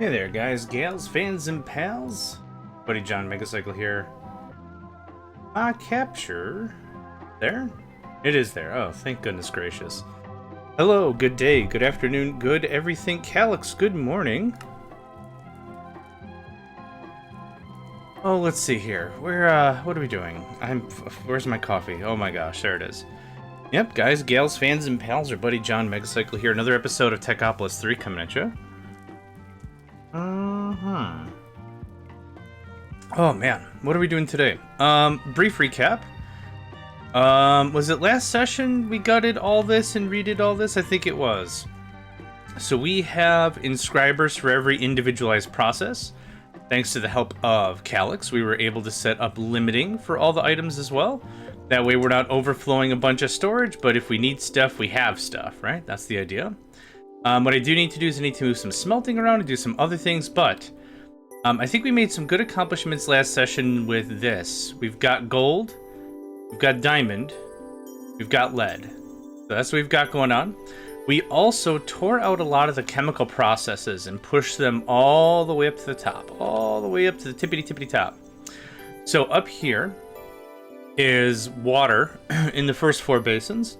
Hey there, guys, gals, fans, and pals. Buddy JohnMegacycle here. Capture. There? It is there. Oh, thank goodness gracious. Hello, good day, good afternoon, good everything. Calyx, good morning. Oh, let's see here. What are we doing? Where's my coffee? Oh my gosh, there it is. Yep, guys, gals, fans, and pals, our buddy JohnMegacycle here. Another episode of Techopolis 3 coming at you. Oh man, what are we doing today? Brief recap. Was it last session we gutted all this and redid all this? I think it was. So we have inscribers for every individualized process. Thanks to the help of Calyx, we were able to set up limiting for all the items as well. That way we're not overflowing a bunch of storage, but if we need stuff, we have stuff, right? That's the idea. What I do need to do is I need to move some smelting around and do some other things, but I think we made some good accomplishments last session with this. We've got gold, we've got diamond, we've got lead. So that's what we've got going on. We also tore out a lot of the chemical processes and pushed them all the way up to the top, all the way up to the tippity top. So up here is water in the first 4 basins,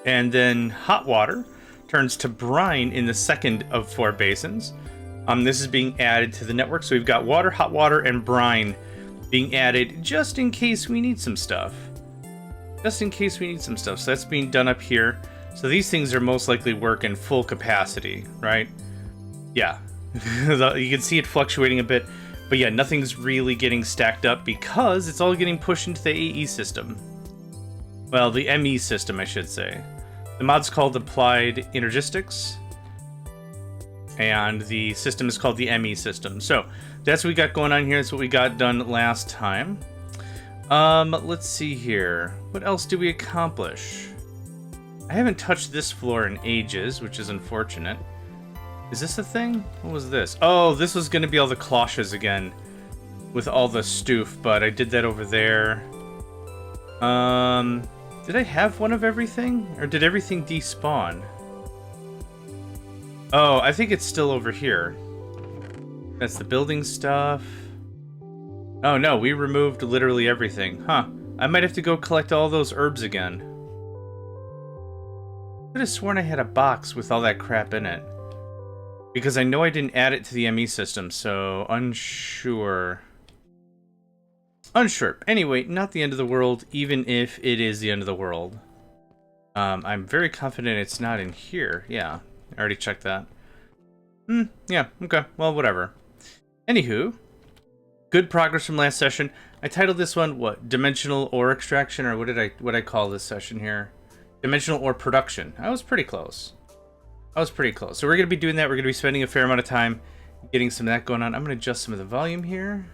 and then hot water turns to brine in the second of 4 basins. This is being added to the network, so we've got water, hot water, and brine being added just in case we need some stuff. Just in case we need some stuff. So that's being done up here. So these things are most likely working full capacity, right? Yeah. You can see it fluctuating a bit, but yeah, nothing's really getting stacked up because it's all getting pushed into the AE system. Well, the ME system, I should say. The mod's called Applied Energistics, and the system is called the ME system. So that's what we got going on here. That's what we got done last time. Let's see here. What else did we accomplish? I haven't touched this floor in ages, which is unfortunate. Is this a thing? What was this? Oh, this was going to be all the cloches again with all the stoof, but I did that over there. Did I have one of everything? Or did everything despawn? Oh, I think it's still over here. That's the building stuff. Oh no, we removed literally everything. Huh. I might have to go collect all those herbs again. I could have sworn I had a box with all that crap in it. Because I know I didn't add it to the ME system, so unsure. Unsure. Anyway, not the end of the world, even if it is the end of the world. I'm very confident it's not in here. Yeah, I already checked that. Yeah, okay, well, whatever. Anywho, good progress from last session. I titled this one, what, Dimensional Ore Extraction, or what did I call this session here? Dimensional Ore Production. I was pretty close. I was pretty close. So we're going to be doing that. We're going to be spending a fair amount of time getting some of that going on. I'm going to adjust some of the volume here.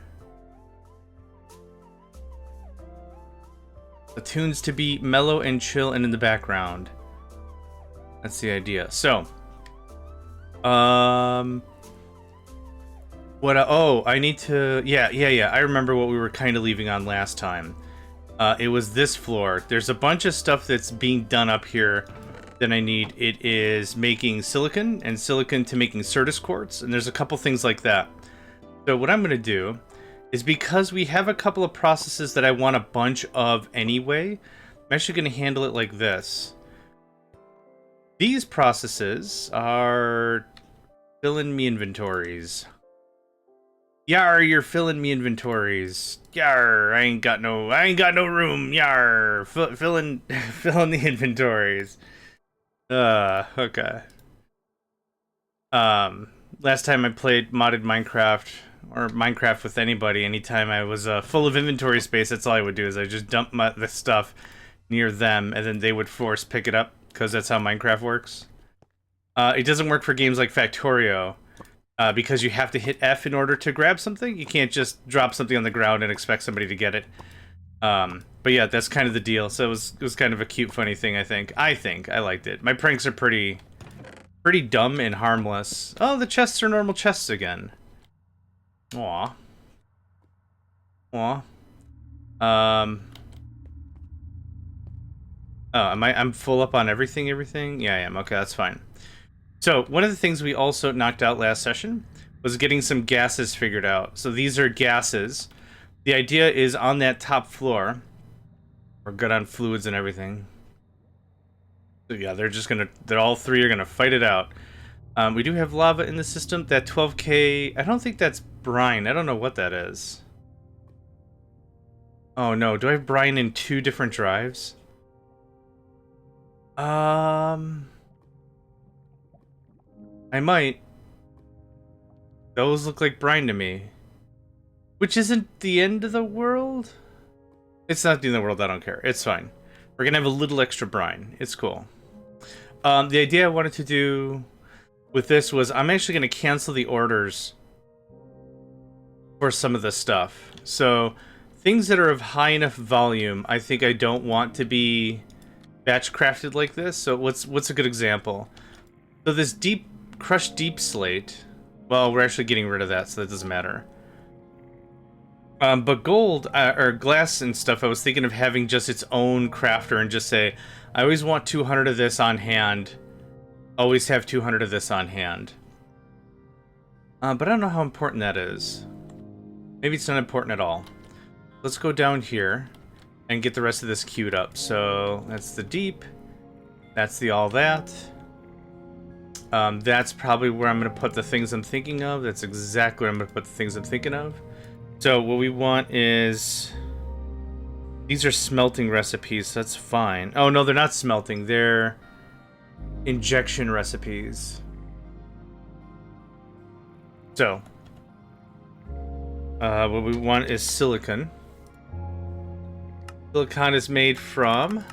The tunes to be mellow and chill and in the background. That's the idea. So, I need to, yeah. I remember what we were kind of leaving on last time. It was this floor. There's a bunch of stuff that's being done up here that I need. It is making silicon and silicon to making Certus quartz, and there's a couple things like that. So what I'm going to do is, because we have a couple of processes that I want a bunch of anyway, I'm actually going to handle it like this. These processes are filling me inventories. Yar, you're filling me inventories. Yar, I ain't got no room. Yar, filling the inventories. Okay. Last time I played modded Minecraft, or Minecraft with anybody, anytime I was full of inventory space, that's all I would do, is I just dump the stuff near them, and then they would force pick it up, because that's how Minecraft works. It doesn't work for games like Factorio, because you have to hit F in order to grab something. You can't just drop something on the ground and expect somebody to get it. But yeah, that's kind of the deal. So it was kind of a cute, funny thing, I think. I liked it. My pranks are pretty dumb and harmless. Oh, the chests are normal chests again. Aw. Aw. Oh, I'm full up on everything? Yeah, I am. Okay, that's fine. So one of the things we also knocked out last session was getting some gases figured out. So these are gases. The idea is on that top floor, we're good on fluids and everything. So yeah, they're all three are gonna fight it out. We do have lava in the system. That 12K, I don't think that's brine. I don't know what that is. Oh no, do I have brine in 2 different drives? I might. Those look like brine to me. Which isn't the end of the world? It's not the end of the world, I don't care. It's fine. We're gonna have a little extra brine. It's cool. The idea I wanted to do with this was I'm actually gonna cancel the orders for some of the stuff. So things that are of high enough volume, I think I don't want to be batch crafted like this. So what's a good example? So this crushed deep slate, well, we're actually getting rid of that, so that doesn't matter. But gold, or glass and stuff, I was thinking of having just its own crafter and just say, I always want 200 of this on hand. Always have 200 of this on hand. But I don't know how important that is. Maybe it's not important at all. Let's go down here and get the rest of this queued up. So that's the deep. That's the all that. That's probably where I'm going to put the things I'm thinking of. That's exactly where I'm going to put the things I'm thinking of. So what we want is... These are smelting recipes, so that's fine. Oh, no, they're not smelting. They're injection recipes. So, what we want is silicon. Silicon is made from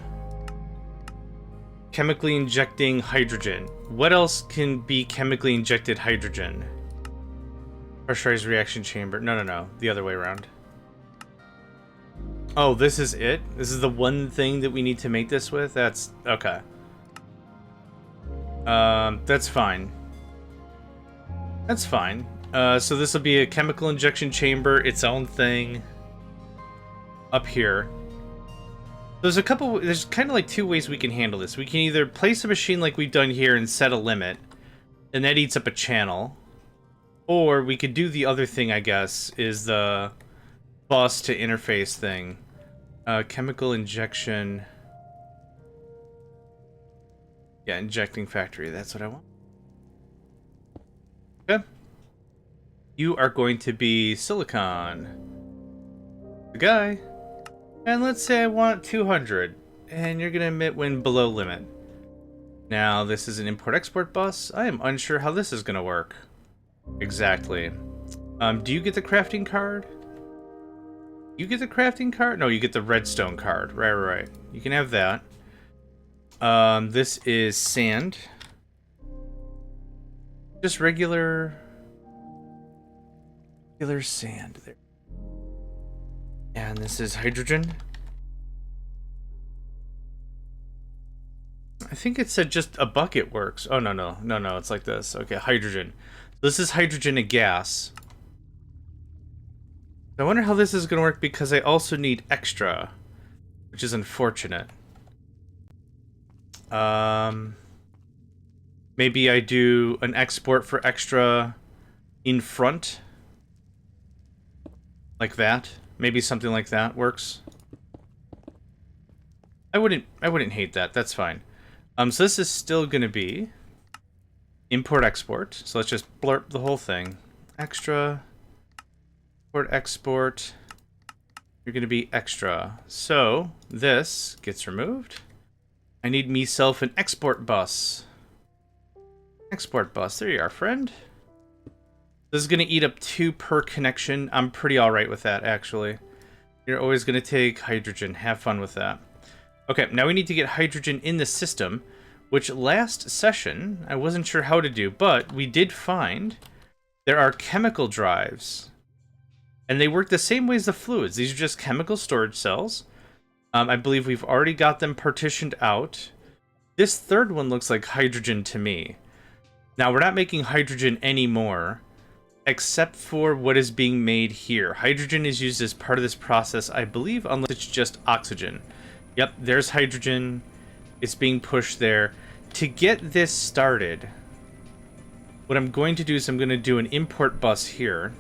chemically injecting hydrogen. What else can be chemically injected hydrogen? Pressurized reaction chamber. No. The other way around. Oh, this is it? This is the one thing that we need to make this with? That's... okay. That's fine. That's fine. So this will be a chemical injection chamber, its own thing. Up here. There's kind of like 2 ways we can handle this. We can either place a machine like we've done here and set a limit, and that eats up a channel. Or we could do the other thing, I guess, is the bus to interface thing. Chemical injection. Yeah, injecting factory. That's what I want. Okay. You are going to be silicon. The guy. And let's say I want 200. And you're going to emit when below limit. Now, this is an import-export bus. I am unsure how this is going to work. Exactly. Do you get the crafting card? You get the crafting card? No, you get the redstone card. Right. You can have that. This is sand. Just regular sand there. And this is hydrogen. I think it said just a bucket works. Oh, no, it's like this. Okay, hydrogen. This is hydrogen, a gas. I wonder how this is going to work because I also need extra, which is unfortunate. Maybe I do an export for extra in front. Like that. Maybe something like that works. I wouldn't hate that. That's fine. So this is still going to be import-export. So let's just blurb the whole thing. Extra, import-export. You're going to be extra. So this gets removed. I need myself an export bus. Export bus. There you are, friend. This is going to eat up 2 per connection. I'm pretty alright with that, actually. You're always going to take hydrogen. Have fun with that. Okay, now we need to get hydrogen in the system, which last session I wasn't sure how to do, but we did find there are chemical drives. And they work the same way as the fluids. These are just chemical storage cells. I believe we've already got them partitioned out. This third one looks like hydrogen to me. Now, we're not making hydrogen anymore, except for what is being made here. Hydrogen is used as part of this process, I believe, unless it's just oxygen. Yep, there's hydrogen. It's being pushed there. To get this started, What I'm going to do is I'm going to do an import bus here.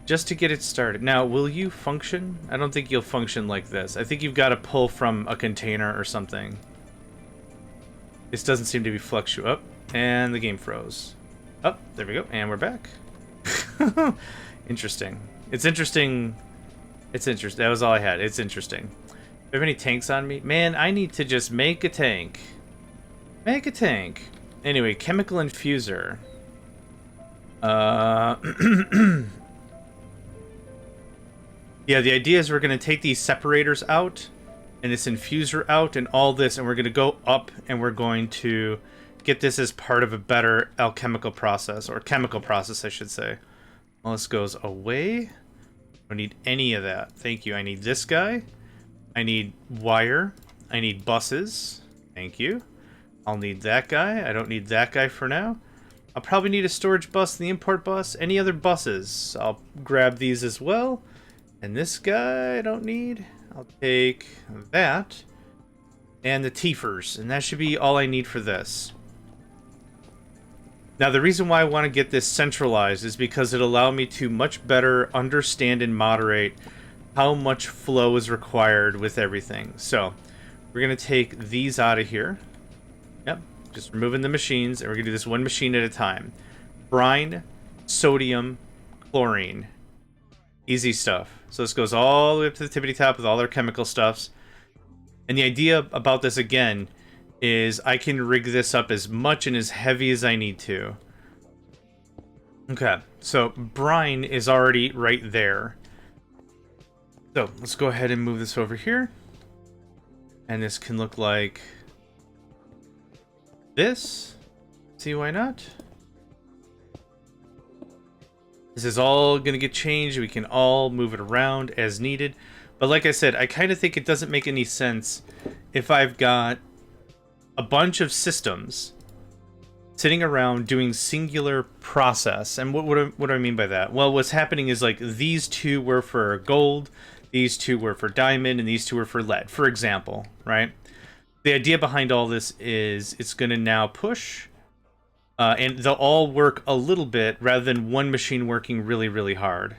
Just to get it started. Now, will you function? I don't think you'll function like this. I think you've got to pull from a container or something. This doesn't seem to be fluctuating. Oh, and the game froze. Oh, there we go. And we're back. Interesting. It's interesting. It's interesting. That was all I had. It's interesting. Do you have any tanks on me? Man, I need to just make a tank. Make a tank. Anyway, chemical infuser. Yeah, the idea is we're going to take these separators out and this infuser out and all this, and we're going to go up and we're going to get this as part of a better alchemical process, or chemical process, I should say. Well, this goes away. I don't need any of that. Thank you. I need this guy. I need wire. I need buses. Thank you. I'll need that guy. I don't need that guy for now. I'll probably need a storage bus, the import bus, any other buses. I'll grab these as well. And this guy I don't need. I'll take that. And the teefers. And that should be all I need for this. Now, the reason why I want to get this centralized is because it'll allow me to much better understand and moderate how much flow is required with everything. So, we're going to take these out of here. Yep, just removing the machines, and we're going to do this one machine at a time. Brine, sodium, chlorine. Easy stuff. So this goes all the way up to the tippity top with all their chemical stuffs. And the idea about this, again, is I can rig this up as much and as heavy as I need to. Okay, so brine is already right there. So let's go ahead and move this over here. And this can look like this. See why not? This is all going to get changed. We can all move it around as needed. But like I said, I kind of think it doesn't make any sense if I've got a bunch of systems sitting around doing singular process. And what do I mean by that? Well, what's happening is, like, these two were for gold, these two were for diamond, and these two were for lead, for example, right? The idea behind all this is it's going to now push... and they'll all work a little bit rather than one machine working really, really hard.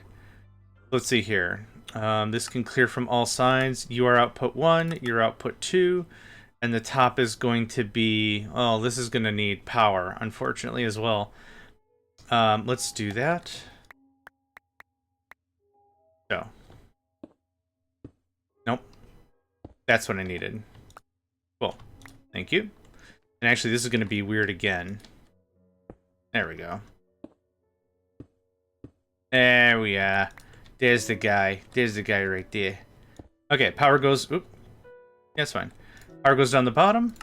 Let's see here. This can clear from all sides. You are output 1, you're output 2, and the top is going to be... Oh, this is going to need power, unfortunately, as well. Let's do that. So. Nope. That's what I needed. Cool. Thank you. And actually, this is going to be weird again. There we go. There we are. There's the guy. There's the guy right there. Okay, power goes... Oop. Yeah, it's fine. Power goes down the bottom.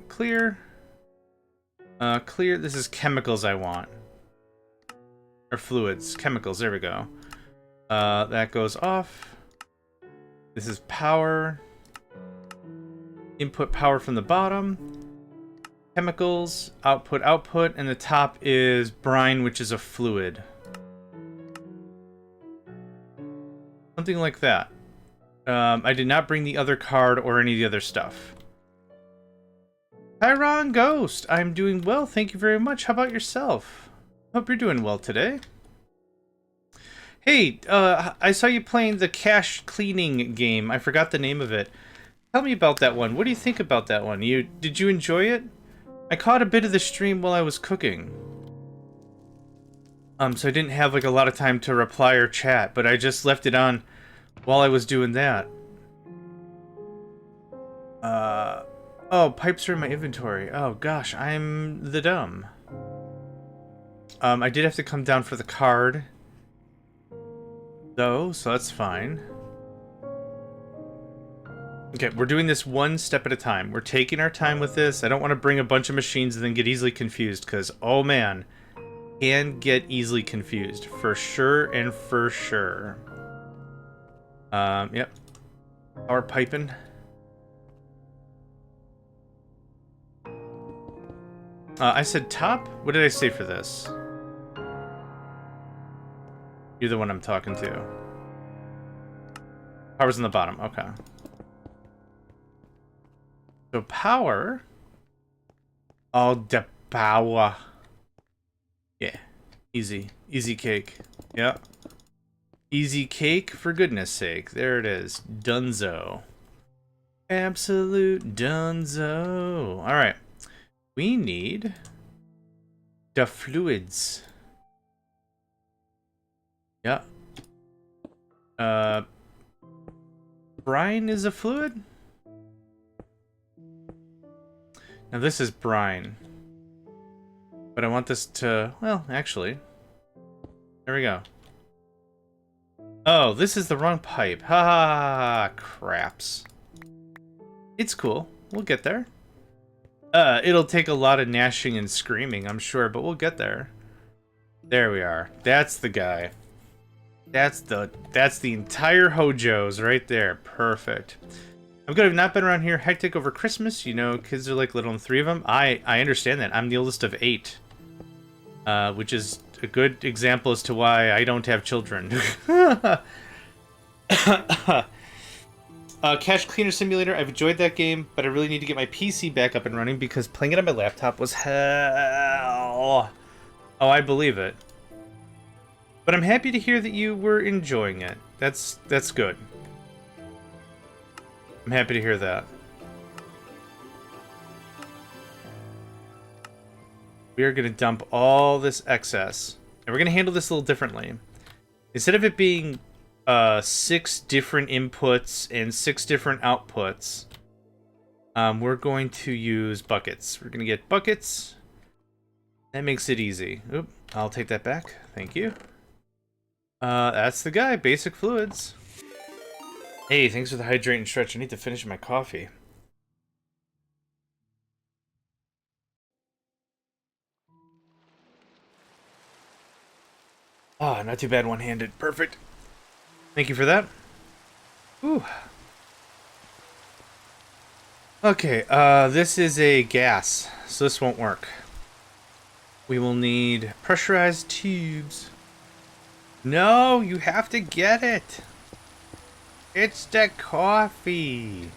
Clear. Clear. This is chemicals I want. Or fluids. Chemicals. There we go. That goes off. This is power. Input power from the bottom. Chemicals, output, and the top is brine, which is a fluid. Something like that. I did not bring the other card or any of the other stuff. Chiron Ghost, I'm doing well, thank you very much. How about yourself? Hope you're doing well today. Hey, I saw you playing the cache cleaning game. I forgot the name of it. Tell me about that one. What do you think about that one? Did you enjoy it? I caught a bit of the stream while I was cooking. So I didn't have, like, a lot of time to reply or chat, but I just left it on while I was doing that. Oh, pipes are in my inventory. Oh, gosh, I'm the dumb. I did have to come down for the card, though, so that's fine. Okay, we're doing this one step at a time. We're taking our time with this. I don't want to bring a bunch of machines and then get easily confused, because, oh man, can get easily confused. For sure and for sure. Yep. Power piping. I said top? What did I say for this? You're the one I'm talking to. Power's on the bottom, okay. So power, I'll power. Yeah. Easy. Easy cake. Yeah. Easy cake, for goodness sake. There it is. Dunzo. Absolute dunzo. Alright. We need the fluids. Yeah. Brine is a fluid? Now this is brine. But I want this to... Well, actually. There we go. Oh, this is the wrong pipe. Ha ha ha ha. Craps. It's cool. We'll get there. It'll take a lot of gnashing and screaming, I'm sure, but we'll get there. There we are. That's the guy. That's the entire Hojo's right there. Perfect. I'm good. I've not been around here hectic over Christmas. You know, kids are like little and 3 of them. I understand that. I'm the oldest of 8. Which is a good example as to why I don't have children. Cache Cleaner Simulator, I've enjoyed that game, but I really need to get my PC back up and running because playing it on my laptop was hell. Oh, I believe it. But I'm happy to hear that you were enjoying it. That's good. I'm happy to hear that. We are going to dump all this excess. And we're going to handle this a little differently. Instead of it being 6 different inputs and 6 different outputs, we're going to use buckets. We're going to get buckets. That makes it easy. Oop, I'll take that back. Thank you. That's the guy. Basic fluids. Hey, thanks for the hydrate and stretch. I need to finish my coffee. Ah, not too bad one-handed. Perfect. Thank you for that. Ooh. Okay, this is a gas, so this won't work. We will need pressurized tubes. No, you have to get it. It's the coffee.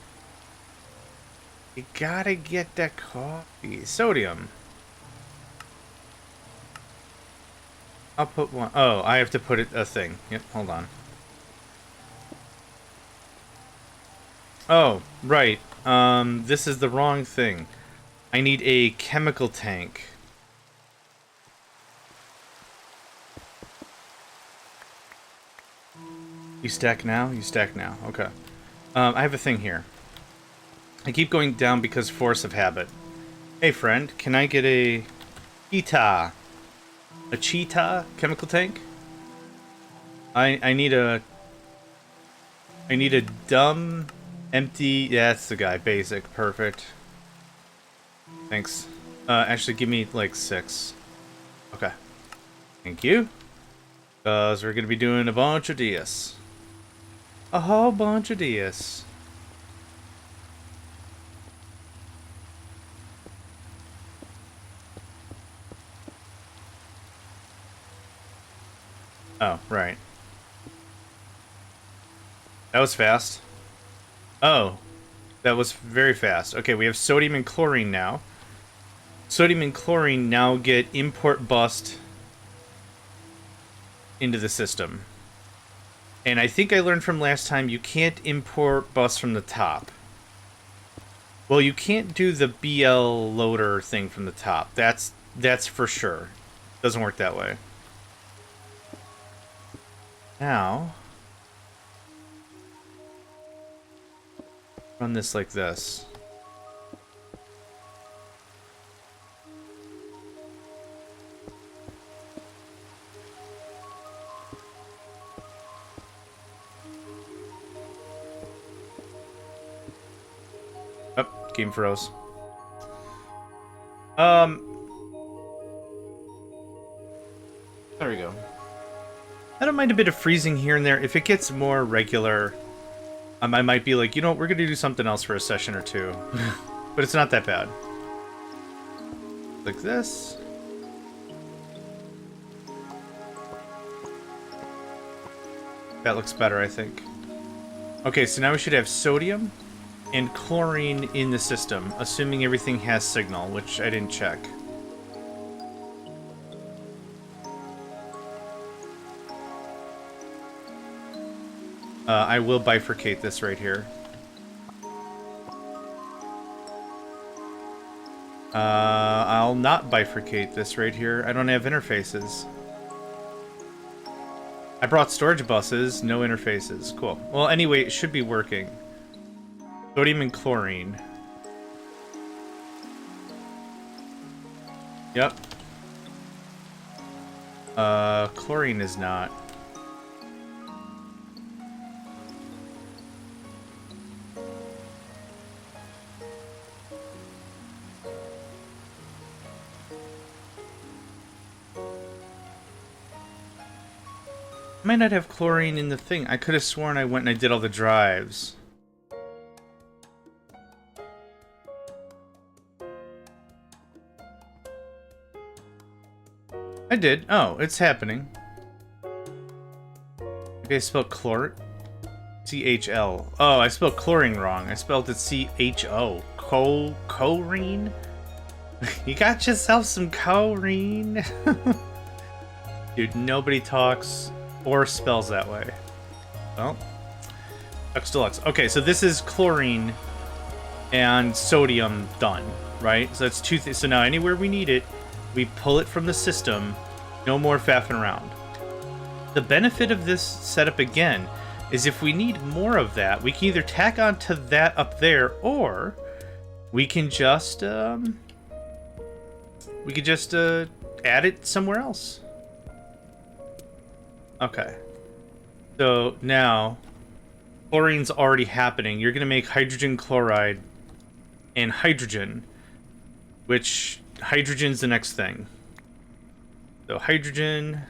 You gotta get the coffee. Sodium. I'll put one. Oh, I have to put it a thing. Yep, hold on. Oh, right. This is the wrong thing. I need a chemical tank. You stack now? You stack now. Okay. I have a thing here. I keep going down because force of habit. Hey, friend, can I get a cheetah? A cheetah chemical tank? I need a dumb, empty... Yeah, that's the guy. Basic. Perfect. Thanks. Actually, give me, like, 6. Okay. Thank you. Because we're going to be doing a bunch of DS. A whole bunch of DS. Oh, right. That was fast. Oh, that was very fast. Okay, we have sodium and chlorine now. Sodium and chlorine now get import bust into the system. And I think I learned from last time you can't import bus from the top. Well, you can't do the BL loader thing from the top. That's for sure. Doesn't work that way. Now, run this like this. Oh, game froze. There we go. I don't mind a bit of freezing here and there. If it gets more regular, I might be like, you know what, we're going to do something else for a session or 2. But it's not that bad. Like this. That looks better, I think. Okay, so now we should have sodium and chlorine in the system, assuming everything has signal, which I didn't check. I will bifurcate this right here. I'll not bifurcate this right here. I don't have interfaces. I brought storage buses, no interfaces. Cool. Well, anyway, it should be working. Sodium and chlorine. Yep. Chlorine is not. I might not have chlorine in the thing. I could have sworn I went and I did all the drives. I did. Oh, it's happening. Maybe I spelled chlor... C-H-L. Oh, I spelled chlorine wrong. I spelled it C-H-O. Chlorine? You got yourself some chlorine? Dude, nobody talks or spells that way. Well, Lux Deluxe. Okay, so this is chlorine and sodium done, right? So that's two things. So now anywhere we need it, we pull it from the system. No more faffing around. The benefit of this setup again is if we need more of that, we can either tack onto that up there, or we can just add it somewhere else. Okay. So now chlorine's already happening. You're gonna make hydrogen chloride and hydrogen, which hydrogen's the next thing. So hydrogen.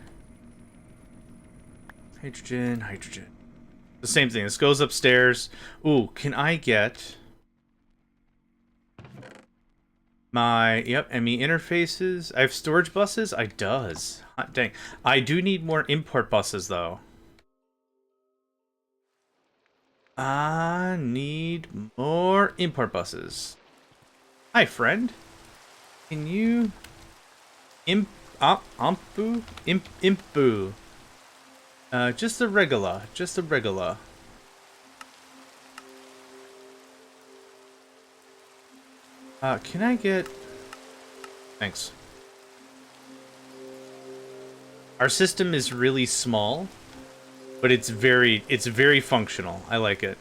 The same thing. This goes upstairs. Ooh, can I get my, yep, ME interfaces? I have storage buses? I does. Hot dang. I do need more import buses, though. I need more import buses. Hi, friend. Can you impu? Just a regular. Can I get... Thanks. Our system is really small, but it's very functional. I like it.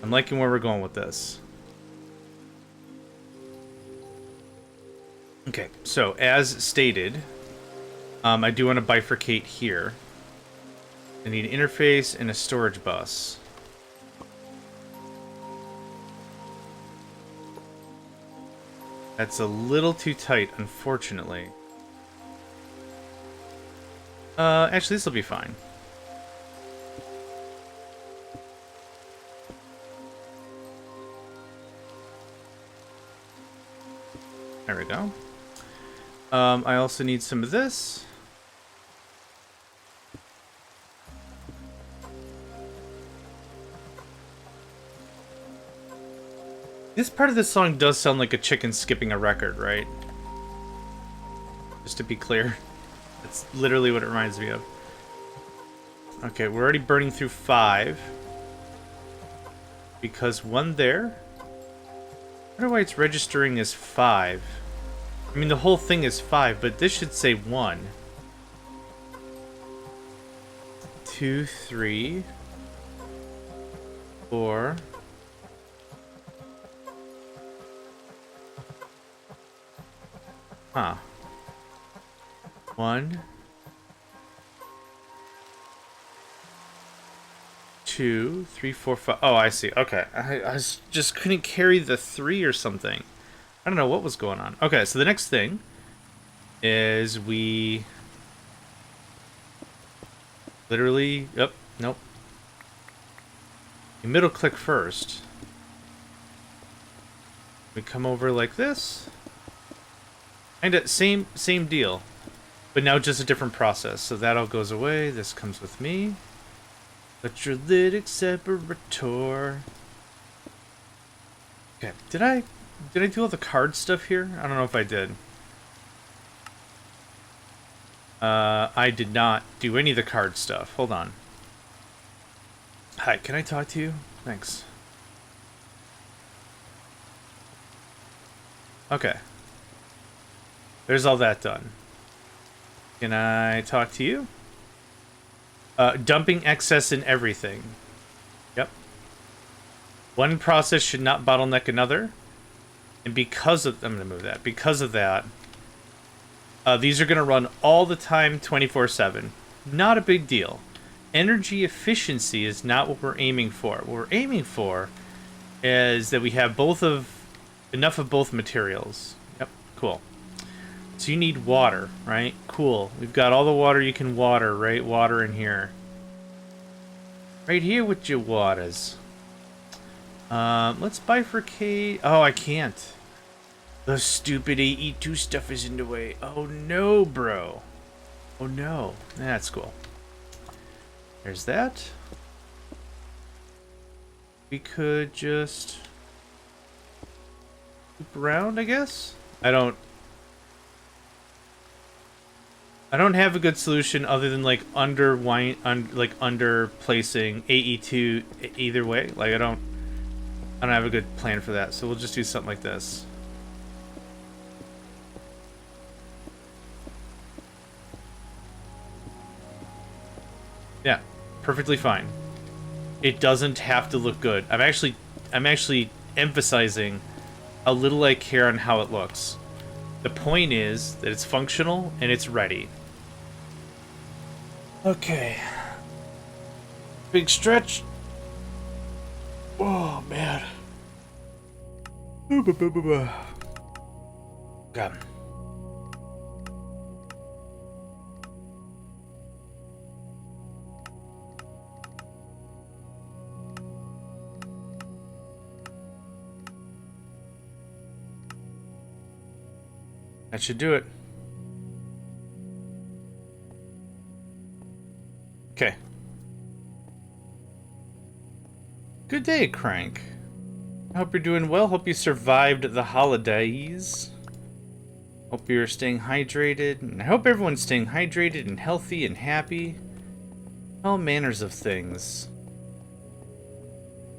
I'm liking where we're going with this. Okay, so as stated, I do want to bifurcate here. I need an interface and a storage bus. That's a little too tight, unfortunately. Actually, this will be fine. There we go. I also need some of this. This part of the song does sound like a chicken skipping a record, right? Just to be clear. That's literally what it reminds me of. Okay, we're already burning through 5. Because 1 there. I wonder why it's registering as 5. I mean, the whole thing is 5, but this should say 1. 2, 3, 4. Huh. 1, 2, 3, 4, 5. Oh, I see. Okay. I just couldn't carry the 3 or something. I don't know what was going on. Okay, so the next thing is we literally... Yep. Nope. You middle click first. We come over like this. Kinda same deal. But now just a different process. So that all goes away. This comes with me. Electrolytic separator. Okay, did I do all the card stuff here? I don't know if I did. I did not do any of the card stuff. Hold on. Hi, can I talk to you? Thanks. Okay. There's all that done. Can I talk to you? Dumping excess in everything. Yep. One process should not bottleneck another. And because of... I'm going to move that. Because of that, these are going to run all the time, 24/7. Not a big deal. Energy efficiency is not what we're aiming for. What we're aiming for is that we have enough of both materials. Yep, cool. So you need water, right? Cool. We've got all the water you can water, right? Water in here. Right here with your waters. Let's bifurcate. Oh, I can't. The stupid AE2 stuff is in the way. Oh no, bro. Oh no. That's cool. There's that. We could just loop around, I guess. I don't have a good solution other than like under placing AE2 either way. Like I don't have a good plan for that. So we'll just do something like this. Yeah, perfectly fine. It doesn't have to look good. I'm actually emphasizing how little I care on how it looks. The point is that it's functional and it's ready. Okay. Big stretch. Oh, man. Okay. That should do it. Okay. Good day, Crank. I hope you're doing well. Hope you survived the holidays. Hope you're staying hydrated. And I hope everyone's staying hydrated and healthy and happy. All manners of things.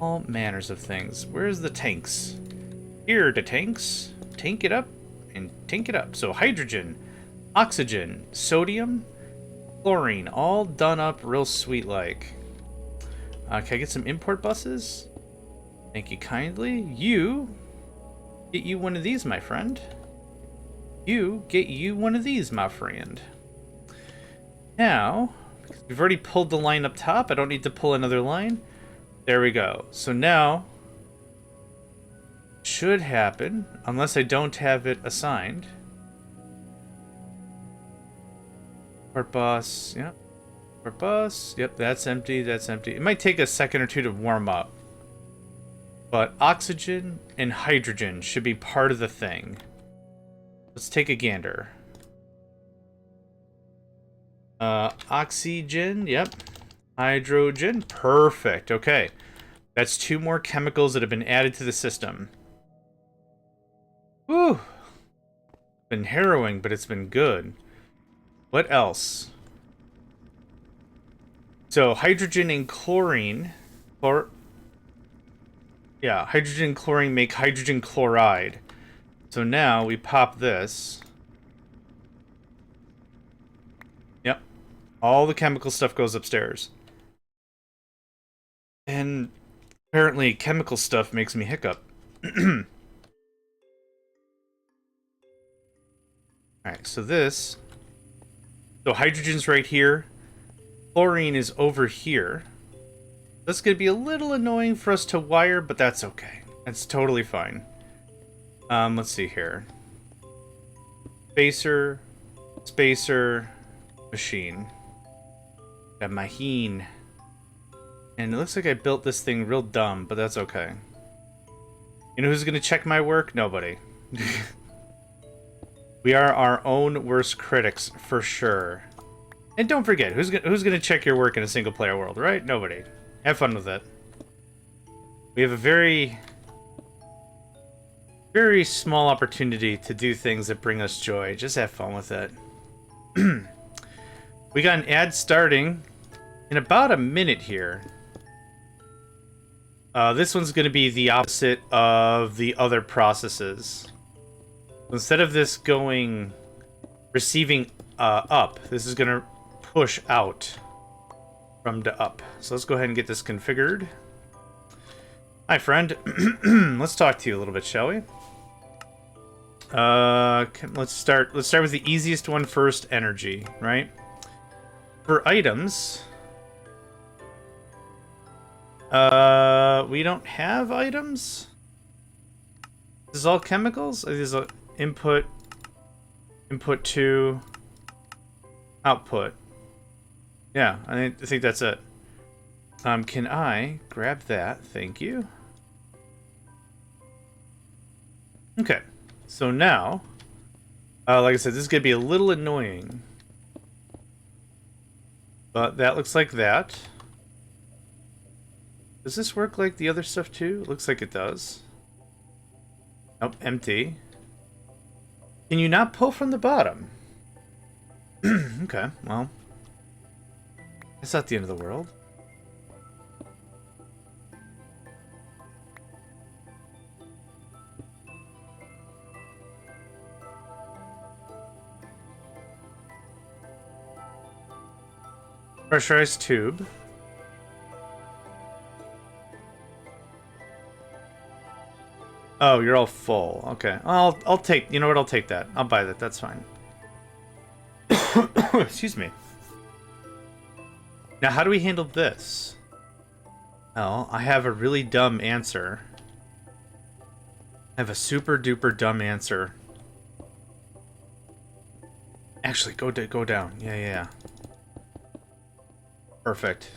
All manners of things. Where's the tanks? Here are the tanks. Tank it up and tank it up. So hydrogen, oxygen, sodium, chlorine, all done up real sweet like. Can I get some import buses? Thank you kindly. Get you one of these, my friend. Get you one of these, my friend. Now, because we've already pulled the line up top, I don't need to pull another line. There we go. So now, should happen, unless I don't have it assigned. Import bus, yep. Import bus, yep, that's empty, that's empty. It might take a second or two to warm up. But oxygen and hydrogen should be part of the thing. Let's take a gander. Oxygen, yep. Hydrogen, perfect, okay. That's 2 more chemicals that have been added to the system. Whew. It's been harrowing, but it's been good. What else? So, hydrogen and chlorine, hydrogen and chlorine make hydrogen chloride. So now we pop this. Yep. All the chemical stuff goes upstairs. And apparently chemical stuff makes me hiccup. Alright, so this. So hydrogen's right here. Chlorine is over here. That's going to be a little annoying for us to wire, but that's okay. That's totally fine. Let's see here. Spacer, machine. Got machine. And it looks like I built this thing real dumb, but that's okay. You know who's going to check my work? Nobody. We are our own worst critics, for sure. And don't forget, who's going to check your work in a single-player world, right? Nobody. Have fun with it. We have a very, very small opportunity to do things that bring us joy. Just have fun with it. We got an ad starting in about a minute here. This one's going to be the opposite of the other processes. Instead of this going, receiving up, this is going to push out from to up. So let's go ahead and get this configured. Hi, friend. Let's talk to you a little bit, shall we? Let's start with the easiest one first, energy, right? For items, we don't have items. This is all chemicals. This is input to output. Yeah, I think that's it. Can I grab that? Thank you. Okay, so now, like I said, this is gonna be a little annoying, but that looks like that. Does this work like the other stuff too? It looks like it does. Nope, empty. Can you not pull from the bottom? Okay, well, it's not the end of the world. Pressurized tube. Oh, you're all full. Okay. I'll take, you know what, I'll take that. I'll buy that. That's fine. Excuse me. Now, how do we handle this? Well, I have a really dumb answer. I have a super duper dumb answer. Actually, go down. Yeah. Perfect.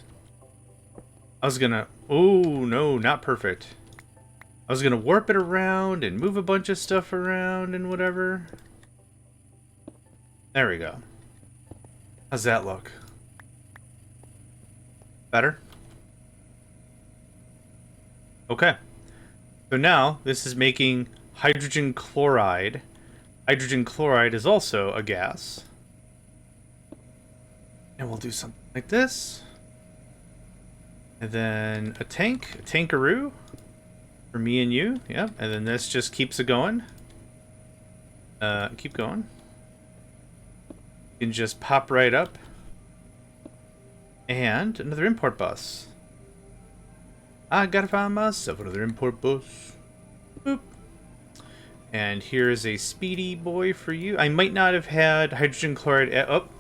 I was gonna... Oh, no, not perfect. I was gonna warp it around and move a bunch of stuff around and whatever. There we go. How's that look? Better? Okay. So now, this is making hydrogen chloride. Hydrogen chloride is also a gas. And we'll do something like this. And then a tankaroo. For me and you, yeah. And then this just keeps it going. Keep going. You can just pop right up. And another import bus. I gotta find myself another import bus. Boop. And here's a speedy boy for you. I might not have had hydrogen chloride. Up.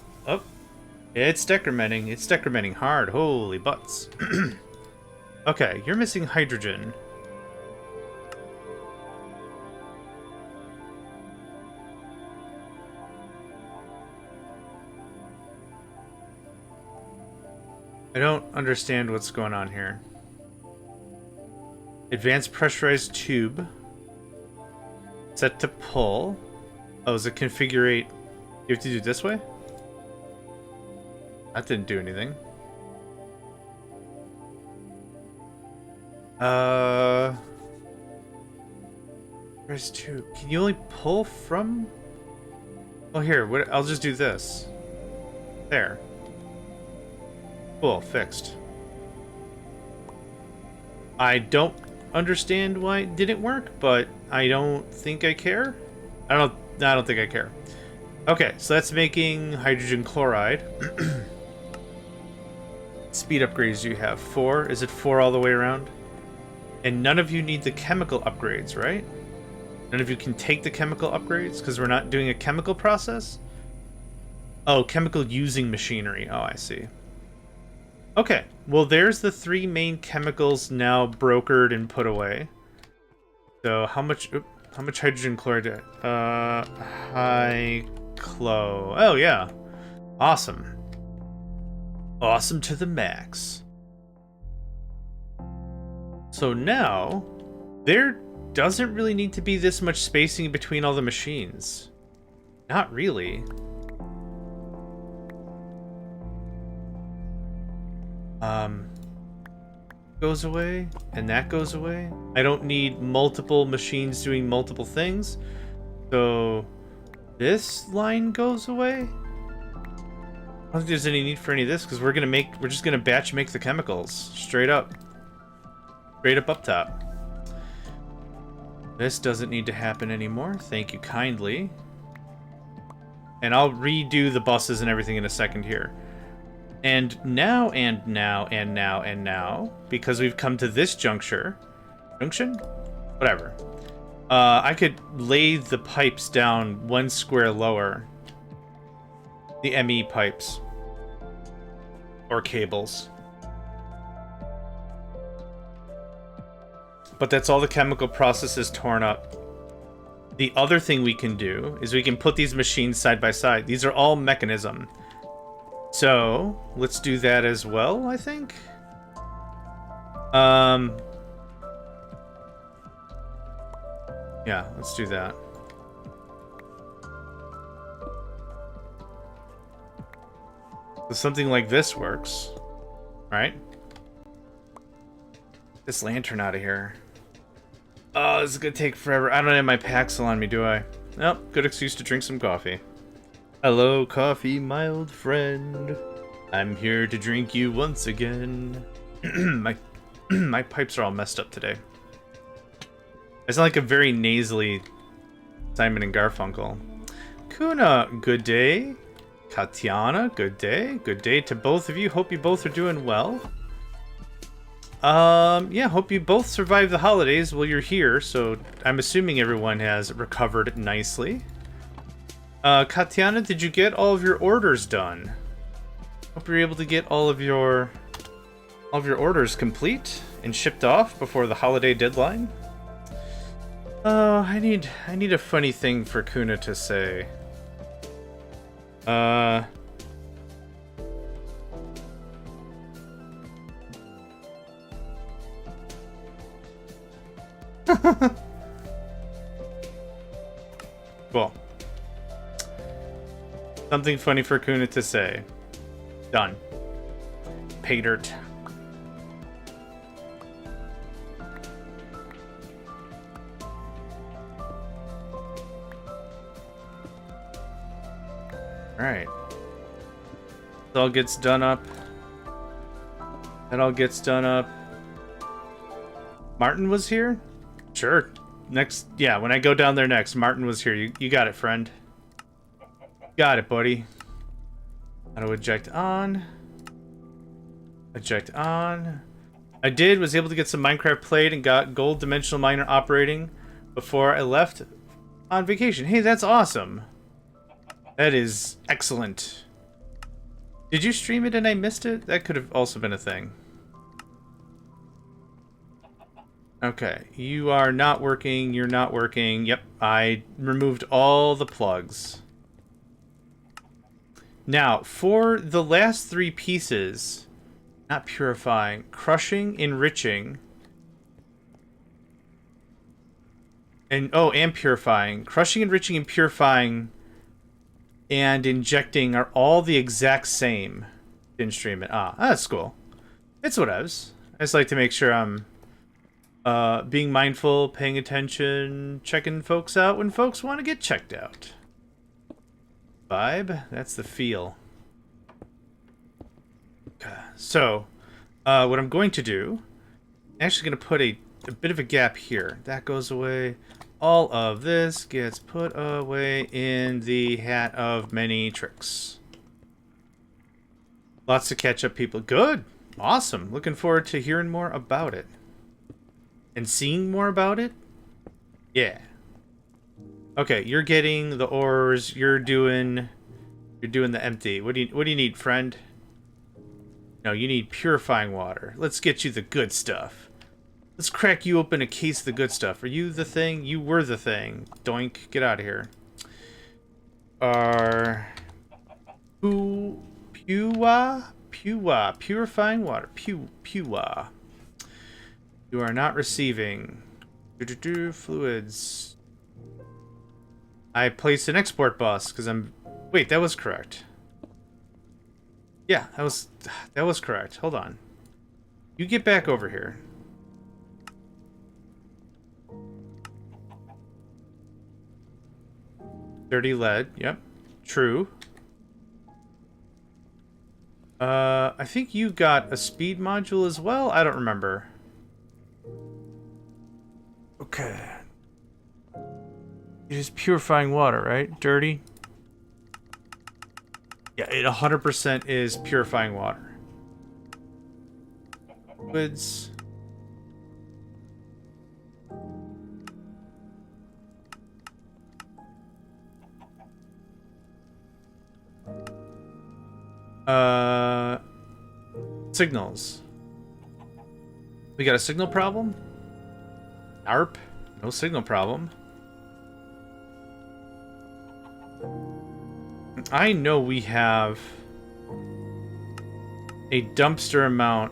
It's decrementing. It's decrementing hard. Holy butts. Okay, you're missing hydrogen. I don't understand what's going on here. Advanced pressurized tube. Set to pull. Oh, is it configure? You have to do it this way? That didn't do anything. Pressurized tube. Can you only pull from? Oh, here. What? I'll just do this. There. Cool, fixed. I don't understand why it didn't work, but I don't think I care. I don't think I care. Okay, so that's making hydrogen chloride. Speed upgrades you have 4. Is it 4 all the way around? And none of you need the chemical upgrades, right? None of you can take the chemical upgrades because we're not doing a chemical process? Oh, chemical using machinery. Oh, I see. Okay, well, there's the 3 main chemicals now brokered and put away. So how much hydrogen chloride? High clo. Oh yeah, awesome, awesome to the max. So now there doesn't really need to be this much spacing between all the machines. Not really. Goes away, and that goes away. I don't need multiple machines doing multiple things. So this line goes away. I don't think there's any need for any of this because we're just gonna batch make the chemicals straight up. Straight up top. This doesn't need to happen anymore. Thank you kindly. And I'll redo the buses and everything in a second here. And now, and now, and now, and now, because we've come to this junction? Whatever. I could lay the pipes down 1 square lower. The ME pipes. Or cables. But that's all the chemical processes torn up. The other thing we can do is we can put these machines side by side. These are all mechanism. So, let's do that as well, I think. Yeah, let's do that. So something like this works, right? This lantern out of here. Oh, this is gonna take forever. I don't have my Paxil on me, do I? Nope, good excuse to drink some coffee. Hello, coffee, my old friend. I'm here to drink you once again. My pipes are all messed up today. I sound like a very nasally Simon and Garfunkel. Kuna, good day. Katiana, good day. Good day to both of you. Hope you both are doing well. Yeah, hope you both survived the holidays while you're here, so I'm assuming everyone has recovered nicely. Katiana, did you get all of your orders done? Hope you're able to get all of your orders complete and shipped off before the holiday deadline. Oh, I need a funny thing for Kuna to say. Cool. Something funny for Kuna to say. Done. Pay dirt. Alright. It all gets done up. That all gets done up. Martin was here? Sure. Next, yeah, when I go down there next, Martin was here. You got it, friend. Got it, buddy. How to eject on. Eject on. I was able to get some Minecraft played and got gold dimensional miner operating before I left on vacation. Hey, that's awesome. That is excellent. Did you stream it and I missed it? That could have also been a thing. Okay, you are not working, you're not working. Yep, I removed all the plugs. Now, for the last 3 pieces, not purifying, crushing, enriching, and purifying. Crushing, enriching, and purifying and injecting are all the exact same. Didn't stream it. That's cool. It's whatevs. I just like to make sure I'm being mindful, paying attention, checking folks out when folks want to get checked out. Vibe, that's the feel. Okay. So, what I'm going to do, I'm actually going to put a bit of a gap here. That goes away. All of this gets put away in the hat of many tricks. Lots to catch up, people. Good. Awesome. Looking forward to hearing more about it. And seeing more about it? Yeah. Okay, you're getting the ores. You're doing the empty. What do you need, friend? No, you need purifying water. Let's get you the good stuff. Let's crack you open a case of the good stuff. Are you the thing? You were the thing. Doink. Get out of here. Purifying water. Pua. You are not receiving. Fluids. I placed an export bus because I'm... Wait, that was correct. Yeah, that was correct. Hold on. You get back over here. Dirty lead. Yep. True. I think you got a speed module as well? I don't remember. Okay. It is purifying water, right? Dirty? Yeah, it 100% is purifying water. Liquids. Signals. We got a signal problem? ARP? No signal problem. I know we have a dumpster amount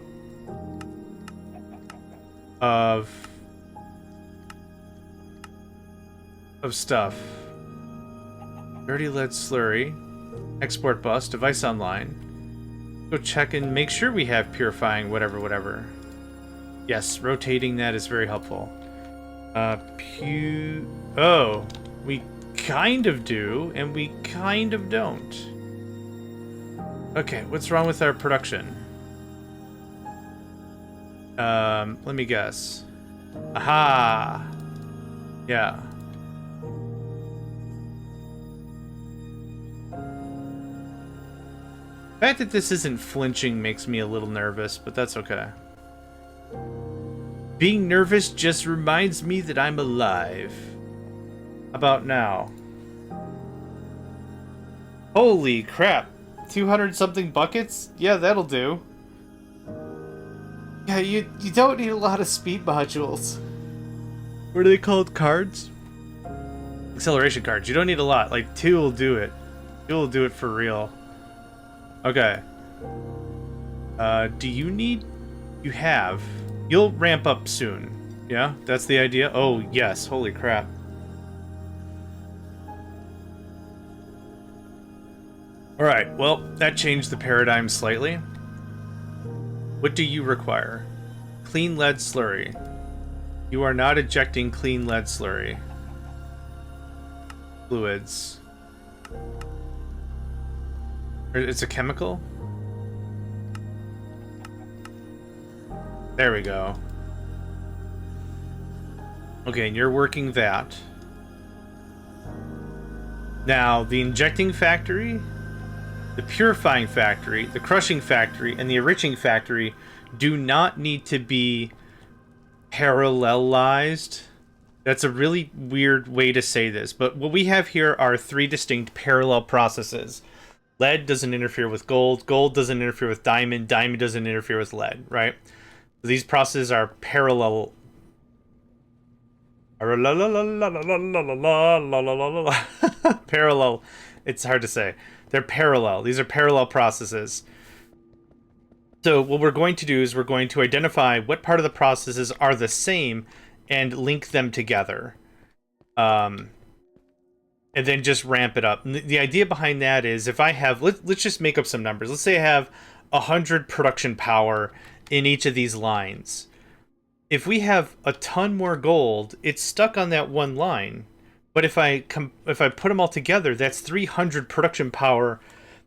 of stuff. Dirty lead slurry. Export bus. Device online. Go check and make sure we have purifying whatever. Yes, rotating that is very helpful. Oh, we kind of do, and we kind of don't. Okay, what's wrong with our production? Let me guess. Aha! Yeah. The fact that this isn't flinching makes me a little nervous, but that's okay. Being nervous just reminds me that I'm alive. How about now? Holy crap. 200-something buckets? Yeah, that'll do. Yeah, you don't need a lot of speed modules. What are they called? Cards? Acceleration cards. You don't need a lot. Like, 2 will do it. 2 will do it for real. Okay. Do you need... You have... You'll ramp up soon. Yeah? That's the idea? Oh, yes. Holy crap. Alright, well, that changed the paradigm slightly. What do you require? Clean lead slurry. You are not ejecting clean lead slurry. Fluids. It's a chemical? There we go. Okay, and you're working that. Now, the injecting factory, the purifying factory, the crushing factory, and the enriching factory do not need to be parallelized. That's a really weird way to say this, but what we have here are 3 distinct parallel processes. Lead doesn't interfere with gold, gold doesn't interfere with diamond, diamond doesn't interfere with lead, right? These processes are parallel. Parallel. It's hard to say. They're parallel. These are parallel processes. So what we're going to do is we're going to identify what part of the processes are the same and link them together. And then just ramp it up. And the idea behind that is if I have, let's just make up some numbers. Let's say I have 100 production power in each of these lines. If we have a ton more gold, it's stuck on that one line. But if I put them all together, that's 300 production power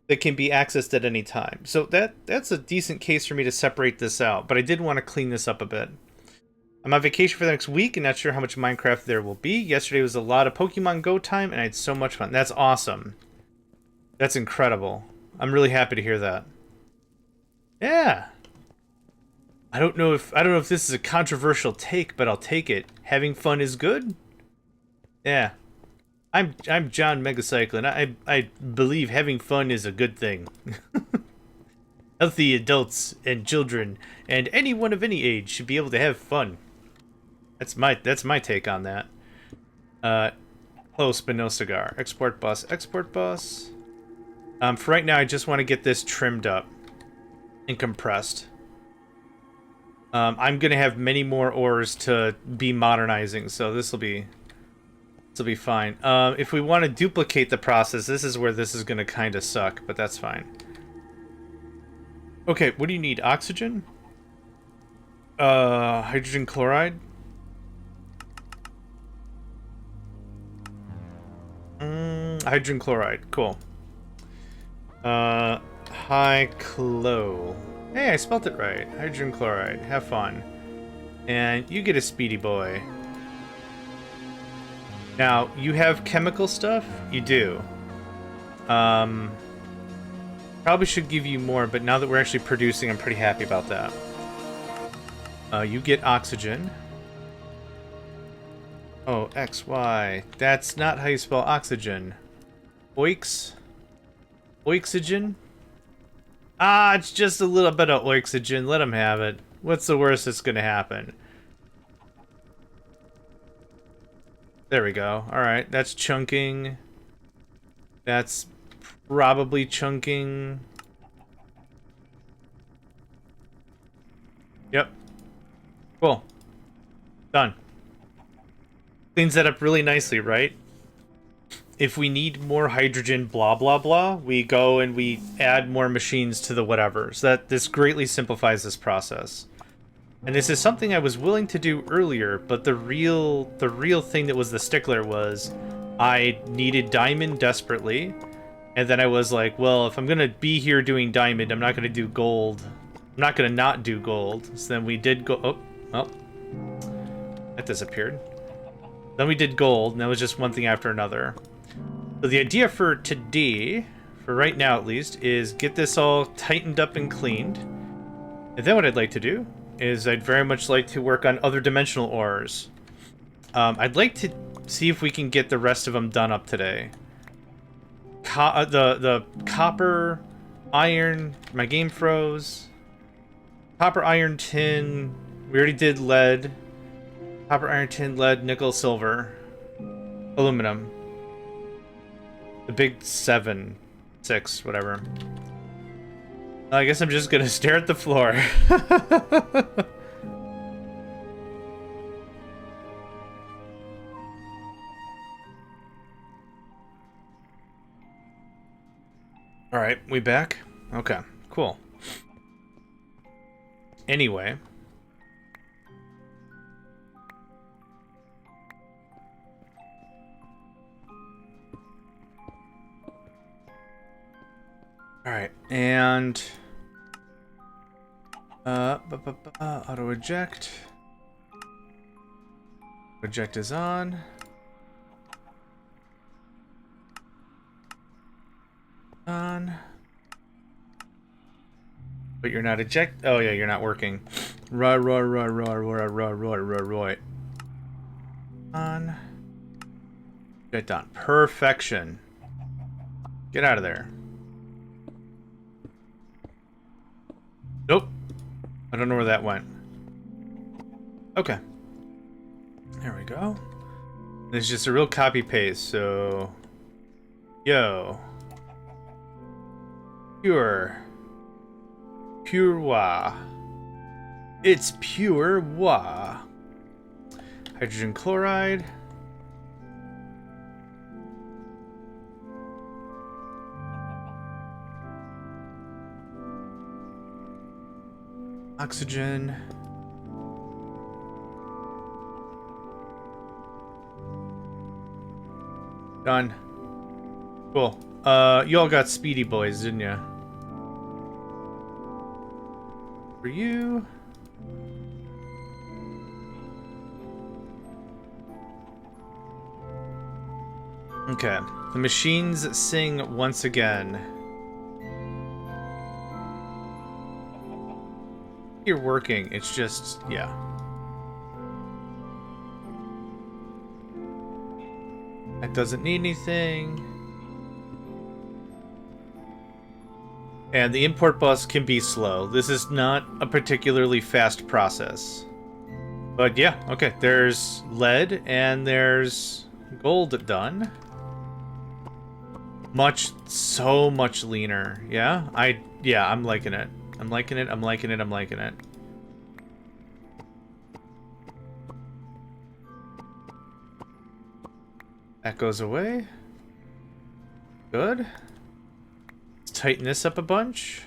that can be accessed at any time. So that's a decent case for me to separate this out. But I did want to clean this up a bit. I'm on vacation for the next week and not sure how much Minecraft there will be. Yesterday was a lot of Pokemon Go time and I had so much fun. That's awesome. That's incredible. I'm really happy to hear that. Yeah. I don't know if this is a controversial take, but I'll take it. Having fun is good? Yeah. I'm JohnMegacycle and I believe having fun is a good thing. Healthy adults and children and anyone of any age should be able to have fun. That's my take on that. Close but no cigar. Export bus. Export bus. For right now, I just want to get this trimmed up and compressed. I'm gonna have many more ores to be modernizing, so this will be fine. If we want to duplicate the process, this is where this is gonna kind of suck, but that's fine. Okay, what do you need? Oxygen? Hydrogen chloride? Hydrogen chloride, cool. High-clo. Hey, I spelled it right. Hydrogen chloride, have fun. And you get a speedy boy. Now, you have chemical stuff? You do. Probably should give you more, but now that we're actually producing, I'm pretty happy about that. You get oxygen. Oh, X, Y. That's not how you spell oxygen. Oix? Oxygen? Ah, it's just a little bit of oxygen. Let him have it. What's the worst that's gonna happen? There we go. Alright, that's chunking. That's probably chunking. Yep. Cool. Done. Cleans that up really nicely, right? If we need more hydrogen, blah, blah, blah, we go and we add more machines to the whatever. So that this greatly simplifies this process. And this is something I was willing to do earlier, but the real thing that was the stickler was I needed diamond desperately. And then I was like, well, if I'm going to be here doing diamond, I'm not going to do gold. I'm not going to not do gold. So then we did go... Oh, well. That disappeared. Then we did gold, and that was just one thing after another. So the idea for today, for right now at least, is get this all tightened up and cleaned. And then what I'd like to do is I'd very much like to work on other dimensional ores. I'd like to see if we can get the rest of them done up today. The copper, iron, my game froze. Copper, iron, tin, we already did lead. Copper, iron, tin, lead, nickel, silver. Aluminum. The big 7, 6, whatever. I guess I'm just gonna stare at the floor. Alright, we back? Okay, cool. Anyway. Alright, and... auto eject. Eject is on. On. But you're not eject. Oh yeah, you're not working. Roy. On. Get done. Perfection. Get out of there. Nope. I don't know where that went. Okay. There we go. It's just a real copy paste, so... Yo. Pure. Pure wa. It's pure wa. Hydrogen chloride. Oxygen. Done. Cool. You all got speedy boys, didn't ya? For you. Okay. The machines sing once again. You're working, it's just, yeah. That doesn't need anything. And the import bus can be slow. This is not a particularly fast process. But yeah, okay, there's lead and there's gold done. So much leaner. Yeah, I'm liking it. I'm liking it, I'm liking it, I'm liking it. That goes away. Good. Let's tighten this up a bunch.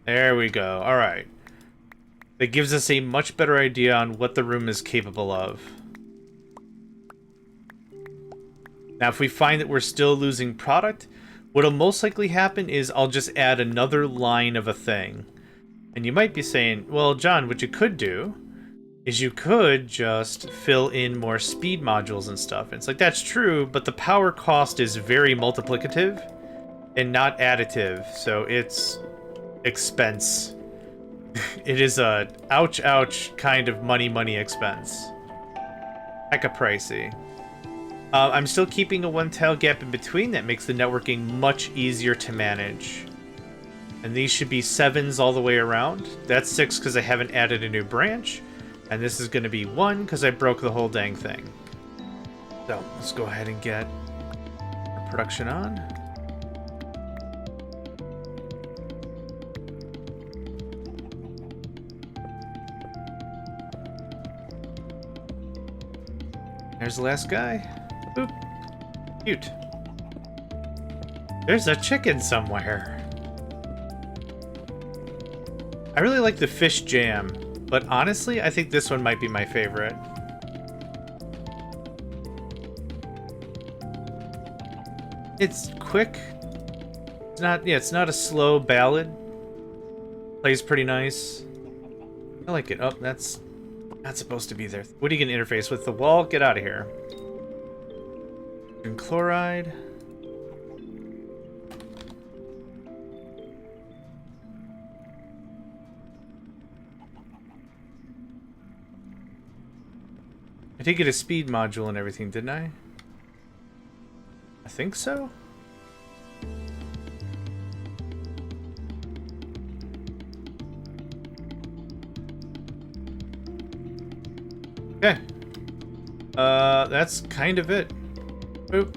There we go. Alright. That gives us a much better idea on what the room is capable of. Now, if we find that we're still losing product, what'll most likely happen is I'll just add another line of a thing. And you might be saying, well, John, what you could do is you could just fill in more speed modules and stuff. And it's like, that's true, but the power cost is very multiplicative and not additive, so it's expense. It is a ouch ouch kind of money expense. Hecka pricey. I'm still keeping a one-tile gap in between. That makes the networking much easier to manage. And these should be 7s all the way around. That's 6 because I haven't added a new branch. And this is going to be 1 because I broke the whole dang thing. So, let's go ahead and get our production on. There's the last guy. Boop. Cute. There's a chicken somewhere. I really like the fish jam, but honestly, I think this one might be my favorite. It's quick. It's not, yeah, it's not a slow ballad. Plays pretty nice. I like it. Oh, that's not supposed to be there. What are you gonna interface with? The wall? Get out of here. And chloride. I did get a speed module and everything, didn't I? I think so. Okay. That's kind of it. Boop.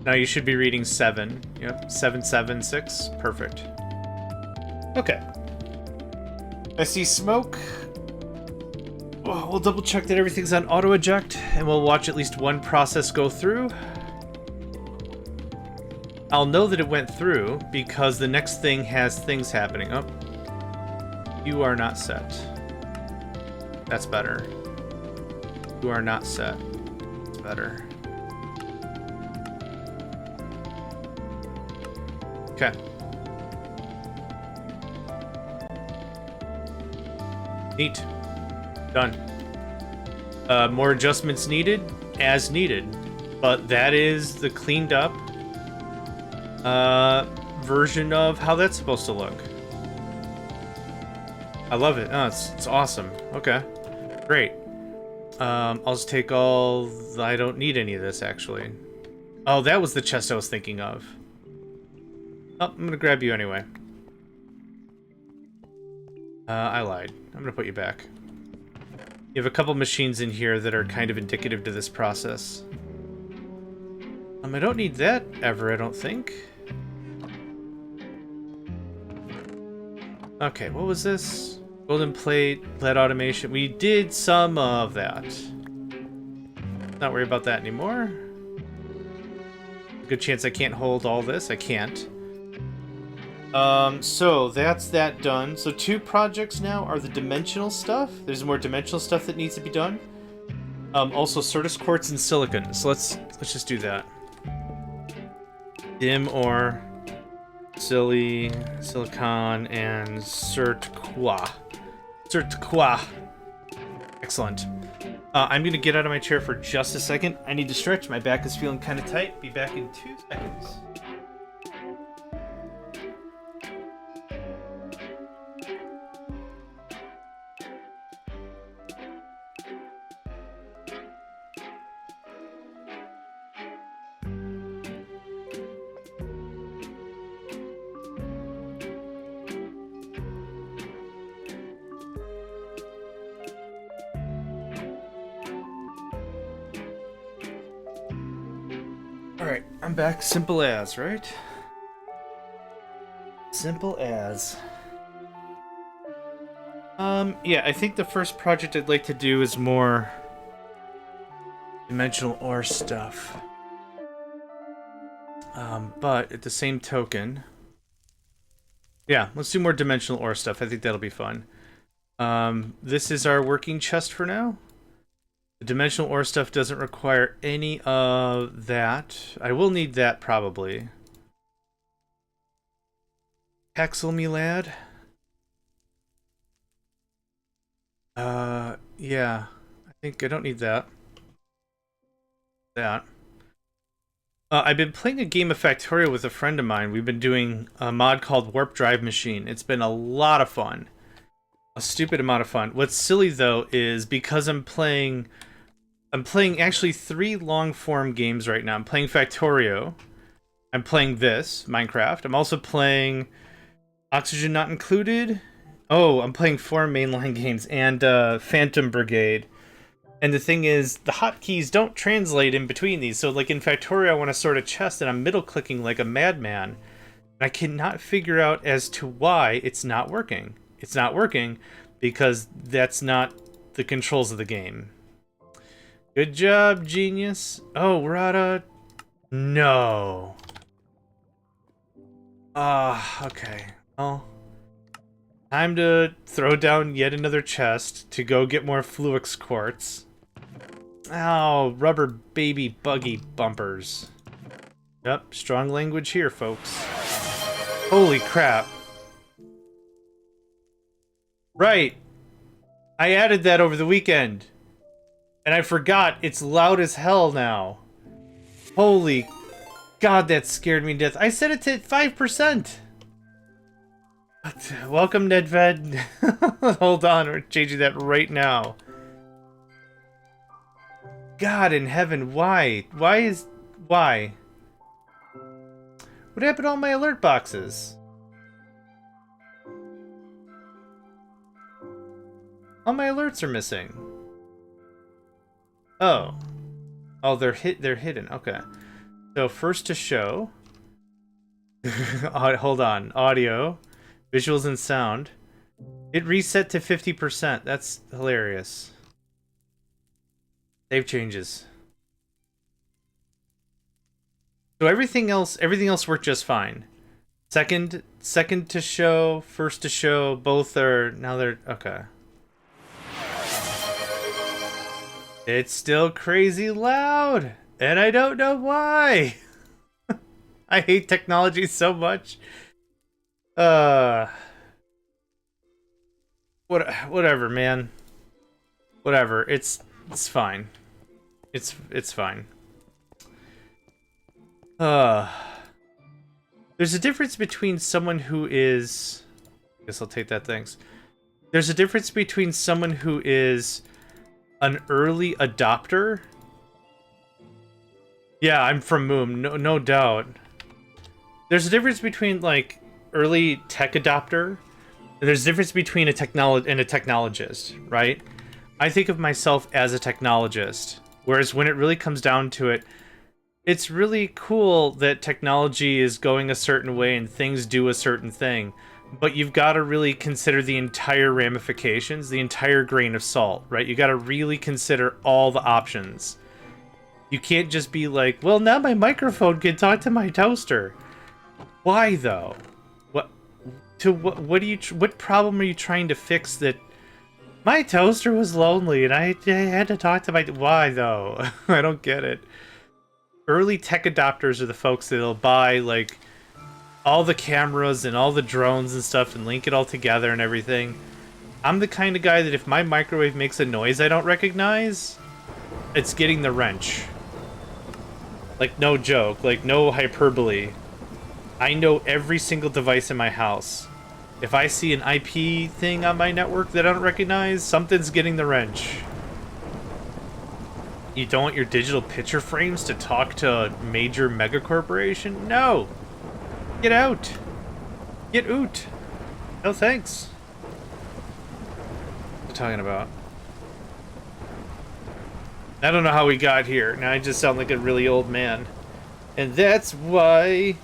Now you should be reading 7. Yep, 776. Perfect. Okay. I see smoke. We'll double check that everything's on auto eject, and we'll watch at least one process go through. I'll know that it went through because the next thing has things happening. Oh, you are not set. That's better. You are not set. That's better. Okay. Neat. Done. More adjustments needed, as needed. But that is the cleaned up version of how that's supposed to look. I love it. Oh, it's awesome. Okay. Great. I'll just take all... I don't need any of this, actually. Oh, that was the chest I was thinking of. Oh, I'm gonna grab you anyway. I lied. I'm gonna put you back. You have a couple machines in here that are kind of indicative to this process. I don't need that ever, I don't think. Okay, what was this? Golden plate, lead automation. We did some of that. Not worry about that anymore. Good chance I can't hold all this. I can't. So that's that done. So 2 projects now are the dimensional stuff. There's more dimensional stuff that needs to be done. Also Certus quartz and silicon. So let's just do that. Dim ore, silicon, and Certqua. Excellent. I'm gonna get out of my chair for just a second. I need to stretch. My back is feeling kind of tight. Be back in 2 seconds. Alright, I'm back. Simple as, right? Simple as. Yeah, I think the first project I'd like to do is more dimensional ore stuff. But at the same token... Yeah, let's do more dimensional ore stuff. I think that'll be fun. This is our working chest for now. The dimensional ore stuff doesn't require any of that. I will need that, probably. Hexel me, lad. Yeah, I think I don't need that. That. I've been playing a game of Factorio with a friend of mine. We've been doing a mod called Warp Drive Machine. It's been a lot of fun. A stupid amount of fun. What's silly though is because I'm playing actually 3 long form games right now. I'm playing Factorio. I'm playing this, Minecraft. I'm also playing Oxygen Not Included. Oh, I'm playing 4 mainline games and Phantom Brigade. And the thing is, the hotkeys don't translate in between these. So, like in Factorio, I want to sort a chest, and I'm middle-clicking like a madman. And I cannot figure out as to why it's not working. It's not working because that's not the controls of the game. Good job, genius. Oh, we're out of... No. Okay. Well, time to throw down yet another chest to go get more Fluix quartz. Oh, rubber baby buggy bumpers. Yep, strong language here, folks. Holy crap. Right. I added that over the weekend. And I forgot it's loud as hell now. Holy God, that scared me to death. I set it to 5%. Welcome, NedVed. Hold on, we're changing that right now. God in heaven, why? Why? What happened to all my alert boxes? All my alerts are missing. Oh. Oh, they're hidden. Okay. So first to show. Hold on. Audio, visuals and sound. It reset to 50%. That's hilarious. Save changes. So everything else worked just fine. Second to show, first to show, both are now they're okay. It's still crazy loud, and I don't know why. I hate technology so much. Whatever, man. Whatever. It's fine. It's fine. There's a difference between someone who is... I guess I'll take that, thanks. There's a difference between someone who is an early adopter. Yeah, I'm from Moom, no doubt. There's a difference between, like, early tech adopter, and there's a difference between a technologist, right? I think of myself as a technologist, whereas when it really comes down to it, it's really cool that technology is going a certain way and things do a certain thing, but you've got to really consider the entire ramifications, the entire grain of salt, right? You got to really consider all the options. You can't just be like, well, now my microphone can talk to my toaster. Why though? What problem are you trying to fix that my toaster was lonely and I had to talk to my... Why though? I don't get it. Early tech adopters are the folks that'll buy, like, all the cameras and all the drones and stuff and link it all together and everything. I'm the kind of guy that if my microwave makes a noise I don't recognize, it's getting the wrench. Like, no joke. Like, no hyperbole. I know every single device in my house. If I see an IP thing on my network that I don't recognize, something's getting the wrench. You don't want your digital picture frames to talk to a major mega corporation? No! Get out! Get out! No thanks. What are you talking about? I don't know how we got here. Now I just sound like a really old man. And that's why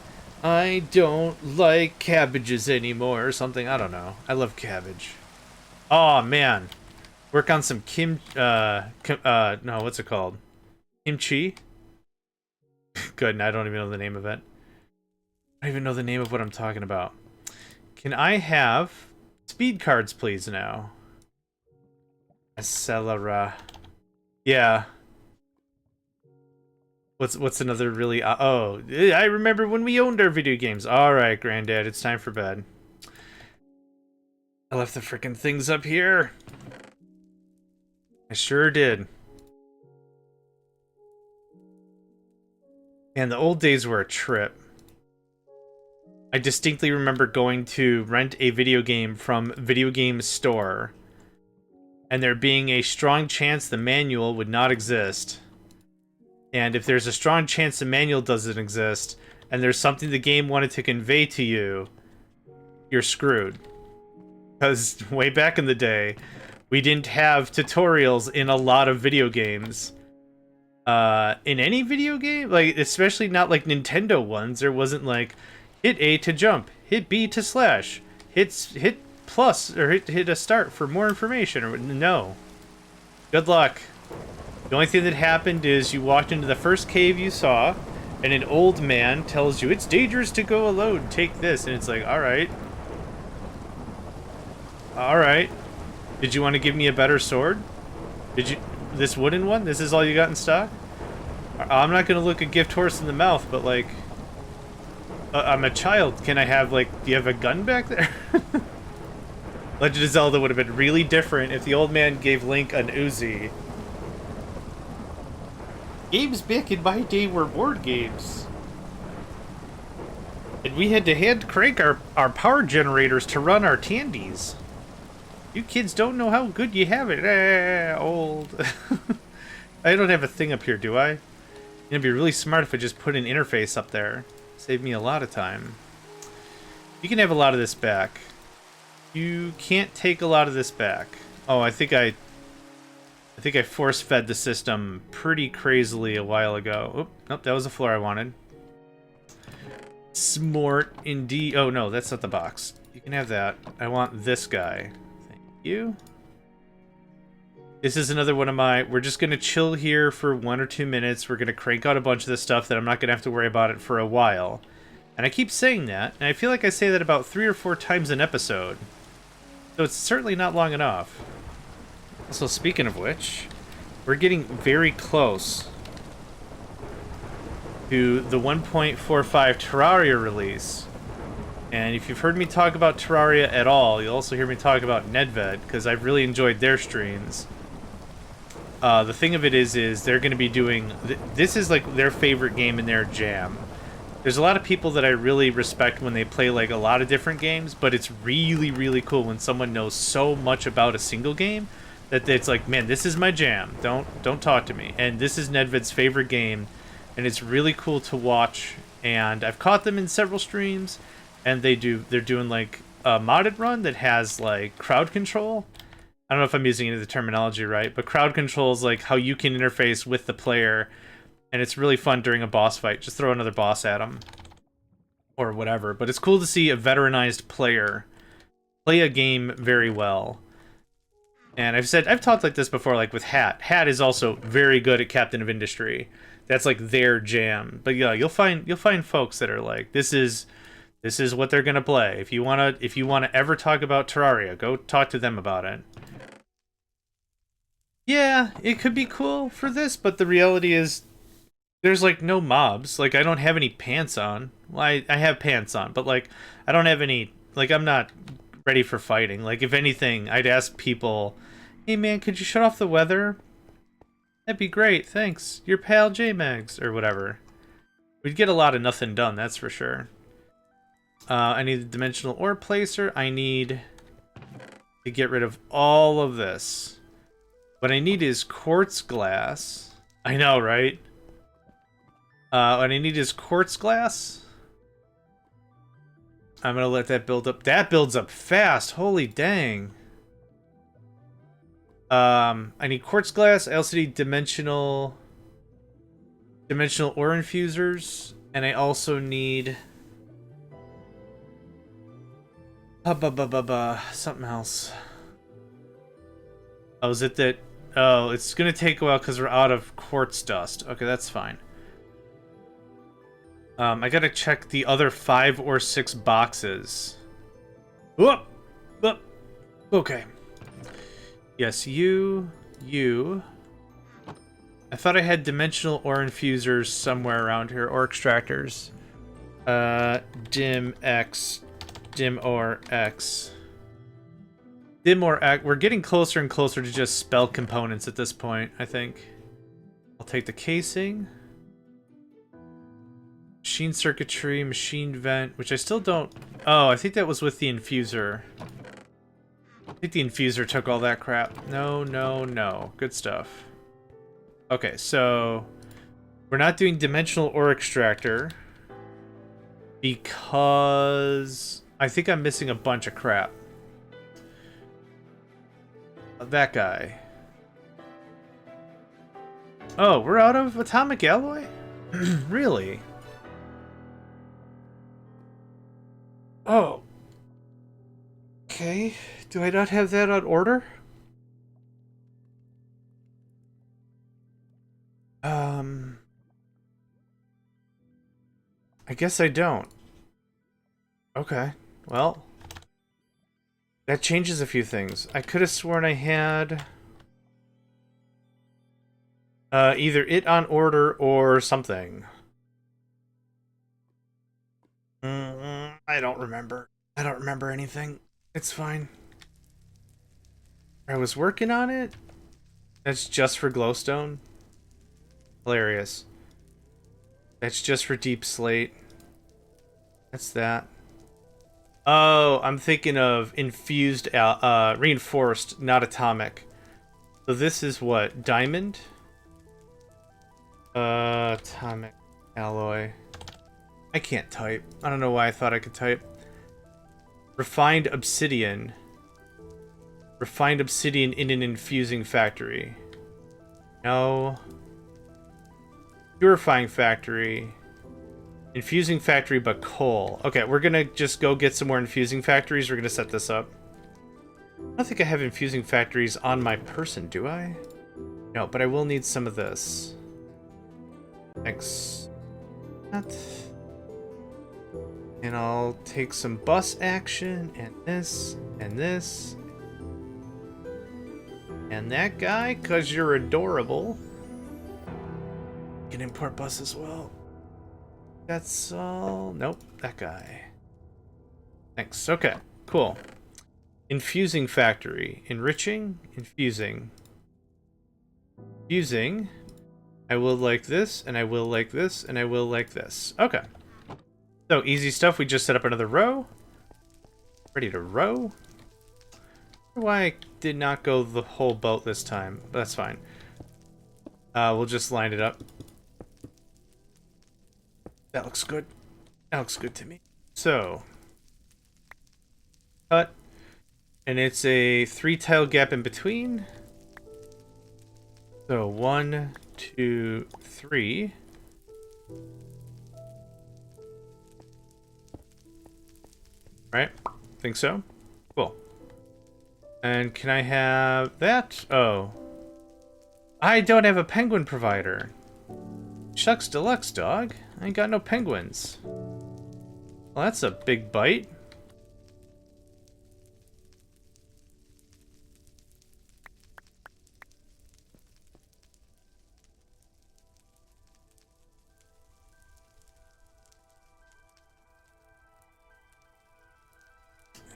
I don't like cabbages anymore or something. I don't know. I love cabbage. Oh man. Work on some no, what's it called? Kimchi? Good, and I don't even know the name of it. I don't even know the name of what I'm talking about. Can I have speed cards, please, now? Accelera. Yeah. What's another really... oh, I remember when we owned our video games. Alright, Granddad, it's time for bed. I left the frickin' things up here. I sure did. And the old days were a trip. I distinctly remember going to rent a video game from Video Game Store, and there being a strong chance the manual would not exist. And if there's a strong chance the manual doesn't exist, and there's something the game wanted to convey to you, you're screwed. Because way back in the day, we didn't have tutorials in a lot of video games. In any video game, like especially not like Nintendo ones, there wasn't like hit A to jump, hit B to slash, hit plus or hit a start for more information. Or no, good luck. The only thing that happened is you walked into the first cave you saw, and an old man tells you it's dangerous to go alone. Take this, and it's like, all right. Did you want to give me a better sword? Did you? This wooden one? This is all you got in stock? I'm not gonna look a gift horse in the mouth, but like, I'm a child. Can I have like? Do you have a gun back there? Legend of Zelda would have been really different if the old man gave Link an Uzi. Games back in my day were board games. And we had to hand crank our power generators to run our tandies. You kids don't know how good you have it. Old. I don't have a thing up here, do I? It'd be really smart if I just put an interface up there. Save me a lot of time. You can have a lot of this back. You can't take a lot of this back. Oh, I think I force-fed the system pretty crazily a while ago. Oop, nope, that was the floor I wanted. Smart indeed. Oh, no, that's not the box. You can have that. I want this guy. Thank you. This is another one of my... We're just going to chill here for 1 or 2 minutes. We're going to crank out a bunch of this stuff that I'm not going to have to worry about it for a while. And I keep saying that, and I feel like I say that about 3 or 4 times an episode. So it's certainly not long enough. So speaking of which, we're getting very close to the 1.45 Terraria release. And if you've heard me talk about Terraria at all, you'll also hear me talk about Nedved, because I've really enjoyed their streams. The thing of it is they're going to be doing... This is like their favorite game in their jam. There's a lot of people that I really respect when they play like a lot of different games, but it's really, really cool when someone knows so much about a single game that it's like, man, this is my jam. Don't talk to me. And this is Nedved's favorite game, and it's really cool to watch. And I've caught them in several streams, and they're doing like a modded run that has like crowd control. I don't know if I'm using any of the terminology right, but crowd control is like how you can interface with the player, and it's really fun during a boss fight. Just throw another boss at them or whatever. But it's cool to see a veteranized player play a game very well. And I've talked like this before, like with Hat. Hat is also very good at Captain of Industry. That's like their jam. But yeah, you'll find folks that are like, this is what they're gonna play. If you wanna ever talk about Terraria, go talk to them about it. Yeah, it could be cool for this, but the reality is there's like no mobs. Like I don't have any pants on. Well, I have pants on, but like I don't have any, like I'm not ready for fighting. Like if anything, I'd ask people, hey man, could you shut off the weather? That'd be great, thanks. Your pal JMegs, or whatever. We'd get a lot of nothing done, that's for sure. I need a dimensional ore placer. I need to get rid of all of this. What I need is quartz glass. I know, right? What I need is quartz glass. I'm gonna let that build up. That builds up fast. Holy dang. I need quartz glass. I also need dimensional ore infusers, and I also need something else. Oh, is it that? Oh, it's gonna take a while because we're out of quartz dust. Okay, that's fine. I gotta check the other 5 or 6 boxes. Whoop! Whoop! Okay. Yes, you. I thought I had dimensional ore infusers somewhere around here, or extractors. Dim ore X. We're getting closer and closer to just spell components at this point, I think. I'll take the casing. Machine circuitry, machine vent, which I still don't... Oh, I think that was with the infuser. I think the infuser took all that crap. No, no, no. Good stuff. Okay, so... We're not doing dimensional ore extractor. Because... I think I'm missing a bunch of crap. That guy. Oh, we're out of atomic alloy? Really? Oh. Okay. Do I not have that on order? I guess I don't. Okay. Well, that changes a few things. I could have sworn I had either it on order or something. I don't remember. I don't remember anything. It's fine. I was working on it. That's just for glowstone. Hilarious. That's just for deep slate. That's that. Oh, I'm thinking of infused, reinforced, not atomic. So this is what? Diamond? Atomic alloy. I can't type. I don't know why I thought I could type. Refined obsidian. Refined obsidian in an infusing factory. No. Purifying factory. Infusing factory, but coal. Okay, we're gonna just go get some more infusing factories. We're gonna set this up. I don't think I have infusing factories on my person, do I? No, but I will need some of this. Thanks. That. And I'll take some bus action, and this, and this. And that guy, because you're adorable. You can import bus as well. That's all. Nope, that guy. Thanks. Okay, cool. Infusing factory. Enriching, infusing. Infusing. I will like this, and I will like this, and I will like this. Okay. So, easy stuff. We just set up another row. Ready to row. Why I did not go the whole boat this time, but that's fine. We'll just line it up. That looks good. That looks good to me. So, cut. And it's a 3-tile gap in between. So 1, 2, 3. Right? Think so? Cool. And can I have that? Oh. I don't have a penguin provider. Shucks deluxe, dog. I ain't got no penguins. Well, that's a big bite.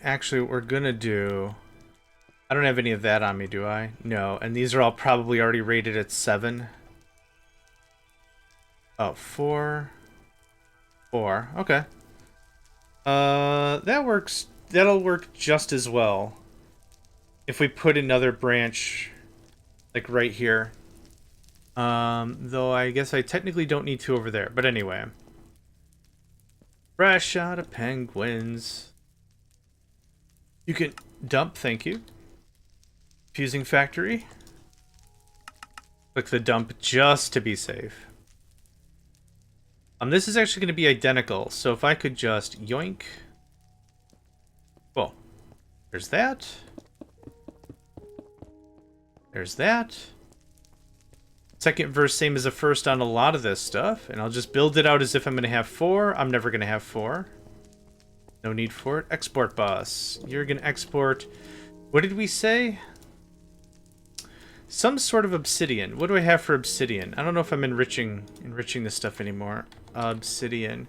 Actually, what we're gonna do... I don't have any of that on me, do I? No, and these are all probably already rated at 7. Oh, 4. 4. Okay. That works. That'll work just as well. If we put another branch, like right here. Though I guess I technically don't need to over there. But anyway. Fresh out of penguins. You can dump, thank you. Fusing factory. Click the dump just to be safe. This is actually going to be identical, so if I could just yoink. Cool. There's that. There's that. Second verse, same as the first on a lot of this stuff, and I'll just build it out as if I'm going to have 4. I'm never going to have 4. No need for it. Export bus. You're going to export... What did we say? Some sort of obsidian. What do I have for obsidian? I don't know if I'm enriching this stuff anymore. Obsidian.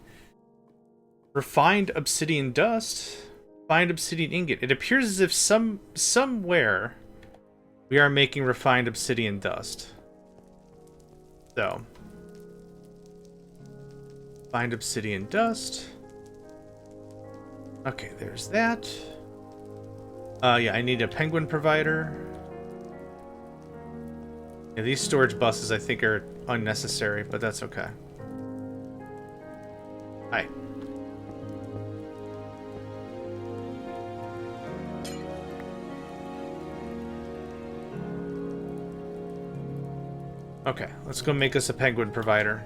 Refined obsidian dust. refined obsidian ingot. It appears as if somewhere we are making refined obsidian dust. So, refined obsidian dust. Okay, there's that. Yeah, I need a penguin provider. Yeah, these storage buses I think are unnecessary, but that's okay. Hi. Okay, let's go make us a penguin provider.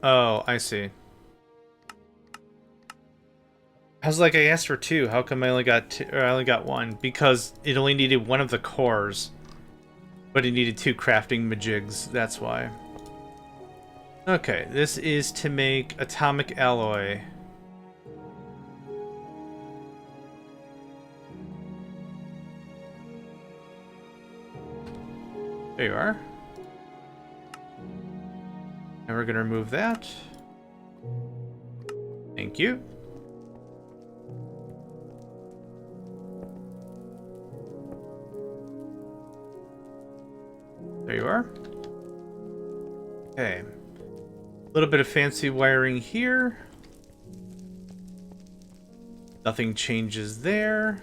Oh, I see. I was like, I asked for 2. How come I only got 2, or I only got 1? Because it only needed 1 of the cores. But it needed 2 crafting majigs, that's why. Okay, this is to make atomic alloy. There you are. And we're gonna remove that. Thank you. There you are. Okay. A little bit of fancy wiring here. Nothing changes there.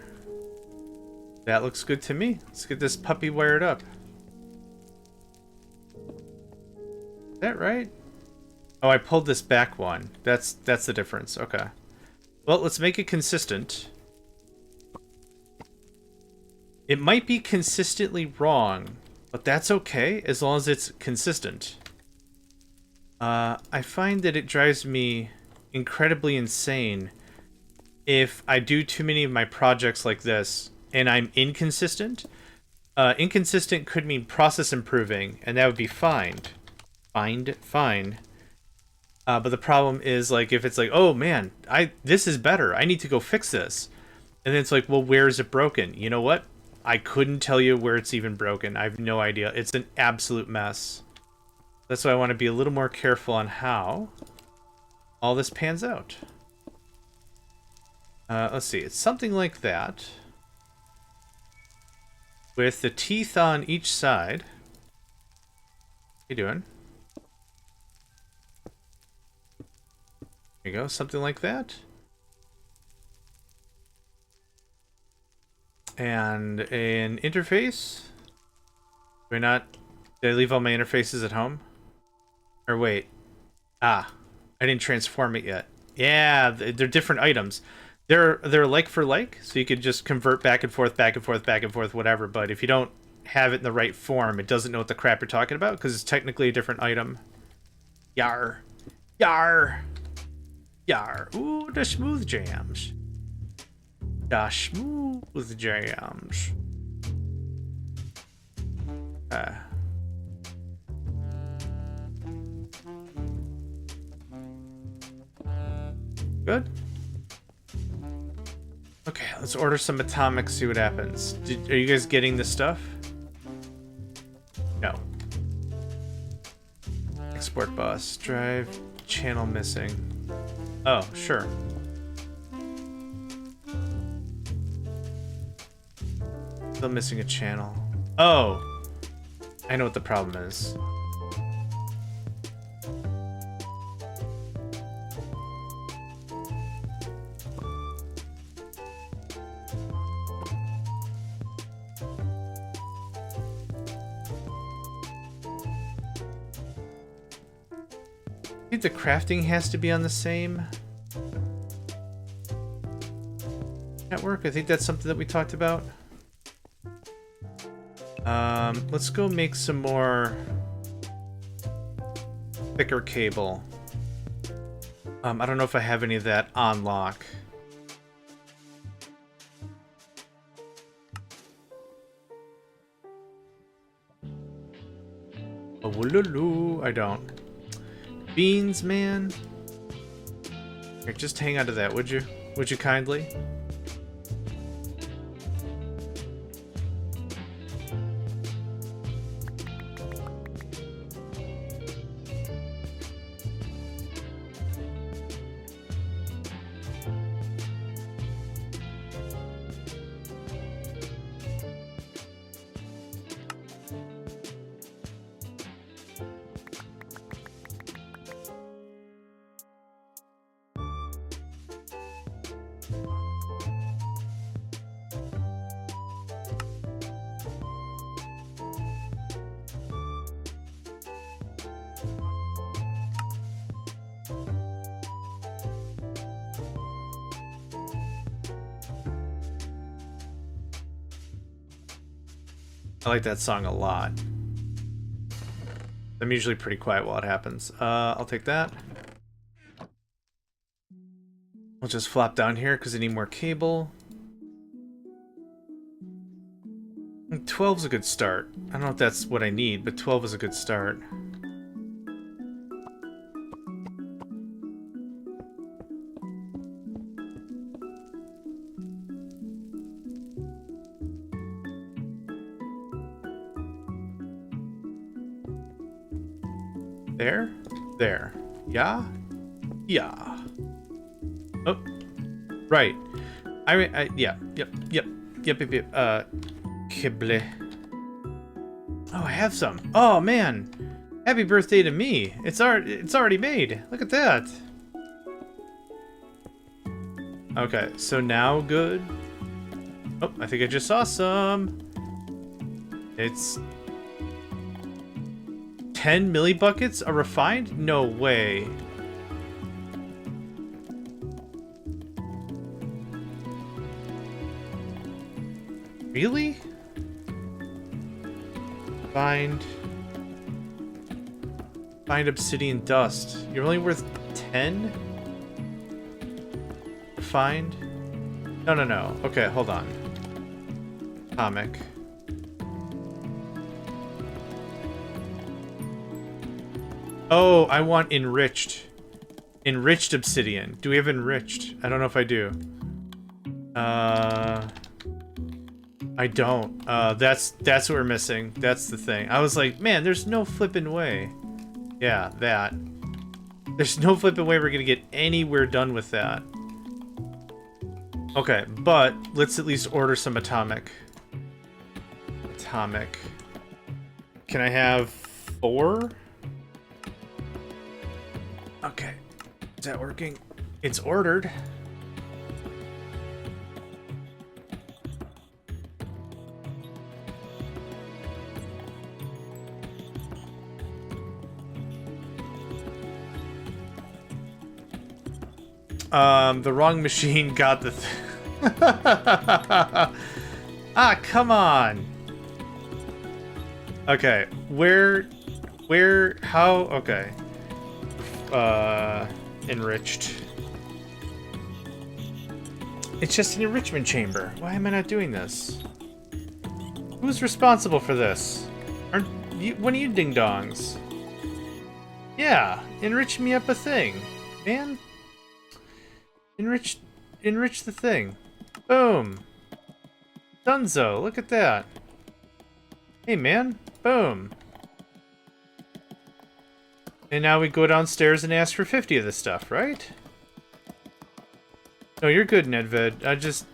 That looks good to me. Let's get this puppy wired up. Is that right? Oh, I pulled this back one. That's the difference. Okay. Well, let's make it consistent. It might be consistently wrong, but that's okay as long as it's consistent. I find that it drives me incredibly insane if I do too many of my projects like this and I'm inconsistent. Inconsistent could mean process improving, and that would be fine. Fine. But the problem is, like, if it's like, oh man, this is better, I need to go fix this. And then it's like, well, where is it broken? You know what? I couldn't tell you where it's even broken. I have no idea. It's an absolute mess. That's why I want to be a little more careful on how all this pans out. Let's see. It's something like that. With the teeth on each side. How you doing? There you go. Something like that. And an interface. Did I leave all my interfaces at home? Or wait. I didn't transform it yet. Yeah, they're different items. They're like for like, so you could just convert back and forth, whatever. But if you don't have it in the right form, it doesn't know what the crap you're talking about, because it's technically a different item. Yar. Ooh, the smooth jams. Good. Okay, let's order some atomics, see what happens. Are you guys getting this stuff? No. Export bus, drive, channel missing. Oh, sure. Still missing a channel. Oh! I know what the problem is. I think the crafting has to be on the same network. I think that's something that we talked about. Let's go make some more thicker cable. I don't know if I have any of that on lock. Oh, I don't. Beans, man. Here, just hang on to that, would you? Would you kindly? I like that song a lot. I'm usually pretty quiet while it happens. I'll take that. I'll just flop down here because I need more cable. 12's a good start. I don't know if that's what I need, but 12 is a good start. There? There. Yeah? Yeah. Oh. Right. Yeah. Yep. Kibble. Oh, I have some. Oh, man. Happy birthday to me. It's already made. Look at that. Okay, so now good. Oh, I think I just saw some. It's 10 millibuckets are refined? No way. Really? Find obsidian dust. You're only worth 10? Find? No. Okay, hold on. Comic. Oh, I want enriched. Enriched obsidian. Do we have enriched? I don't know if I do. I don't. That's what we're missing. That's the thing. I was like, man, there's no flippin' way. Yeah, that. There's no flippin' way we're gonna get anywhere done with that. Okay, but let's at least order some atomic. Atomic. Can I have 4? Okay. Is that working? It's ordered. The wrong machine got the ah, come on. Okay, how, okay. Enriched. It's just an enrichment chamber. Why am I not doing this? Who's responsible for this? Aren't you, one of you ding-dongs? Yeah, enrich me up a thing, man. Enrich the thing. Boom. Dunzo, look at that. Hey, man. Boom. And now we go downstairs and ask for 50 of this stuff, right? No, you're good, Nedved. I'm just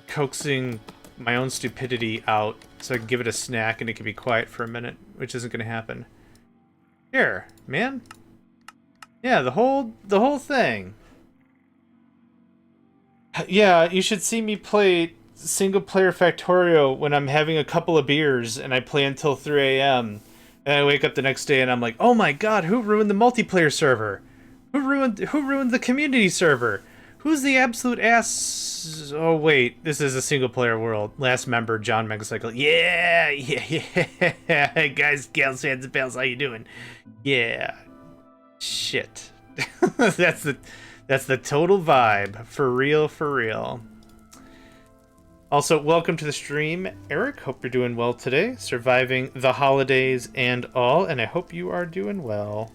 coaxing my own stupidity out so I can give it a snack and it can be quiet for a minute, which isn't going to happen. Here, man. Yeah, the whole thing. Yeah, you should see me play single-player Factorio when I'm having a couple of beers and I play until 3 a.m. And I wake up the next day and I'm like, oh my god, who ruined the multiplayer server? Who ruined the community server? Who's the absolute ass? Oh wait, this is a single-player world. Last member, JohnMegacycle. Yeah. Hey guys, gals, fans, and pals, how you doing? Yeah. Shit. That's the total vibe. For real. Also, welcome to the stream, Eric. Hope you're doing well today. Surviving the holidays and all, and I hope you are doing well.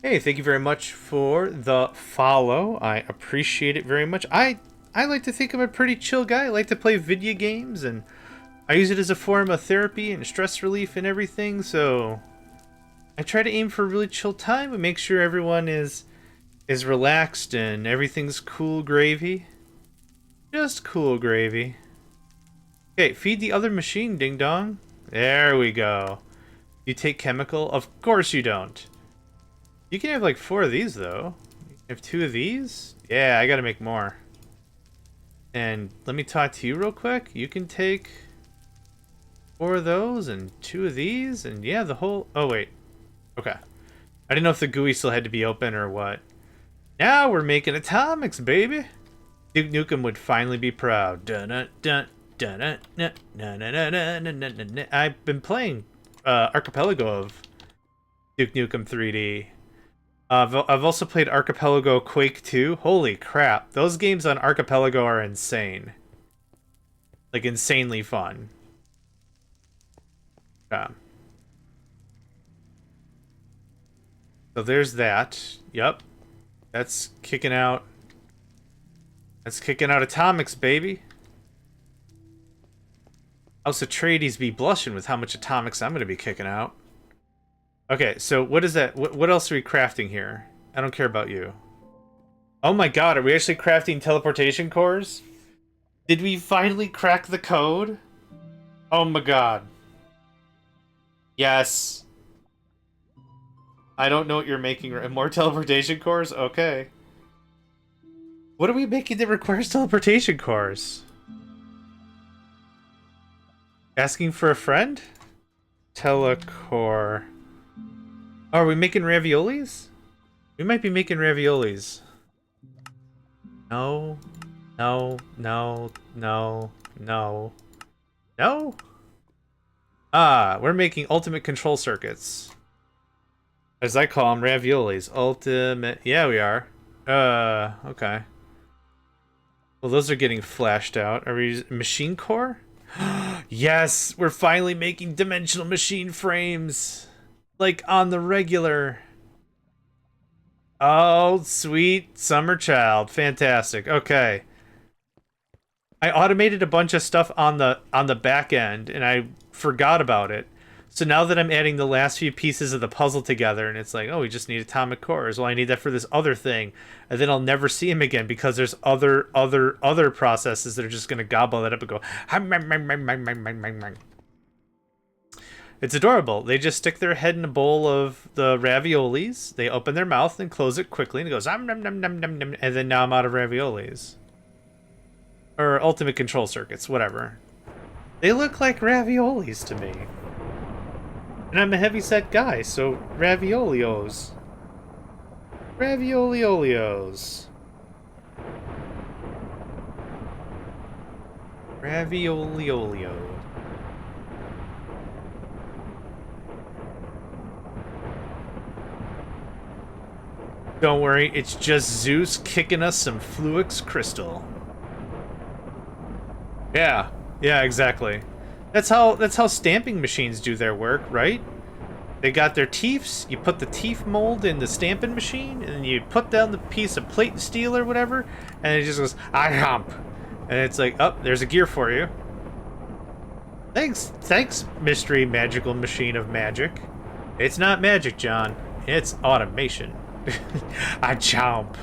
Hey, thank you very much for the follow. I appreciate it very much. I like to think I'm a pretty chill guy. I like to play video games, and I use it as a form of therapy and stress relief and everything, so I try to aim for a really chill time and make sure everyone is relaxed and everything's cool gravy. Just cool gravy. Okay, feed the other machine, ding dong. There we go. You take chemical? Of course you don't. You can have like 4 of these though. You can have 2 of these? Yeah, I gotta make more. And let me talk to you real quick. You can take 4 of those and 2 of these, and yeah, the whole... Oh, wait. Okay. I didn't know if the GUI still had to be open or what. Now we're making atomics, baby! Duke Nukem would finally be proud. I've been playing Archipelago of Duke Nukem 3D. I've also played Archipelago Quake 2. Holy crap. Those games on Archipelago are insane. Like, insanely fun. So there's that. Yep. That's kicking out... That's kicking out atomics, baby. House Atreides be blushing with how much atomics I'm going to be kicking out. Okay, so what is that? What else are we crafting here? I don't care about you. Oh my god, are we actually crafting teleportation cores? Did we finally crack the code? Oh my god. Yes. I don't know what you're making. More teleportation cores? Okay. What are we making that requires teleportation cores? Asking for a friend? Telecore. Oh, are we making raviolis? We might be making raviolis. No. No. No. No. No. No? Ah, we're making ultimate control circuits. As I call them, raviolis. Ultimate... Yeah, we are. Okay. Well, those are getting flashed out. Are we... Machine core? Yes! We're finally making dimensional machine frames! Like, on the regular. Oh, sweet summer child. Fantastic. Okay. I automated a bunch of stuff on the back end, and I forgot about it. So now that I'm adding the last few pieces of the puzzle together, and it's like, oh, we just need atomic cores. Well, I need that for this other thing. And then I'll never see him again because there's other processes that are just going to gobble that up and go, it's adorable. They just stick their head in a bowl of the raviolis. They open their mouth and close it quickly, and it goes, nom, nom, nom, nom, nom, nom, and then now I'm out of raviolis. Or ultimate control circuits, whatever. They look like raviolis to me. And I'm a heavyset guy, so raviolios. Ravioliolios. Ravioliolio. Don't worry, it's just Zeus kicking us some Fluix crystal. Yeah, exactly. That's how stamping machines do their work, right? They got their teeths, you put the teeth mold in the stamping machine, and you put down the piece of plate and steel or whatever, and it just goes, I hump. And it's like, oh, there's a gear for you. Thanks, mystery magical machine of magic. It's not magic, John. It's automation. I chomp.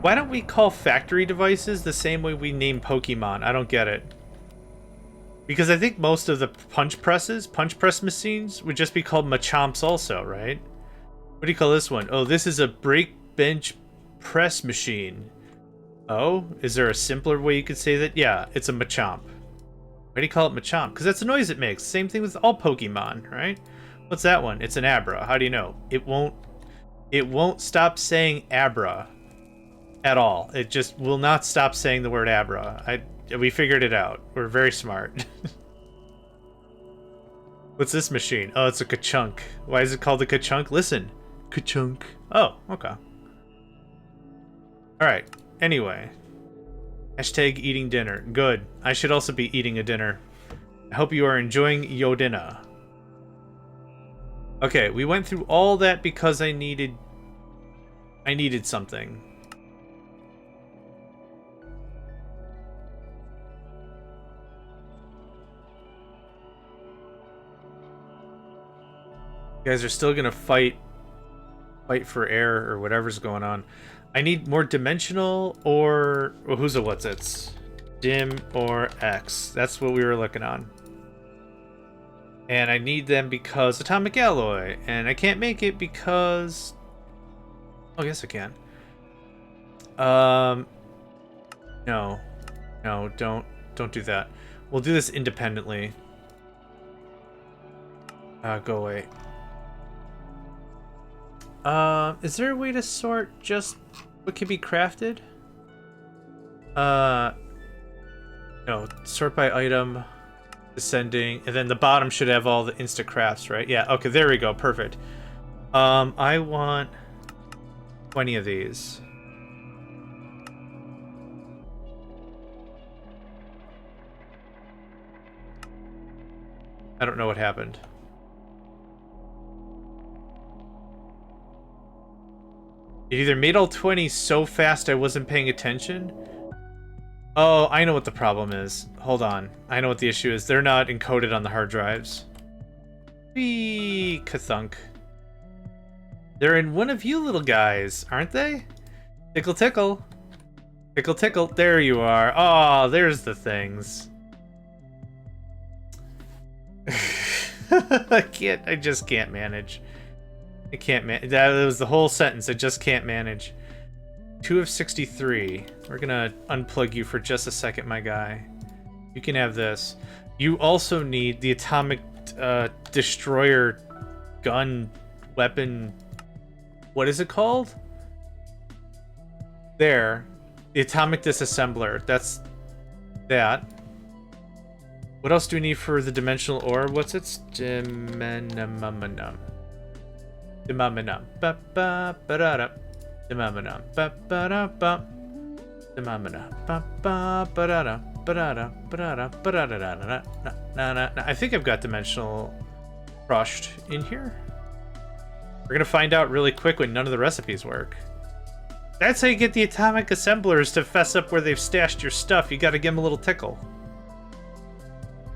Why don't we call factory devices the same way we name Pokemon? I don't get it. Because I think most of the punch press machines would just be called Machomps also, right? What do you call this one? Oh, this is a brake bench press machine. Oh, is there a simpler way you could say that? Yeah, it's a Machomp. Why do you call it Machomp? Because that's the noise it makes. Same thing with all Pokemon, right? What's that one? It's an Abra. How do you know? It won't stop saying Abra at all. It just will not stop saying the word Abra. We figured it out. We're very smart. What's this machine? Oh, it's a Ka-chunk. Why is it called a Ka-chunk? Listen. Ka-chunk. Oh, okay. Alright. Anyway. Hashtag eating dinner. Good. I should also be eating a dinner. I hope you are enjoying your dinner. Okay, we went through all that because I needed something. You guys are still gonna fight for air or whatever's going on. I need more dimensional or well, who's a what's it's? Dim or X. That's what we were looking on. And I need them because atomic alloy, and I can't make it because oh yes I can. No, don't do that. We'll do this independently. Go away. Is there a way to sort just what can be crafted? No, sort by item, descending, and then the bottom should have all the insta crafts, right? Yeah, okay, there we go, perfect. I want 20 of these. I don't know what happened. It either made all 20 so fast I wasn't paying attention. Oh, I know what the problem is. Hold on. I know what the issue is. They're not encoded on the hard drives. Whee, kathunk. They're in one of you little guys, aren't they? Tickle, tickle. Tickle, tickle. There you are. Oh, there's the things. I just can't manage. I can't manage. That was the whole sentence. I just can't manage. 2 of 63. We're gonna unplug you for just a second, my guy. You can have this. You also need the atomic destroyer gun weapon. What is it called? There. The atomic disassembler. That's that. What else do we need for the dimensional orb? What's its dimensionum? Dimaminum. Ba ba ba da da. Dimaminum. Ba ba da ba. Dimaminum. Ba ba ba da da. Ba da da. Ba da da. Ba da da da da. Na na na. I think I've got dimensional crushed in here. We're gonna find out really quick when none of the recipes work. That's how you get the atomic assemblers to fess up where they've stashed your stuff. You gotta give them a little tickle.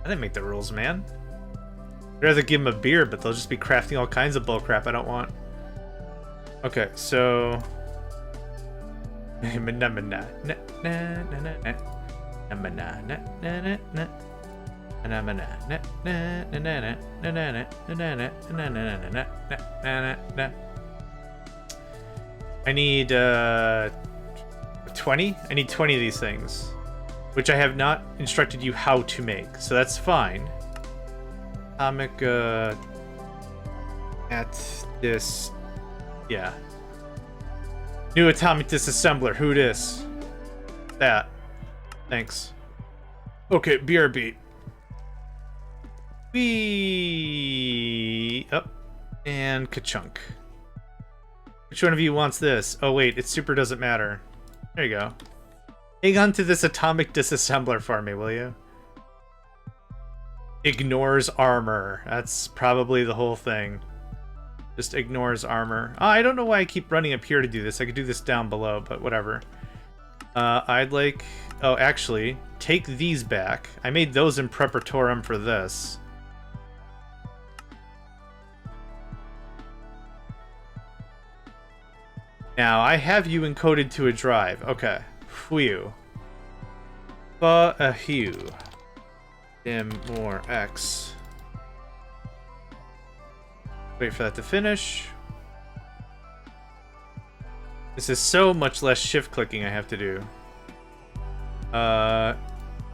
I didn't make the rules, man. I'd rather give them a beer, but they'll just be crafting all kinds of bullcrap I don't want. Okay, so... I need 20? I need 20 of these things. Which I have not instructed you how to make, so that's fine. Atomic, at this, yeah. New atomic disassembler, who dis? That. Thanks. Okay, BRB. Wee up and ka-chunk. Which one of you wants this? Oh wait, it super doesn't matter. There you go. Hang on to this atomic disassembler for me, will you? Ignores armor. That's probably the whole thing. Just ignores armor. Oh, I don't know why I keep running up here to do this. I could do this down below, but whatever. I'd like... Oh, actually, take these back. I made those in preparatorum for this. Now, I have you encoded to a drive. Okay. Phew. Phew. Dim more X. Wait for that to finish. This is so much less shift clicking I have to do.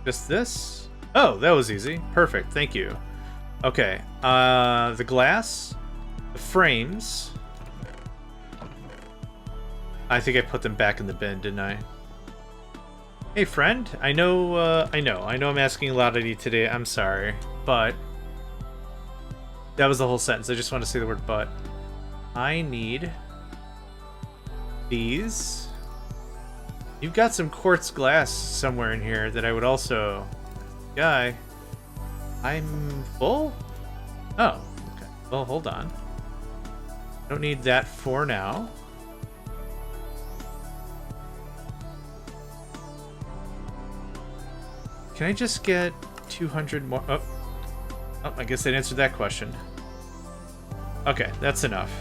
Just this? Oh, that was easy. Perfect, thank you. Okay, the glass, the frames. I think I put them back in the bin, didn't I? Hey friend, I know I'm asking a lot of you today, I'm sorry, but that was the whole sentence, I just want to say the word but. I need these. You've got some quartz glass somewhere in here that I would also... Guy, I'm full? Oh, okay, well hold on. Don't need that for now. Can I just get 200 more? Oh, I guess that answered that question. Okay, that's enough.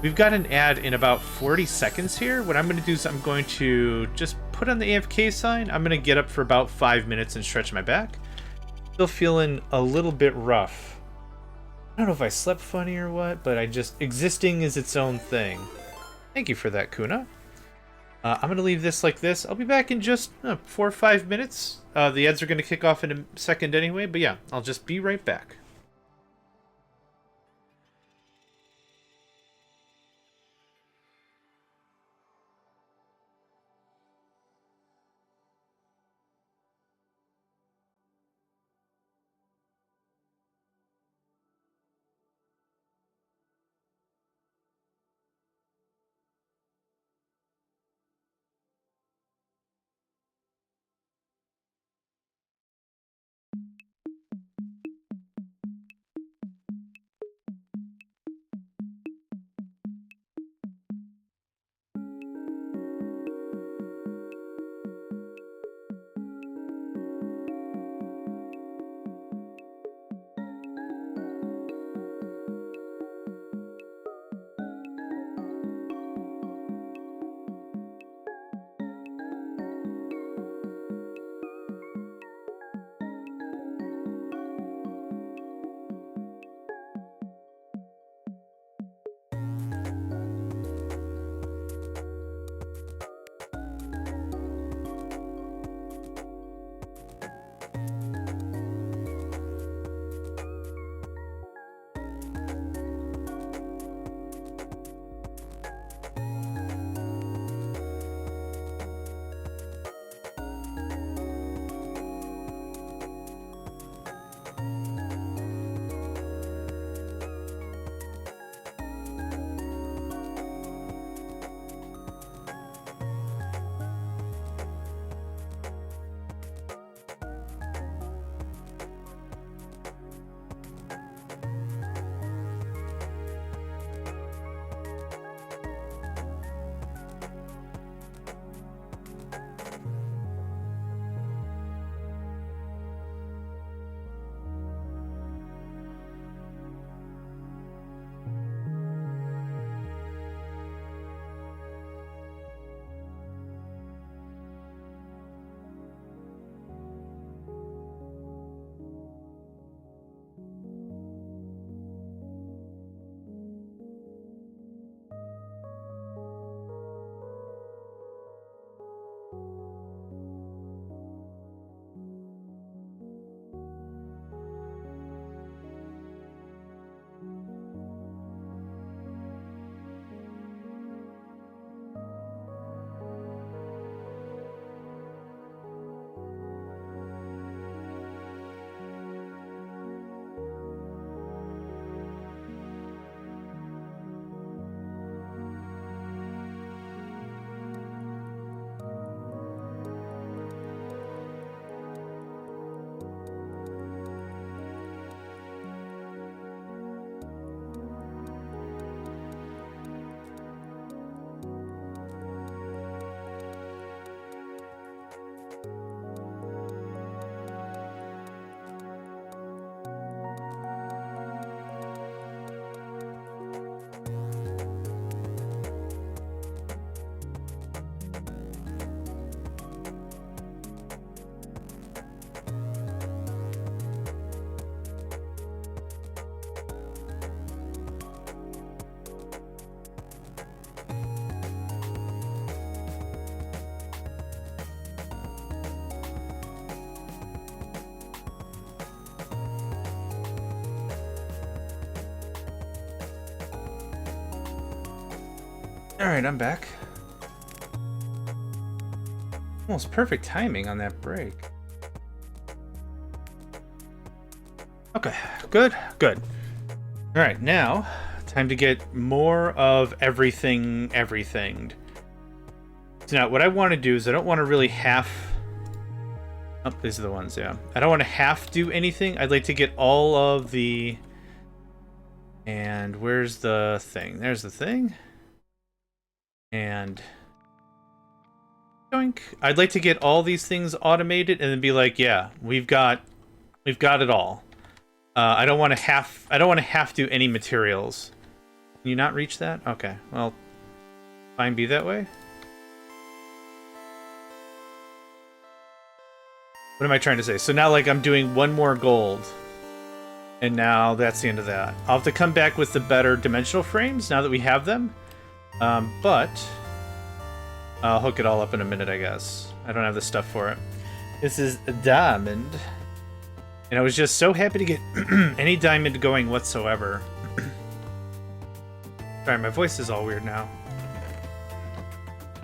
We've got an ad in about 40 seconds here. What I'm going to do is I'm going to just put on the AFK sign. I'm going to get up for about 5 minutes and stretch my back. Still feeling a little bit rough. I don't know if I slept funny or what, but existing is its own thing. Thank you for that, Kuna. I'm going to leave this like this. I'll be back in just 4 or 5 minutes. The ads are going to kick off in a second anyway, but yeah, I'll just be right back. Alright, I'm back. Almost perfect timing on that break. Okay, good. Alright, now, time to get more of everything. So now, what I want to do is I don't want to really half... Oh, these are the ones, yeah. I don't want to half do anything. I'd like to get all of the And where's the thing? There's the thing. And doink. I'd like to get all these things automated and then be like, yeah, we've got it all. I don't want to have to any materials. Can you not reach that? Okay, well, fine, be that way. What am I trying to say? So now, like, I'm doing one more gold. And now that's the end of that. I'll have to come back with the better dimensional frames now that we have them. But I'll hook it all up in a minute, I guess. I don't have the stuff for it. This is a diamond. And I was just so happy to get any diamond going whatsoever. Sorry, my voice is all weird now.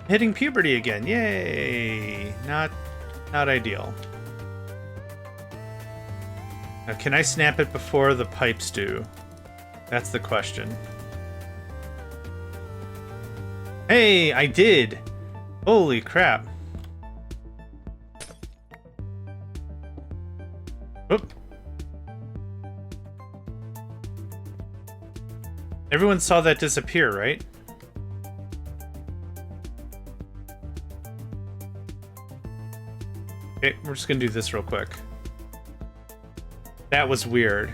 Hitting puberty again. Yay! Not ideal. Now, can I snap it before the pipes do? That's the question. Hey, I did! Holy crap. Oop. Everyone saw that disappear, right? Okay, we're just gonna do this real quick. That was weird.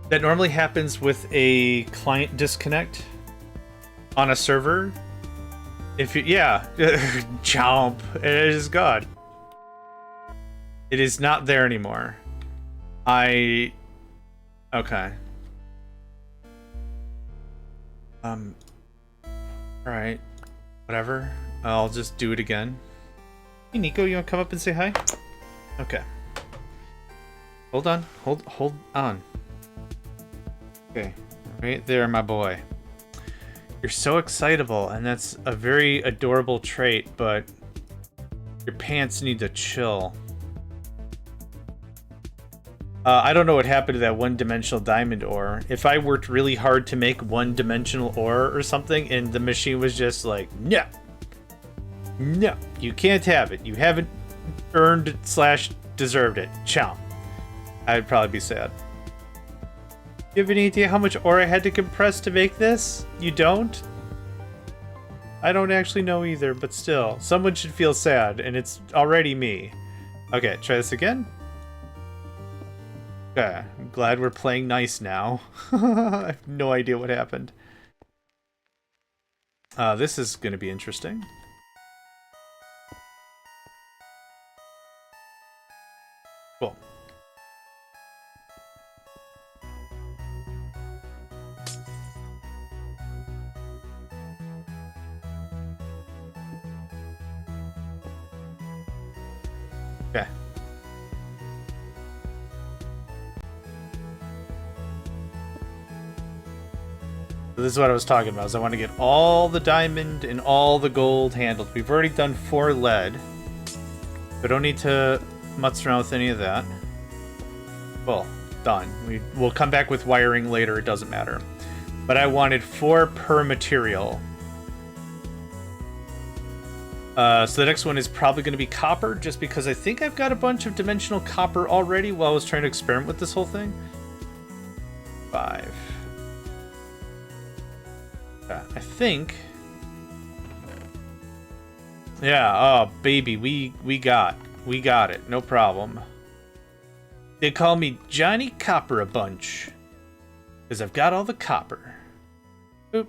That normally happens with a client disconnect on a server. If you, yeah, chomp, it is gone. It is not there anymore. Okay. Alright. Whatever. I'll just do it again. Hey, Nico, you wanna come up and say hi? Okay. Hold on. Hold on. Okay. Right there, my boy. You're so excitable, and that's a very adorable trait, but your pants need to chill. I don't know what happened to that one-dimensional diamond ore. If I worked really hard to make one-dimensional ore or something, and the machine was just like, no! No, you can't have it. You haven't earned / deserved it. Chomp. I'd probably be sad. You have any idea how much ore I had to compress to make this? You don't? I don't actually know either, but still. Someone should feel sad, and it's already me. Okay, try this again. Okay, I'm glad we're playing nice now. I have no idea what happened. This is going to be interesting. Cool. Okay. So this is what I was talking about, is I want to get all the diamond and all the gold handled. We've already done 4 lead. We don't need to mutz around with any of that. Well, done. We'll come back with wiring later, it doesn't matter. But I wanted 4 per material. So the next one is probably going to be copper, just because I think I've got a bunch of dimensional copper already while I was trying to experiment with this whole thing. 5. I think. Yeah, oh baby, we got it, no problem. They call me Johnny Copper a bunch, because I've got all the copper. Boop.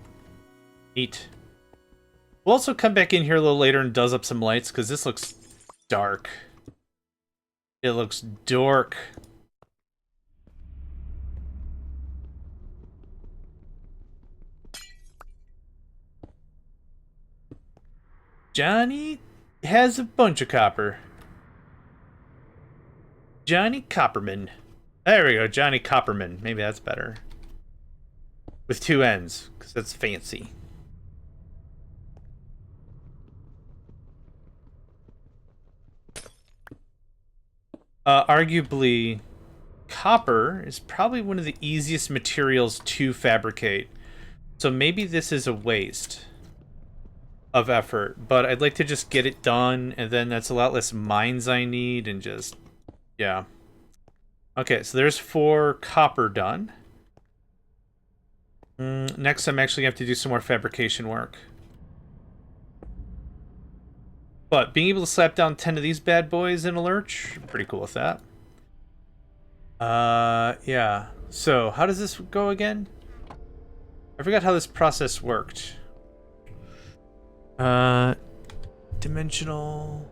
Neat. We'll also come back in here a little later and does up some lights, because this looks dark. It looks dork. Johnny has a bunch of copper. Johnny Copperman. There we go, Johnny Copperman. Maybe that's better. With 2 N's, because that's fancy. Arguably, copper is probably one of the easiest materials to fabricate. So maybe this is a waste of effort, but I'd like to just get it done, and then that's a lot less mines I need, and just, yeah. Okay, so there's 4 copper done. Next, I'm actually going to have to do some more fabrication work. But being able to slap down 10 of these bad boys in a lurch, pretty cool with that. Yeah. So, how does this go again? I forgot how this process worked. Dimensional.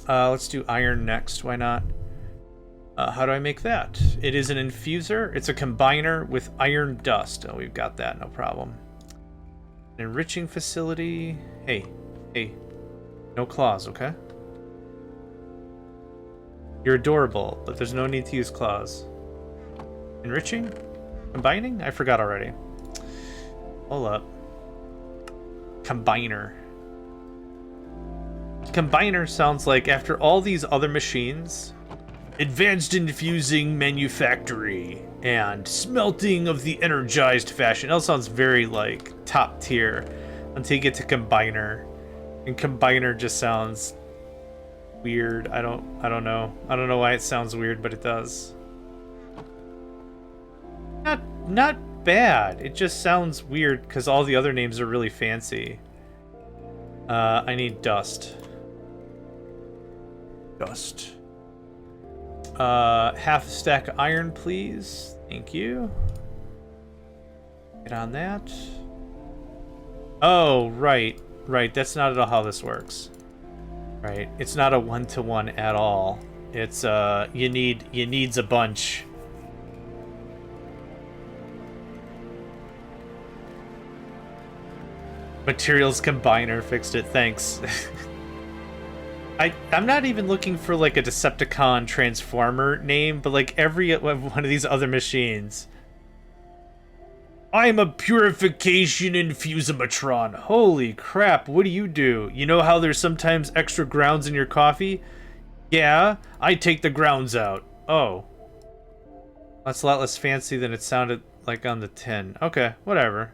Let's do iron next. Why not? How do I make that? It is an infuser. It's a combiner with iron dust. Oh, we've got that. No problem. An enriching facility. Hey. No claws, okay? You're adorable, but there's no need to use claws. Enriching? Combining? I forgot already. Hold up. Combiner. Combiner sounds like after all these other machines, advanced infusing manufactory and smelting of the energized fashion. It all sounds very like top tier until you get to combiner. And combiner just sounds weird. I don't know. I don't know why it sounds weird, but it does. Not bad. It just sounds weird because all the other names are really fancy. I need dust. Dust. Half a stack of iron, please. Thank you. Get on that. Oh, right. Right, that's not at all how this works. Right, it's not a one-to-one at all. It's you needs a bunch. Materials combiner fixed it. Thanks. I'm not even looking for like a Decepticon Transformer name, but like every one of these other machines. I'm a purification infusimatron. Holy crap, what do? You know how there's sometimes extra grounds in your coffee? Yeah, I take the grounds out. Oh. That's a lot less fancy than it sounded like on the tin. Okay, whatever.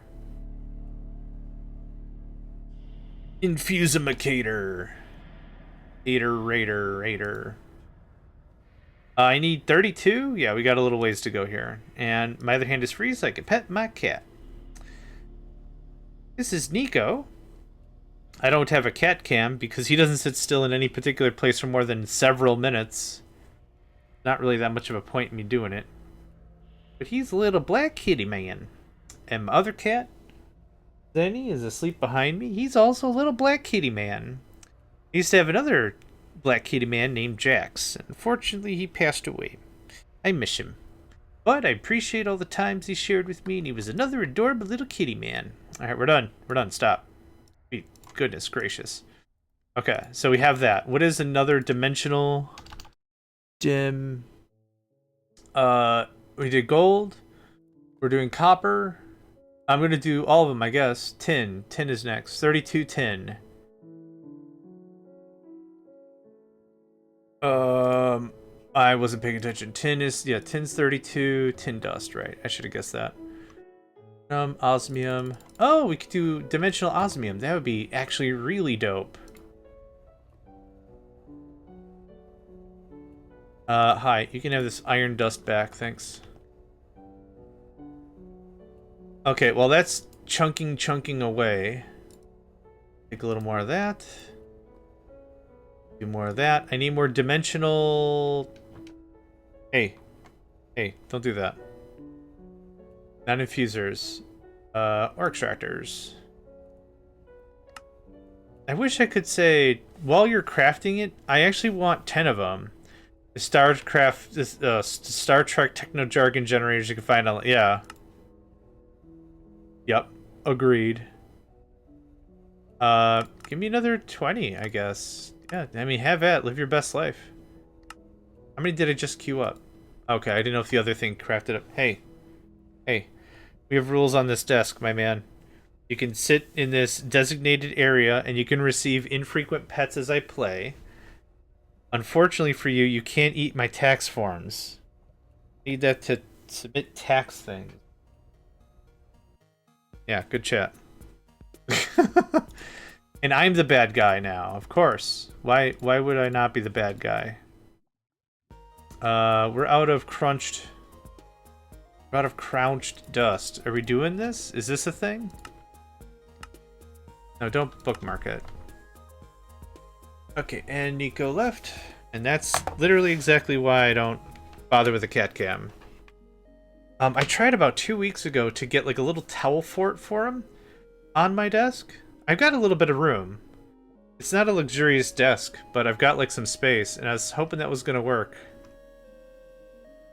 Infusimacator. Raider. I need 32? Yeah, we got a little ways to go here. And my other hand is free, so I can pet my cat. This is Nico. I don't have a cat cam because he doesn't sit still in any particular place for more than several minutes. Not really that much of a point in me doing it. But he's a little black kitty man. And my other cat, Zenny, is asleep behind me. He's also a little black kitty man. I used to have another black kitty man named Jax. Unfortunately, he passed away. I miss him. But I appreciate all the times he shared with me, and he was another adorable little kitty man. Alright, we're done. We're done. Stop. Goodness gracious. Okay, so we have that. What is another dimensional dim? We did gold. We're doing copper. I'm going to do all of them, I guess. Tin. Tin is next. 32 tin. I wasn't paying attention. Tin's 32. Tin dust, right? I should have guessed that. Osmium. Oh, we could do dimensional osmium. That would be actually really dope. Hi. You can have this iron dust back. Thanks. Okay, well that's chunking away. Take a little more of that. Do more of that. I need more dimensional... Hey, don't do that. Not infusers. Or extractors. I wish I could say, while you're crafting it, I actually want 10 of them. The Star Trek techno jargon generators you can find on... Yeah. Yep. Agreed. Give me another 20, I guess. Yeah, I mean, have at. Live your best life. How many did I just queue up? Okay, I didn't know if the other thing crafted up. Hey. We have rules on this desk, my man. You can sit in this designated area, and you can receive infrequent pets as I play. Unfortunately for you, you can't eat my tax forms. I need that to submit tax things. Yeah, good chat. And I'm the bad guy now, of course. Why would I not be the bad guy? We're out of crunched... We're out of crouched dust. Are we doing this? Is this a thing? No, don't bookmark it. Okay, and Nico left. And that's literally exactly why I don't bother with a cat cam. I tried about 2 weeks ago to get like a little towel fort for him on my desk. I've got a little bit of room. It's not a luxurious desk, but I've got like some space, and I was hoping that was gonna work.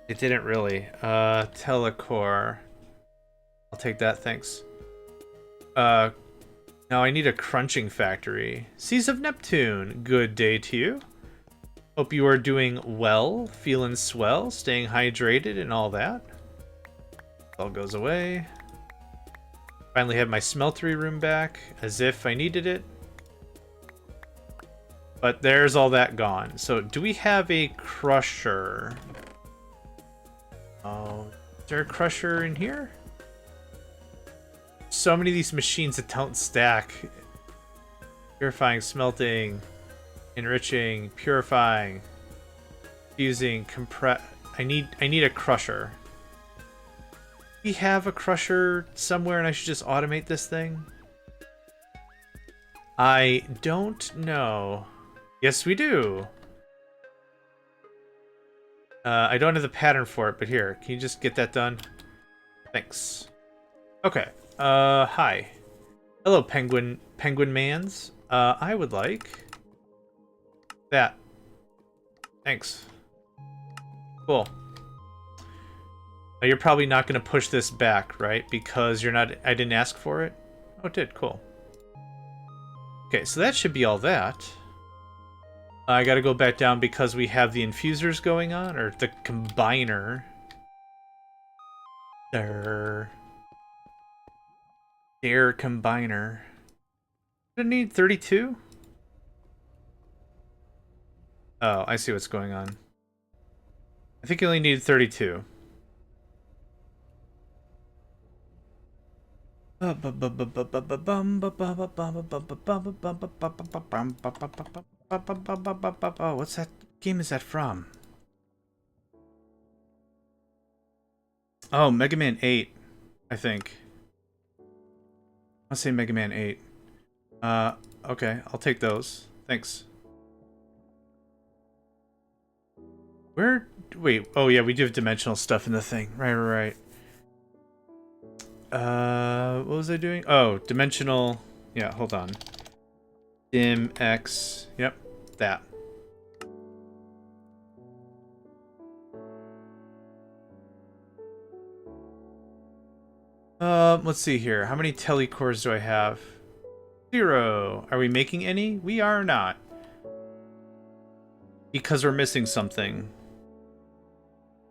It didn't really. Telecore. I'll take that, thanks. Now I need a crunching factory. Seas of Neptune, good day to you. Hope you are doing well, feeling swell, staying hydrated and all that. All goes away. Finally have my smeltery room back, as if I needed it. But there's all that gone. So do we have a crusher? Oh, is there a crusher in here? So many of these machines that don't stack. Purifying, smelting, enriching, purifying, fusing, compress. I need a crusher. We have a crusher somewhere and I should just automate this thing? I don't know. Yes, we do. I don't have the pattern for it, but here, can you just get that done? Thanks. Okay. Hi. Hello, penguin mans. I would like that. Thanks. Cool. Now you're probably not going to push this back, right? Because you're not. I didn't ask for it. Oh, it did. Cool. Okay, so that should be all that. I got to go back down because we have the infusers going on, or the combiner. Their combiner. I need 32. Oh, I see what's going on. I think you only need 32. What's that game is that from? Oh, Mega Man 8, I think. I'll say Mega Man 8. Okay, I'll take those. Thanks. Where? Wait, oh yeah, we do have dimensional stuff in the thing. Right. What was I doing? Oh, dimensional. Yeah, hold on. Dim X. Yep, that. Let's see here. How many telecores do I have? 0. Are we making any? We are not. Because we're missing something.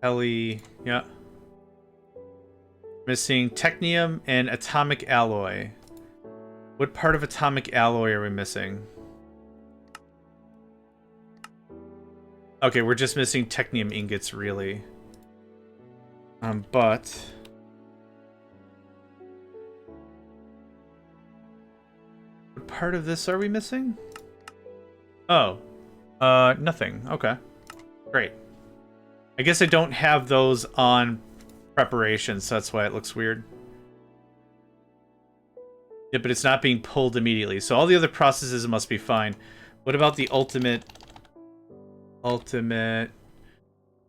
Tele, yeah. Missing technium and atomic alloy. What part of atomic alloy are we missing? Okay, we're just missing technium ingots, really. But what part of this are we missing? Oh, nothing. Okay, great. I guess I don't have those on preparation, so that's why it looks weird. Yeah, but it's not being pulled immediately, so all the other processes must be fine. What about the ultimate? There's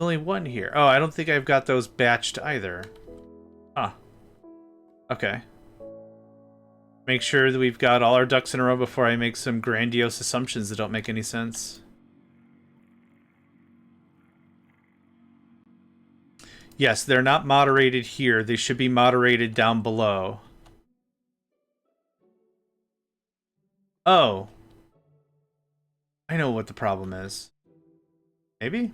only one here. Oh, I don't think I've got those batched either. Huh. Okay. Make sure that we've got all our ducks in a row before I make some grandiose assumptions that don't make any sense. Yes, they're not moderated here. They should be moderated down below. Oh. I know what the problem is. Maybe?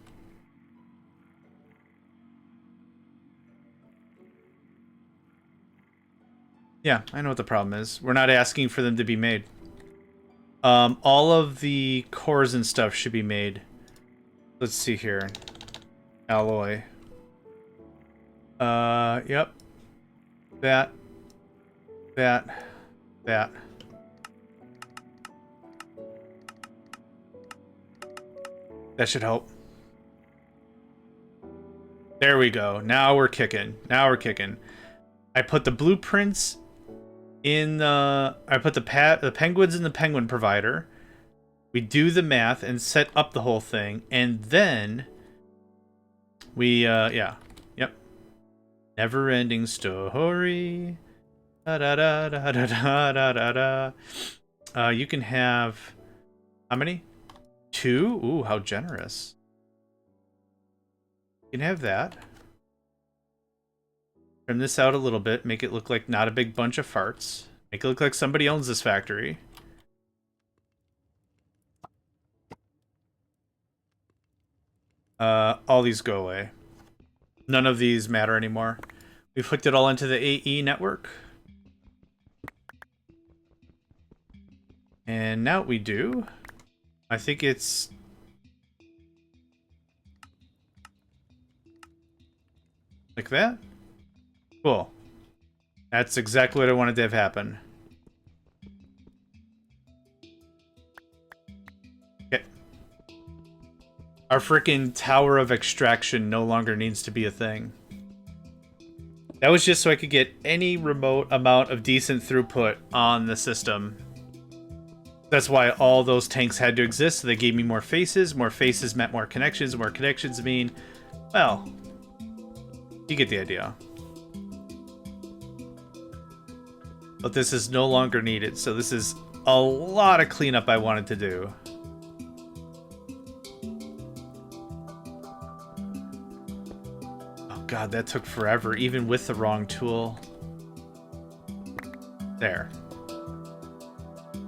Yeah, I know what the problem is. We're not asking for them to be made. All of the cores and stuff should be made. Let's see here. Alloy. Yep. That. That. That should help. There we go. Now we're kicking. Now we're kicking. I put the blueprints in the... I put the penguins in the penguin provider. We do the math and set up the whole thing. And then... we, yeah. Yep. Never-ending story. Da-da-da-da-da-da-da-da. You can have... how many? 2? Ooh, how generous. You can have that. Trim this out a little bit. Make it look like not a big bunch of farts. Make it look like somebody owns this factory. All these go away. None of these matter anymore. We've hooked it all into the AE network. And now what we do, I think it's... like that? Cool. That's exactly what I wanted to have happen. Okay. Our frickin' tower of extraction no longer needs to be a thing. That was just so I could get any remote amount of decent throughput on the system. That's why all those tanks had to exist, so they gave me more faces. More faces meant more connections. More connections mean, well, you get the idea. But this is no longer needed, so this is a lot of cleanup I wanted to do. Oh god, that took forever, even with the wrong tool. There.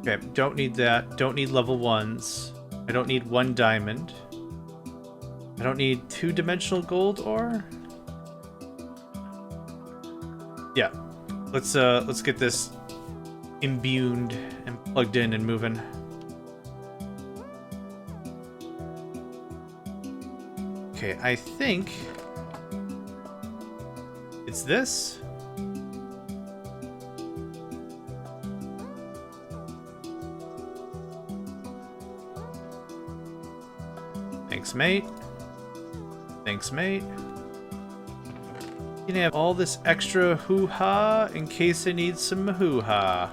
Okay, don't need that. Don't need level 1s. I don't need 1 diamond. I don't need 2-dimensional gold ore. Yeah. Let's get this imbued and plugged in and moving. Okay, I think it's this. Thanks, mate. Thanks, mate. You can have all this extra hoo-ha in case I need some hoo-ha.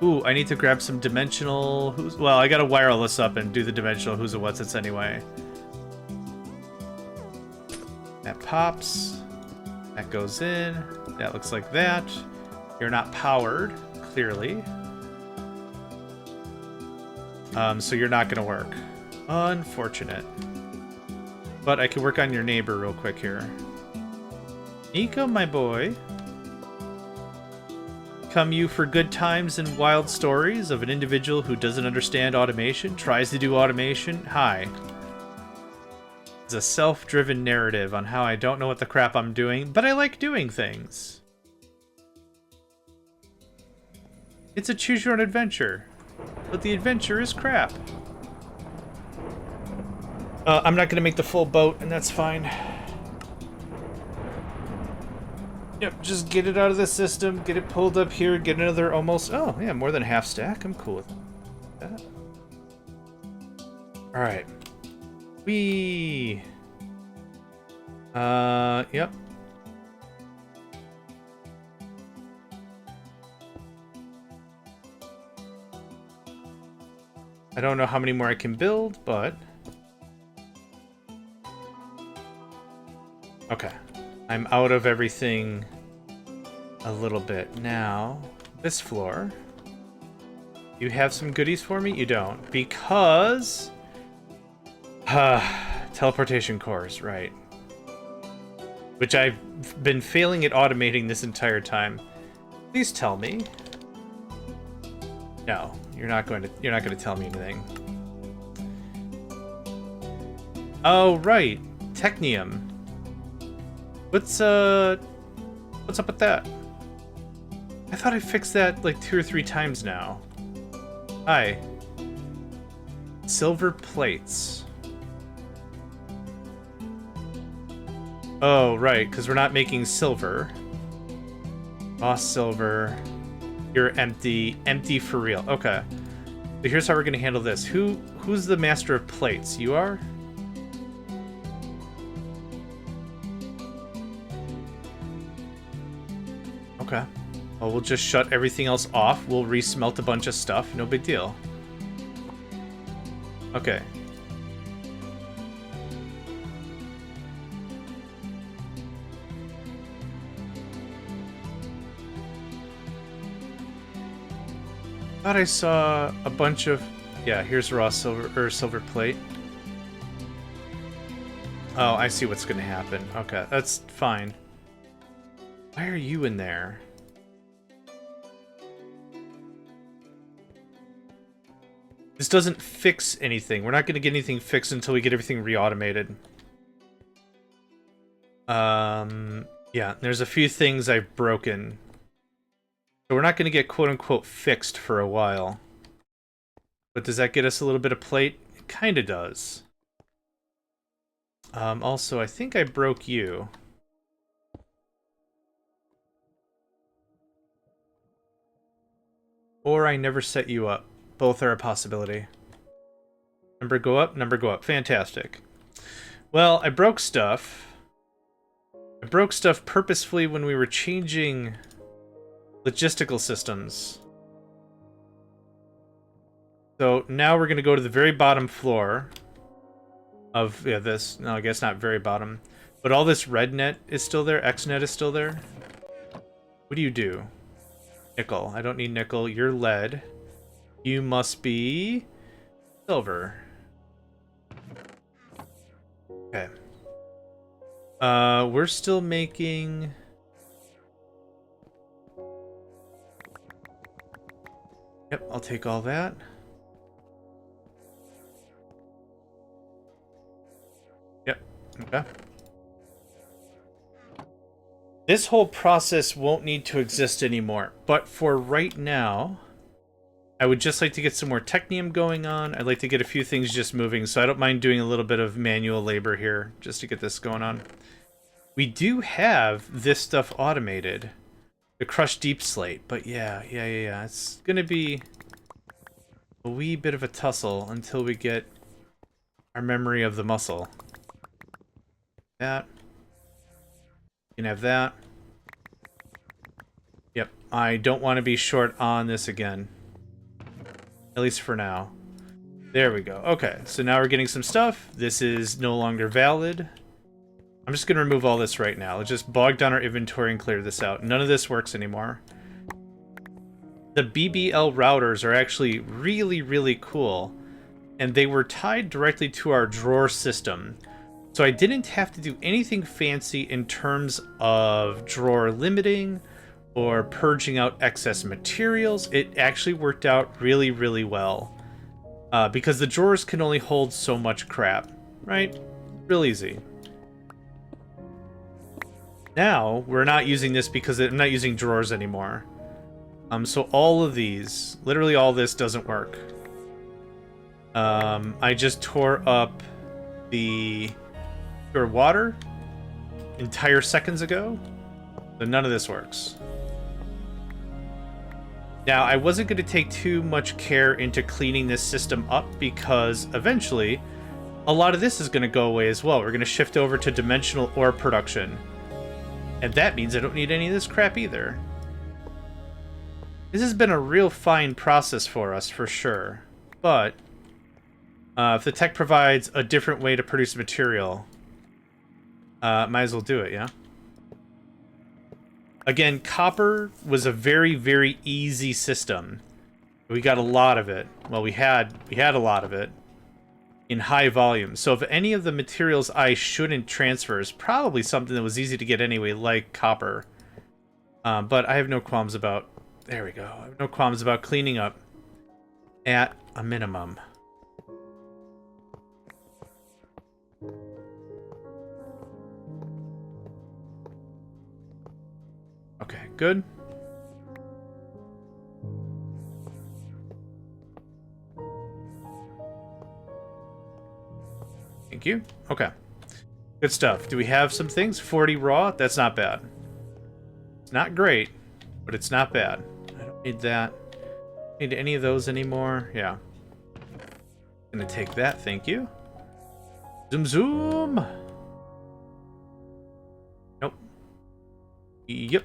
Ooh, I need to grab some dimensional... well, I gotta wireless up and do the dimensional who's and what's it's anyway. That pops. That goes in. That looks like that. You're not powered, clearly. So you're not gonna work. Unfortunate. But I can work on your neighbor real quick here. Nico, my boy. Come you for good times and wild stories of an individual who doesn't understand automation, tries to do automation? Hi. It's a self-driven narrative on how I don't know what the crap I'm doing, but I like doing things. It's a choose-your-own adventure, but the adventure is crap. I'm not going to make the full boat, and that's fine. Yep, just get it out of the system, get it pulled up here, get another almost... oh, yeah, more than half stack. I'm cool with that. Alright. Whee! Yep. I don't know how many more I can build, but... okay. I'm out of everything a little bit. Now, this floor. You have some goodies for me? You don't. Because... teleportation cores, right. Which I've been failing at automating this entire time. Please tell me. No, you're not going to tell me anything. Oh, right. Technium. What's up with that? I thought I fixed that like 2 or 3 times now. Hi. Silver plates. Oh, right, because we're not making silver. Boss silver. You're empty. Empty for real. Okay. So here's how we're going to handle this. Who's the master of plates? You are? Okay. Well, we'll just shut everything else off. We'll resmelt a bunch of stuff. No big deal. Okay. Thought I saw a bunch of... Yeah, here's raw silver, or silver plate. Oh, I see what's gonna happen. Okay, that's fine. Why are you in there? This doesn't fix anything. We're not gonna get anything fixed until we get everything re-automated. Yeah, there's a few things I've broken. So we're not gonna get quote-unquote fixed for a while. But does that get us a little bit of plate? It kinda does. Also, I think I broke you. Or I never set you up. Both are a possibility. Number go up, number go up. Fantastic. Well, I broke stuff. I broke stuff purposefully when we were changing logistical systems. So now we're going to go to the very bottom floor of this. No, I guess not very bottom. But all this red net is still there. X net is still there. What do you do? Nickel. I don't need nickel. You're lead. You must be silver. Okay. We're still making... Yep, I'll take all that. Yep, okay. This whole process won't need to exist anymore, but for right now, I would just like to get some more technium going on. I'd like to get a few things just moving, so I don't mind doing a little bit of manual labor here just to get this going on. We do have this stuff automated. The crushed deep slate, but yeah. It's gonna be a wee bit of a tussle until we get our memory of the muscle. That. You can have that. Yep, I don't want to be short on this again. At least for now. There we go. Okay, so now we're getting some stuff. This is no longer valid. I'm just going to remove all this right now. Let's just bog down our inventory and clear this out. None of this works anymore. The BBL routers are actually really, really cool. And they were tied directly to our drawer system. So I didn't have to do anything fancy in terms of drawer limiting or purging out excess materials. It actually worked out really, really well. Because the drawers can only hold so much crap, right? Real easy. Now, we're not using this because I'm not using drawers anymore. So all of these, literally all this doesn't work. I just tore up the pure water entire seconds ago, so none of this works. Now, I wasn't going to take too much care into cleaning this system up because eventually a lot of this is going to go away as well. We're going to shift over to dimensional ore production. And that means I don't need any of this crap either. This has been a real fine process for us, for sure. But if the tech provides a different way to produce material, might as well do it, yeah? Again, copper was a very, very easy system. We got a lot of it. Well, we had a lot of it in high volume. So if any of the materials I shouldn't transfer is probably something that was easy to get anyway, like copper. But I have no qualms about... There we go. I have no qualms about cleaning up at a minimum. Okay, good. Thank you. Okay. Good stuff. Do we have some things? 40 raw? That's not bad. It's not great, but it's not bad. I don't need that. Need any of those anymore? Yeah. Gonna take that, thank you. Zoom zoom! Nope. Yep.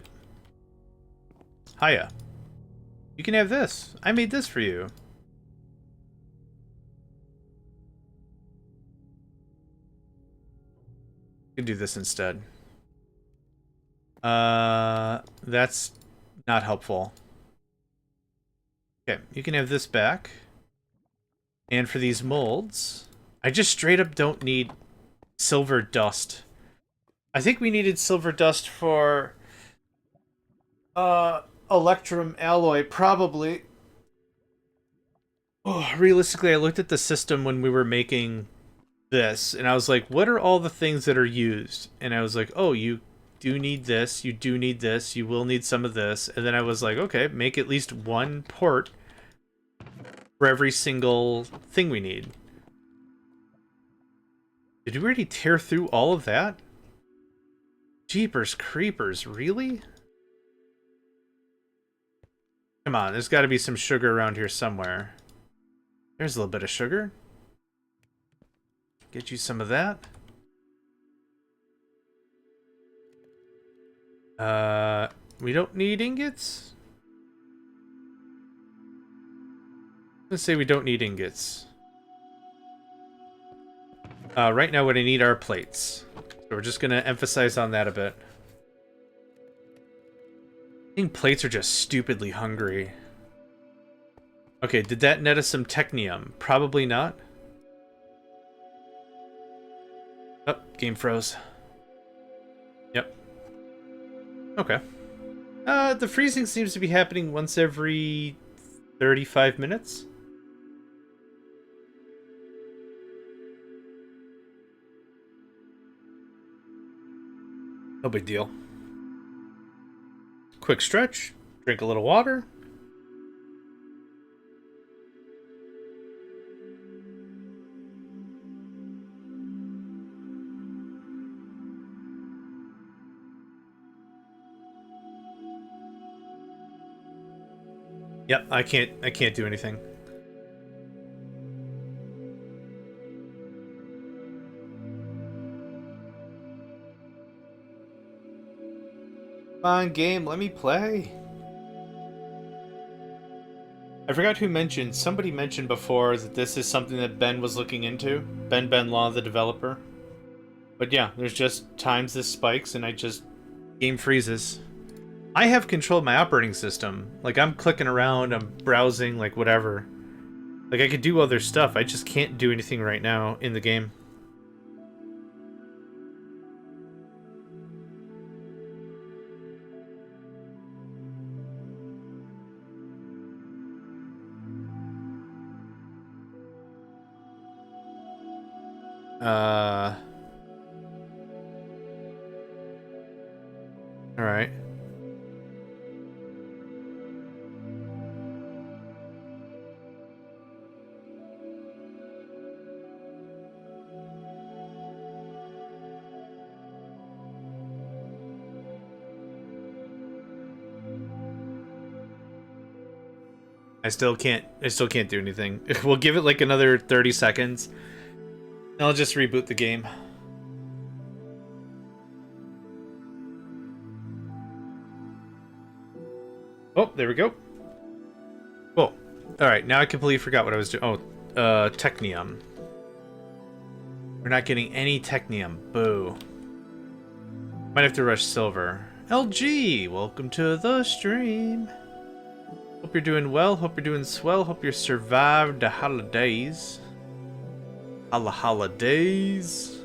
Hiya. You can have this. I made this for you. You can do this instead. That's not helpful. Okay, you can have this back. And for these molds, I just straight up don't need silver dust. I think we needed silver dust for Electrum alloy, probably. Oh, realistically, I looked at the system when we were making this, and I was like, what are all the things that are used? And I was like, oh, you do need this, you do need this, you will need some of this. And then I was like, okay, make at least one port for every single thing we need. Did we already tear through all of that? Jeepers creepers, really? Come on, there's got to be some sugar around here somewhere. There's a little bit of sugar. Get you some of that. We don't need ingots? Let's say we don't need ingots. Right now what I need are plates. So we're just gonna emphasize on that a bit. I think plates are just stupidly hungry. Okay, did that net us some technium? Probably not. Oh, game froze. Yep. Okay. The freezing seems to be happening once every 35 minutes. No big deal. Quick stretch, drink a little water. Yep, I can't do anything. Come on, game, let me play. I forgot who mentioned, somebody mentioned before that this is something that Ben was looking into. Ben Law, the developer. But yeah, there's just times this spikes and game freezes. I have control of my operating system. Like, I'm clicking around, I'm browsing, like, whatever. Like, I could do other stuff, I just can't do anything right now in the game. Alright. I still can't do anything. We'll give it like another 30 seconds. And I'll just reboot the game. Oh, there we go. Cool. Alright, now I completely forgot what I was doing. Oh, technium. We're not getting any technium. Boo. Might have to rush silver. LG, welcome to the stream. Hope you're doing well. Hope you're doing swell. Hope you survived the holidays. Holidays.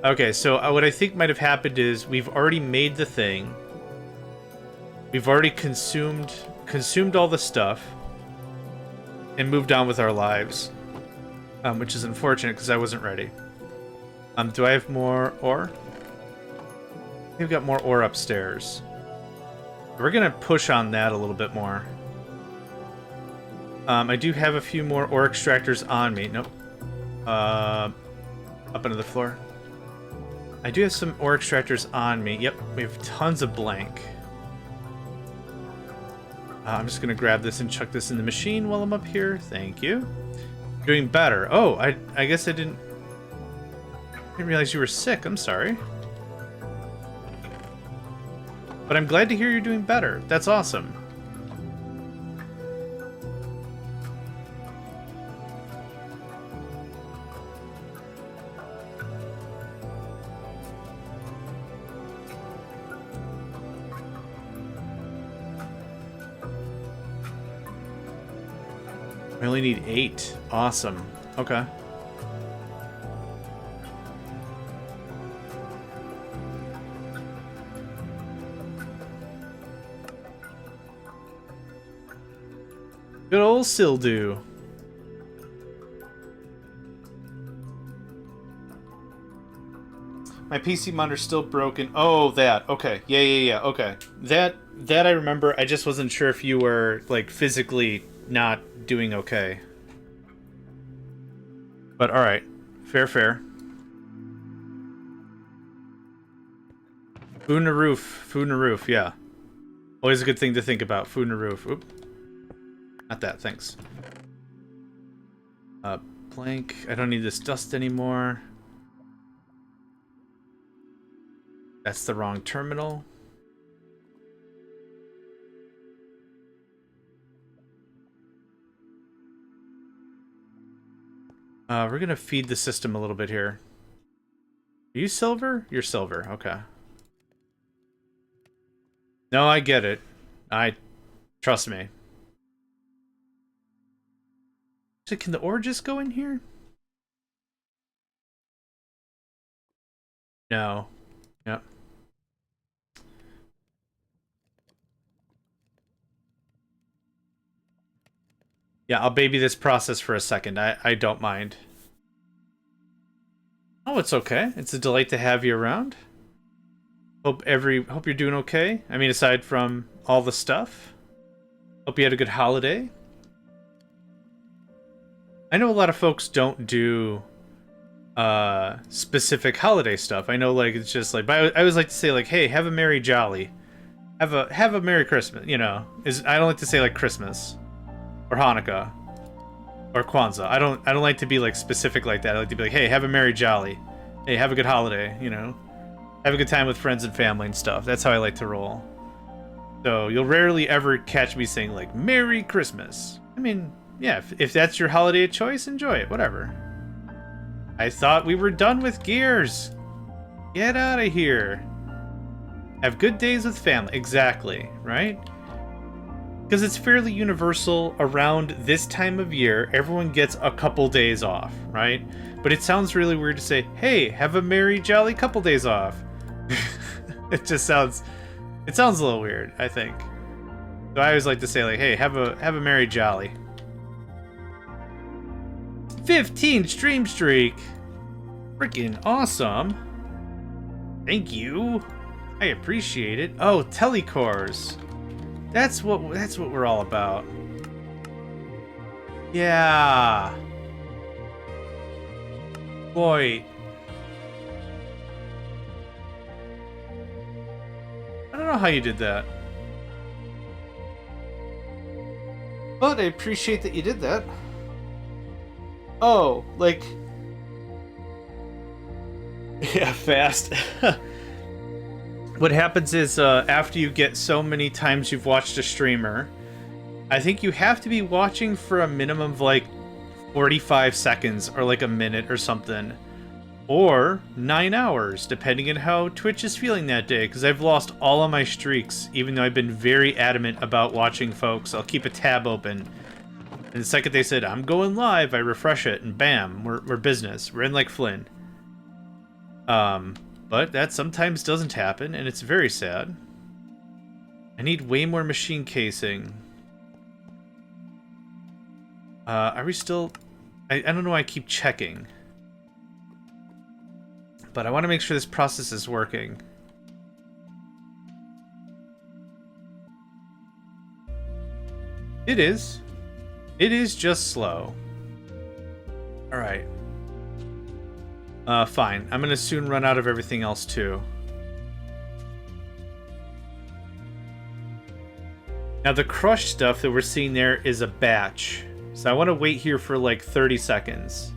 Okay, so what I think might have happened is we've already made the thing. We've already consumed all the stuff and moved on with our lives, which is unfortunate because I wasn't ready. Do I have more ore? I think we've got more ore upstairs. We're gonna push on that a little bit more. I do have a few more ore extractors on me. Nope. Up into the floor. I do have some ore extractors on me. Yep, we have tons of blank. I'm just gonna grab this and chuck this in the machine while I'm up here. Thank you. Doing better. Oh, I guess I didn't realize you were sick. I'm sorry. But I'm glad to hear you're doing better. That's awesome. I only need 8. Awesome. Okay. Good old Sildu. My PC monitor's still broken. Oh, that. Okay. Yeah. Okay. That I remember. I just wasn't sure if you were, like, physically not doing okay. But alright. Fair. Food in a roof, yeah. Always a good thing to think about. Food in a roof. Oop. Not that, thanks. Blank. I don't need this dust anymore. That's the wrong terminal. We're gonna feed the system a little bit here. Are you silver? You're silver, okay. No, I get it. Trust me. So can the ore just go in here? No. Yep. Yeah, I'll baby this process for a second. I don't mind. Oh, it's okay. It's a delight to have you around. Hope you're doing okay. I mean, aside from all the stuff. Hope you had a good holiday. I know a lot of folks don't do specific holiday stuff. I know, like, it's just like, but I always like to say, like, hey, have a merry jolly. Have a merry Christmas, you know. I don't like to say, like, Christmas or Hanukkah or Kwanzaa. I don't like to be, like, specific like that. I like to be like, hey, have a merry jolly. Hey, have a good holiday, you know. Have a good time with friends and family and stuff. That's how I like to roll. So you'll rarely ever catch me saying, like, Merry Christmas. I mean, yeah, if that's your holiday of choice, enjoy it, whatever. I thought we were done with Gears. Get out of here. Have good days with family. Exactly, right? Because it's fairly universal around this time of year. Everyone gets a couple days off, right? But it sounds really weird to say, hey, have a merry, jolly couple days off. It sounds a little weird, I think. So I always like to say, like, hey, have a merry, jolly. 15 stream streak. Freaking awesome. Thank you. I appreciate it. Oh, telecores. That's what we're all about. Yeah. Boy. I don't know how you did that. But I appreciate that you did that. Oh, like... Yeah, fast. What happens is, after you get so many times you've watched a streamer, I think you have to be watching for a minimum of, like, 45 seconds, or like a minute or something. Or 9 hours, depending on how Twitch is feeling that day, because I've lost all of my streaks, even though I've been very adamant about watching folks. I'll keep a tab open. And the second they said, I'm going live, I refresh it, and bam, we're business. We're in like Flynn. But that sometimes doesn't happen, and it's very sad. I need way more machine casing. Are we still... I don't know why I keep checking. But I want to make sure this process is working. It is. It is just slow. Alright. Fine. I'm gonna soon run out of everything else, too. Now, the crush stuff that we're seeing there is a batch. So I want to wait here for, like, 30 seconds.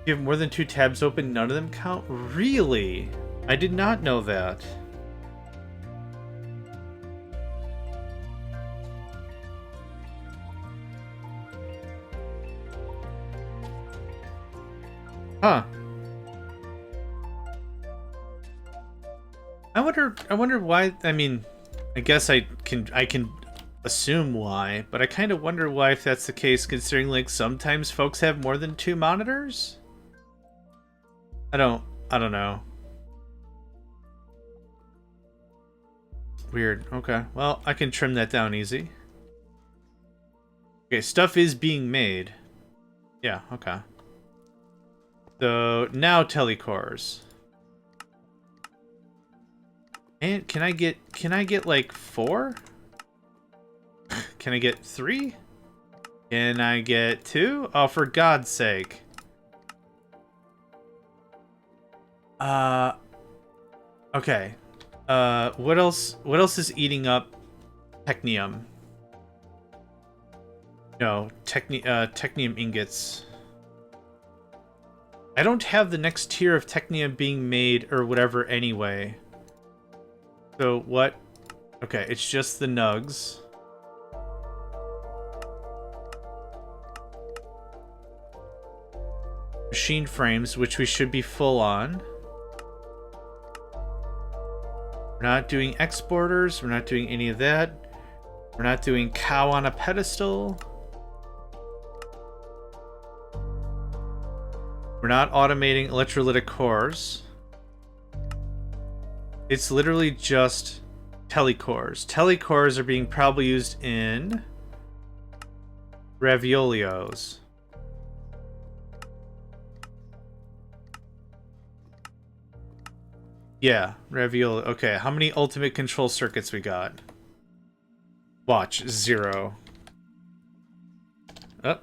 If you have more than 2 tabs open, none of them count? Really? I did not know that. Huh. I wonder why. I mean, I guess I can assume why, but I kind of wonder why, if that's the case, considering like sometimes folks have more than 2 monitors. I don't know. Weird. Okay. Well, I can trim that down easy. Okay, stuff is being made. Yeah, okay. So now telecores. And can I get like 4? Can I get 3? Can I get 2? Oh, for God's sake. Okay. What else is eating up technium? No, technium ingots. I don't have the next tier of technium being made or whatever anyway. So what? Okay, it's just the nugs. Machine frames, which we should be full on. We're not doing exporters. We're not doing any of that. We're not doing cow on a pedestal. We're not automating electrolytic cores. It's literally just telecores. Telecores are being probably used in raviolios. Yeah, ravioli. Okay, how many ultimate control circuits we got? Watch, 0. Oh.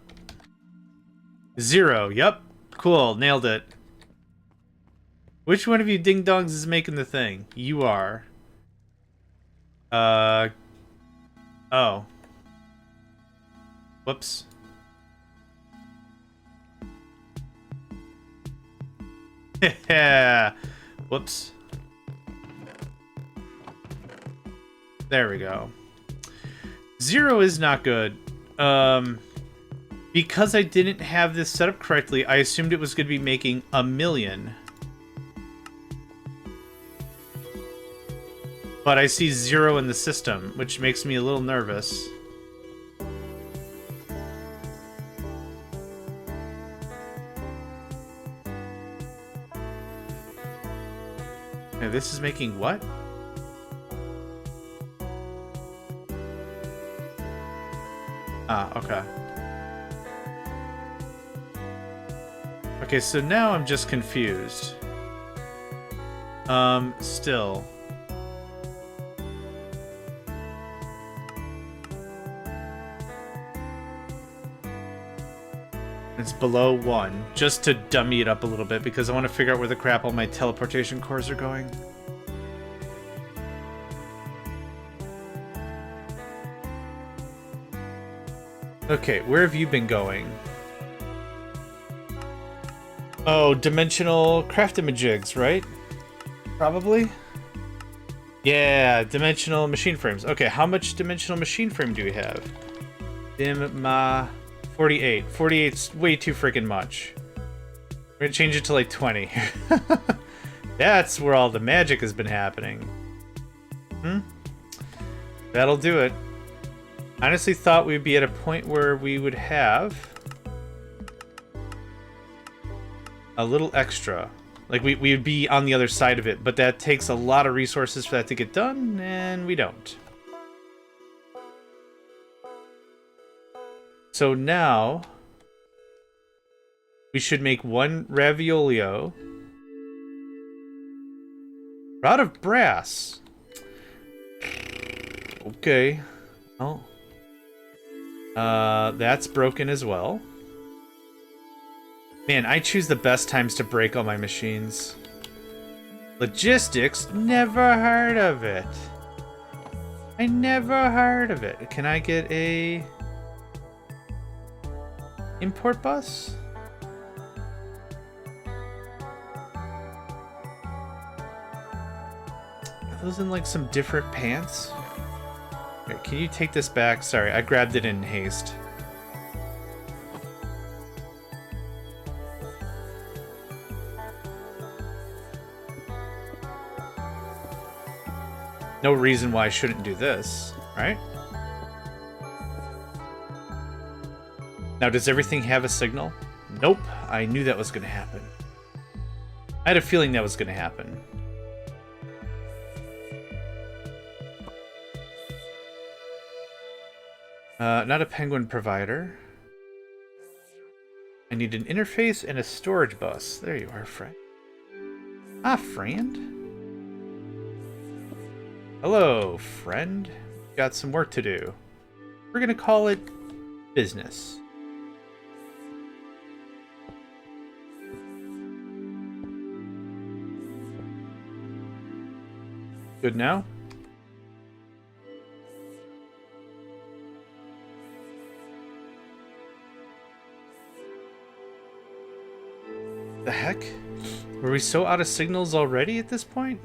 0, yep. Cool, nailed it. Which one of you ding-dongs is making the thing? You are. Oh. Whoops. Yeah. Whoops. There we go. 0 is not good. Because I didn't have this set up correctly, I assumed it was going to be making 1,000,000. But I see 0 in the system, which makes me a little nervous. Okay, this is making what? Ah, okay. Okay, so now I'm just confused. Still. It's below 1, just to dummy it up a little bit, because I want to figure out where the crap all my teleportation cores are going. Okay, where have you been going? Oh, dimensional craft-imajigs, right? Probably? Yeah, dimensional machine frames. Okay, how much dimensional machine frame do we have? Dim 48. 48's way too freaking much. We're gonna change it to like 20. That's where all the magic has been happening. That'll do it. I honestly thought we'd be at a point where we would have a little extra. Like we would be on the other side of it, but that takes a lot of resources for that to get done, and we don't. So now we should make 1 raviolio. We're out of brass. Okay. Oh. That's broken as well. Man, I choose the best times to break all my machines. Logistics? Never heard of it. I never heard of it. Can I get a import bus? Are those in like some different pants? Wait, can you take this back? Sorry, I grabbed it in haste. No reason why I shouldn't do this, right? Now, does everything have a signal? Nope. I knew that was going to happen. I had a feeling that was going to happen. Not a penguin provider. I need an interface and a storage bus. There you are, friend. Ah, friend. Hello, friend. Got some work to do. We're gonna call it business. Good now? The heck? Were we so out of signals already at this point?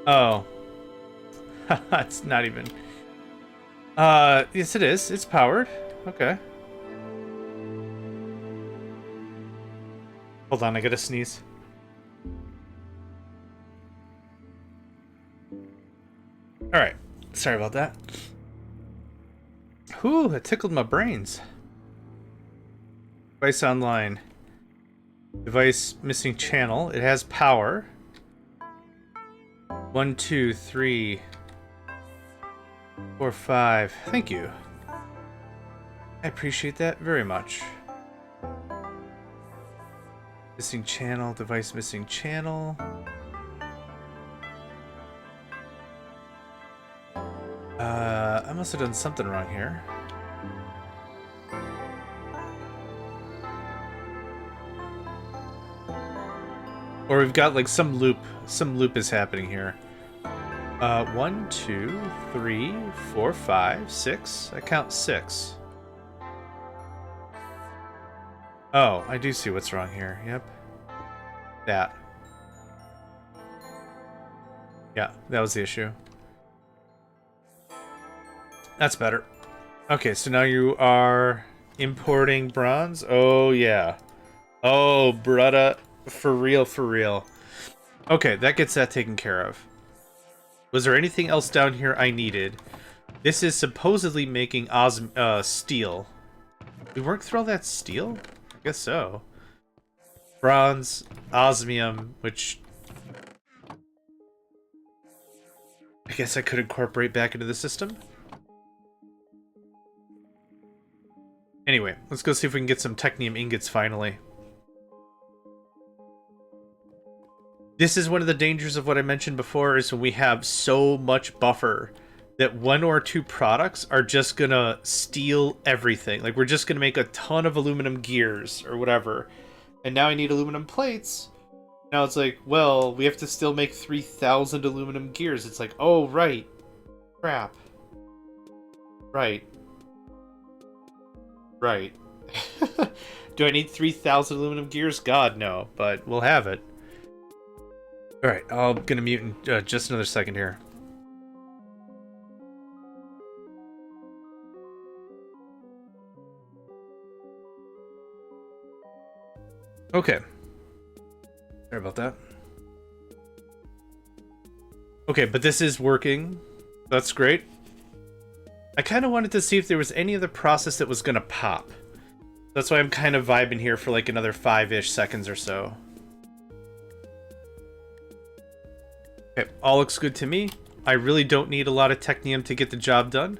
Oh. It's not even... yes it is. It's powered. Okay. Hold on, I gotta sneeze. Alright. Sorry about that. Whew, that tickled my brains. Device online. Device missing channel. It has power. 1, 2, 3, 4, 5. Thank you. I appreciate that very much. Missing channel. Device missing channel. I must have done something wrong here. Or we've got like some loop is happening here. 1, 2, 3, 4, 5, 6. I count 6. Oh, I do see what's wrong here. Yep. That. Yeah, that was the issue. That's better. Okay, so now you are importing bronze? Oh, yeah. Oh, brudda. For real, for real. Okay, that gets that taken care of. Was there anything else down here I needed? This is supposedly making steel. We worked through all that steel? I guess so. Bronze, osmium, which... I guess I could incorporate back into the system. Anyway, let's go see if we can get some technium ingots finally. This is one of the dangers of what I mentioned before, is when we have so much buffer that 1 or 2 products are just gonna steal everything. Like, we're just gonna make a ton of aluminum gears or whatever. And now I need aluminum plates. Now it's like, well, we have to still make 3,000 aluminum gears. It's like, oh, right. Crap. Right. Right. Do I need 3,000 aluminum gears? God, no. But we'll have it. Alright, I'm gonna mute in just another second here. Okay. Sorry about that. Okay, but this is working. That's great. I kind of wanted to see if there was any other process that was gonna pop. That's why I'm kind of vibing here for like another 5-ish seconds or so. Okay, all looks good to me. I really don't need a lot of technium to get the job done.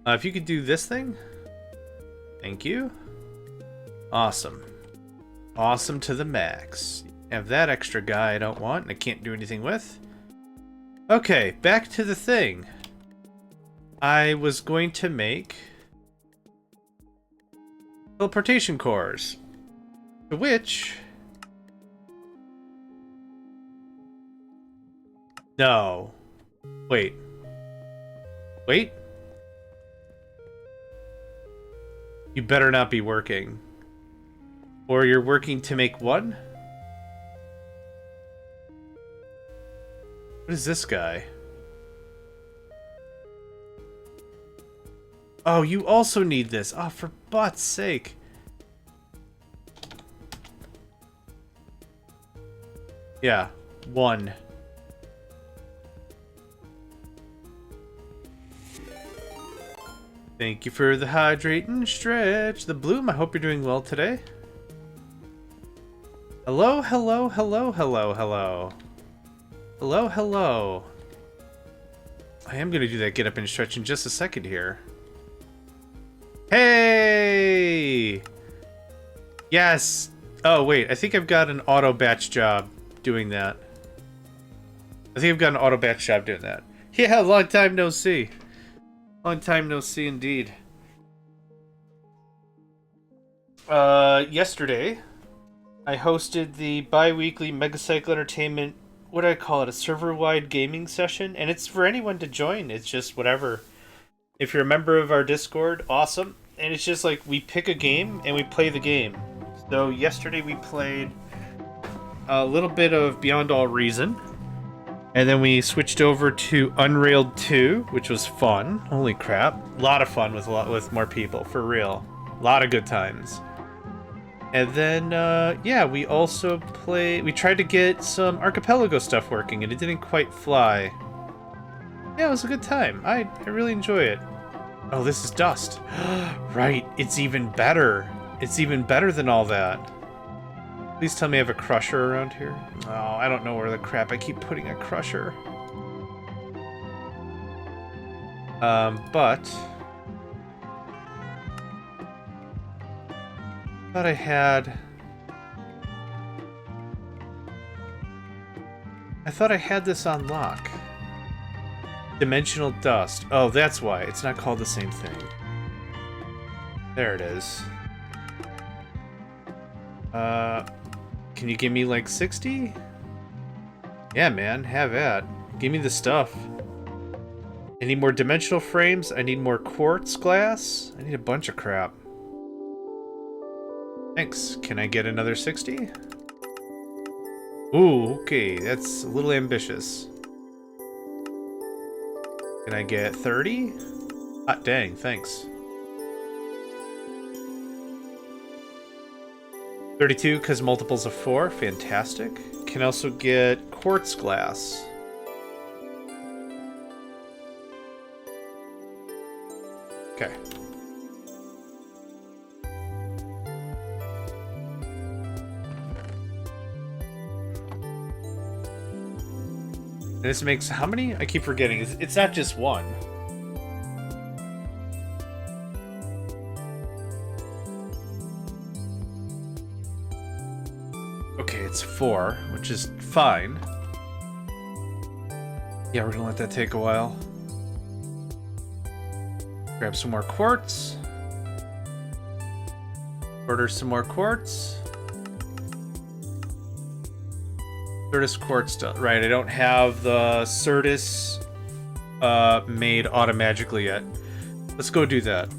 If you could do this thing. Thank you. Awesome. Awesome to the max. Have that extra guy I don't want and I can't do anything with. Okay, back to the thing. I was going to make teleportation cores. To which... No. Wait. Wait? You better not be working. Or you're working to make one? What is this guy? Oh, you also need this. Oh, for butt's sake. Yeah. 1. Thank you for the hydrate and stretch. The Bloom, I hope you're doing well today. Hello, hello, hello, hello, hello. Hello, hello. I am going to do that get up and stretch in just a second here. Hey! Yes! Oh, wait. I think I've got an auto batch job doing that. Yeah, long time no see. Long time no see indeed. Yesterday, I hosted the bi-weekly Megacycle Entertainment, what do I call it, a server-wide gaming session, and it's for anyone to join. It's just whatever. If you're a member of our Discord, awesome. And it's just like we pick a game and we play the game. So yesterday we played a little bit of Beyond All Reason. And then we switched over to Unrailed 2, which was fun. Holy crap. A lot of fun with more people, for real. A lot of good times. And then, yeah, we also we tried to get some Archipelago stuff working, and it didn't quite fly. Yeah, it was a good time. I really enjoy it. Oh, this is dust. Right, it's even better. It's even better than all that. Please tell me I have a crusher around here. Oh, I don't know where the crap I keep putting a crusher. But I thought I had this on lock. Dimensional dust. Oh, that's why. It's not called the same thing. There it is. Can you give me like 60? Yeah, man, have at. Give me the stuff. I need more dimensional frames. I need more quartz glass. I need a bunch of crap. Thanks. Can I get another 60? Ooh, okay. That's a little ambitious. Can I get 30? Hot dang, thanks. 32 because multiples of 4. Fantastic. Can also get quartz glass. Okay. And this makes how many? I keep forgetting. It's not just one. Okay, it's 4, which is fine. Yeah, we're gonna let that take a while. Grab some more quartz. Order some more quartz. Certus quartz, right? I don't have the Certus made automagically yet. Let's go do that.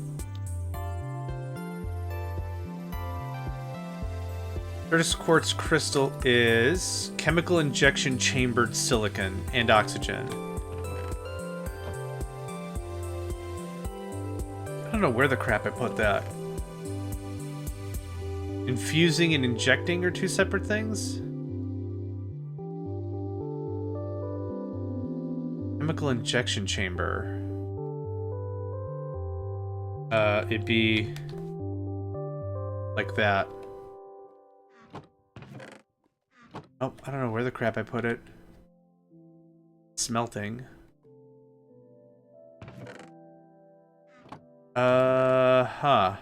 Certus quartz crystal is chemical injection chambered silicon and oxygen. I don't know where the crap I put that. Infusing and injecting are two separate things? Chemical injection chamber. It'd be like that. Oh, I don't know where the crap I put it. Smelting. Huh.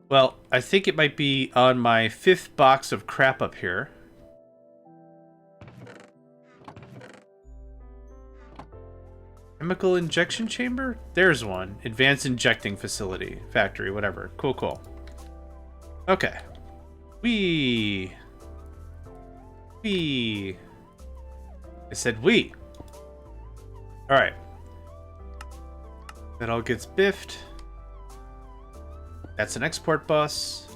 Well, I think it might be on my 5th box of crap up here. Chemical injection chamber? There's one. Advanced injecting facility. Factory, whatever. Cool, cool. Okay. Wee. I said we. Alright. That all gets biffed. That's an export bus.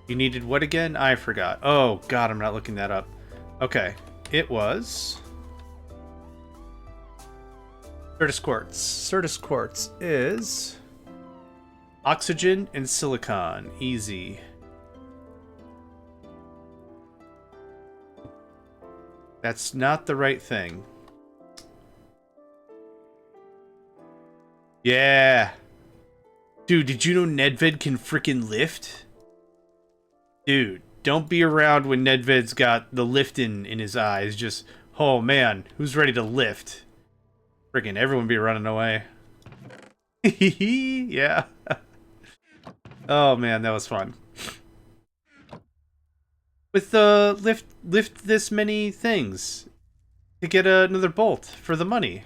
You needed what again? I forgot. Oh, God, I'm not looking that up. Okay. It was Certus quartz. Certus quartz is oxygen and silicon. Easy. That's not the right thing. Yeah. Dude, did you know Nedved can freaking lift? Dude, don't be around when Nedved's got the lifting in his eyes. Just, oh man, who's ready to lift? Freaking everyone be running away. Yeah. Oh man, that was fun. With the lift this many things to get another bolt for the money.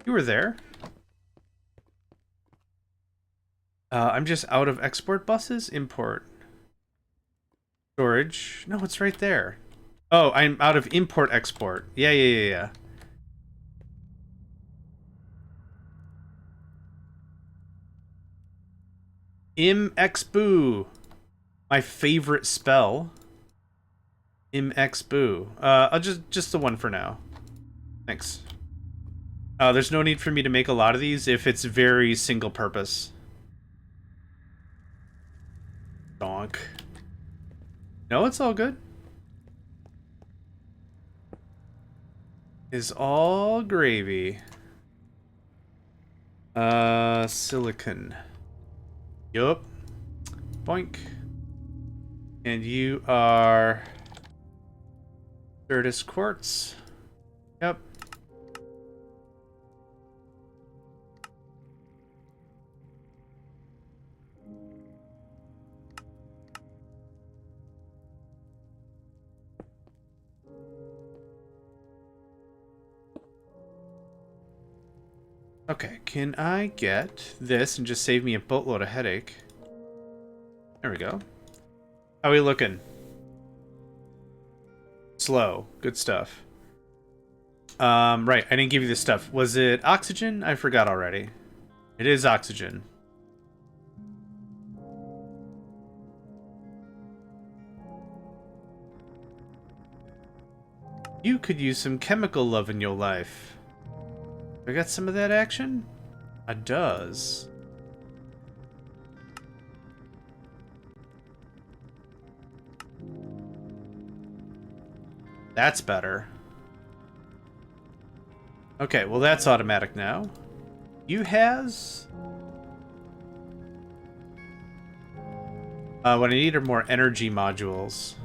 You were there. I'm just out of export buses. Import. Storage. No, it's right there. Oh, I'm out of import export. Yeah. Im-Ex-Boo. My favorite spell. Im-Ex-Boo. I'll just the one for now. Thanks. There's no need for me to make a lot of these if it's very single purpose. Donk. No, it's all good. Is all gravy. Silicon. Yup. Boink. And you are Certus Quartz. Yep. Okay, can I get this and just save me a boatload of headache? There we go. How are we looking? Slow. Good stuff. Right, I didn't give you this stuff. Was it oxygen? I forgot already. It is oxygen. You could use some chemical love in your life. I got some of that action? I does. That's better. Okay, well that's automatic now. You has... what I need are more energy modules.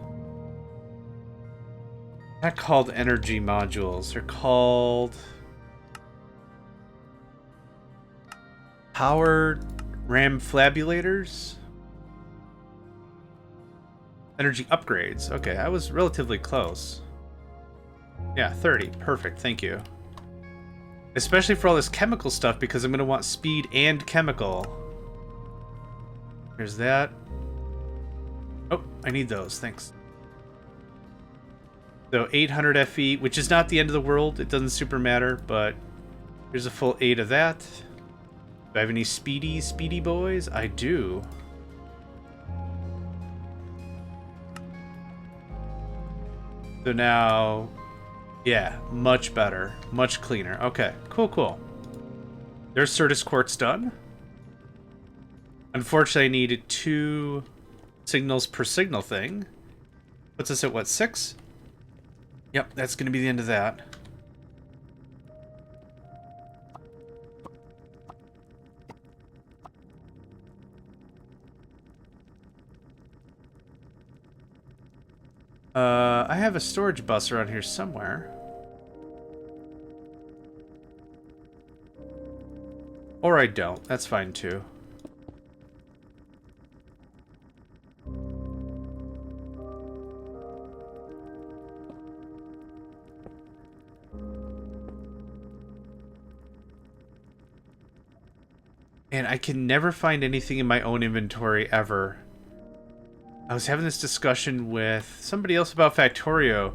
Not called energy modules. They're called... Powered ramflabulators? Energy upgrades. Okay, I was relatively close. Yeah, 30. Perfect, thank you. Especially for all this chemical stuff, because I'm going to want speed and chemical. There's that. Oh, I need those, thanks. So 800 FE, which is not the end of the world. It doesn't super matter, but here's a full 8 of that. Do I have any speedy boys? I do. So now, yeah, much better. Much cleaner. Okay, cool. There's Certus Quartz done. Unfortunately, I needed 2 signals per signal thing. Puts us at, what, 6? Yep, that's going to be the end of that. I have a storage bus around here somewhere. Or I don't. That's fine too. And I can never find anything in my own inventory ever. I was having this discussion with somebody else about Factorio,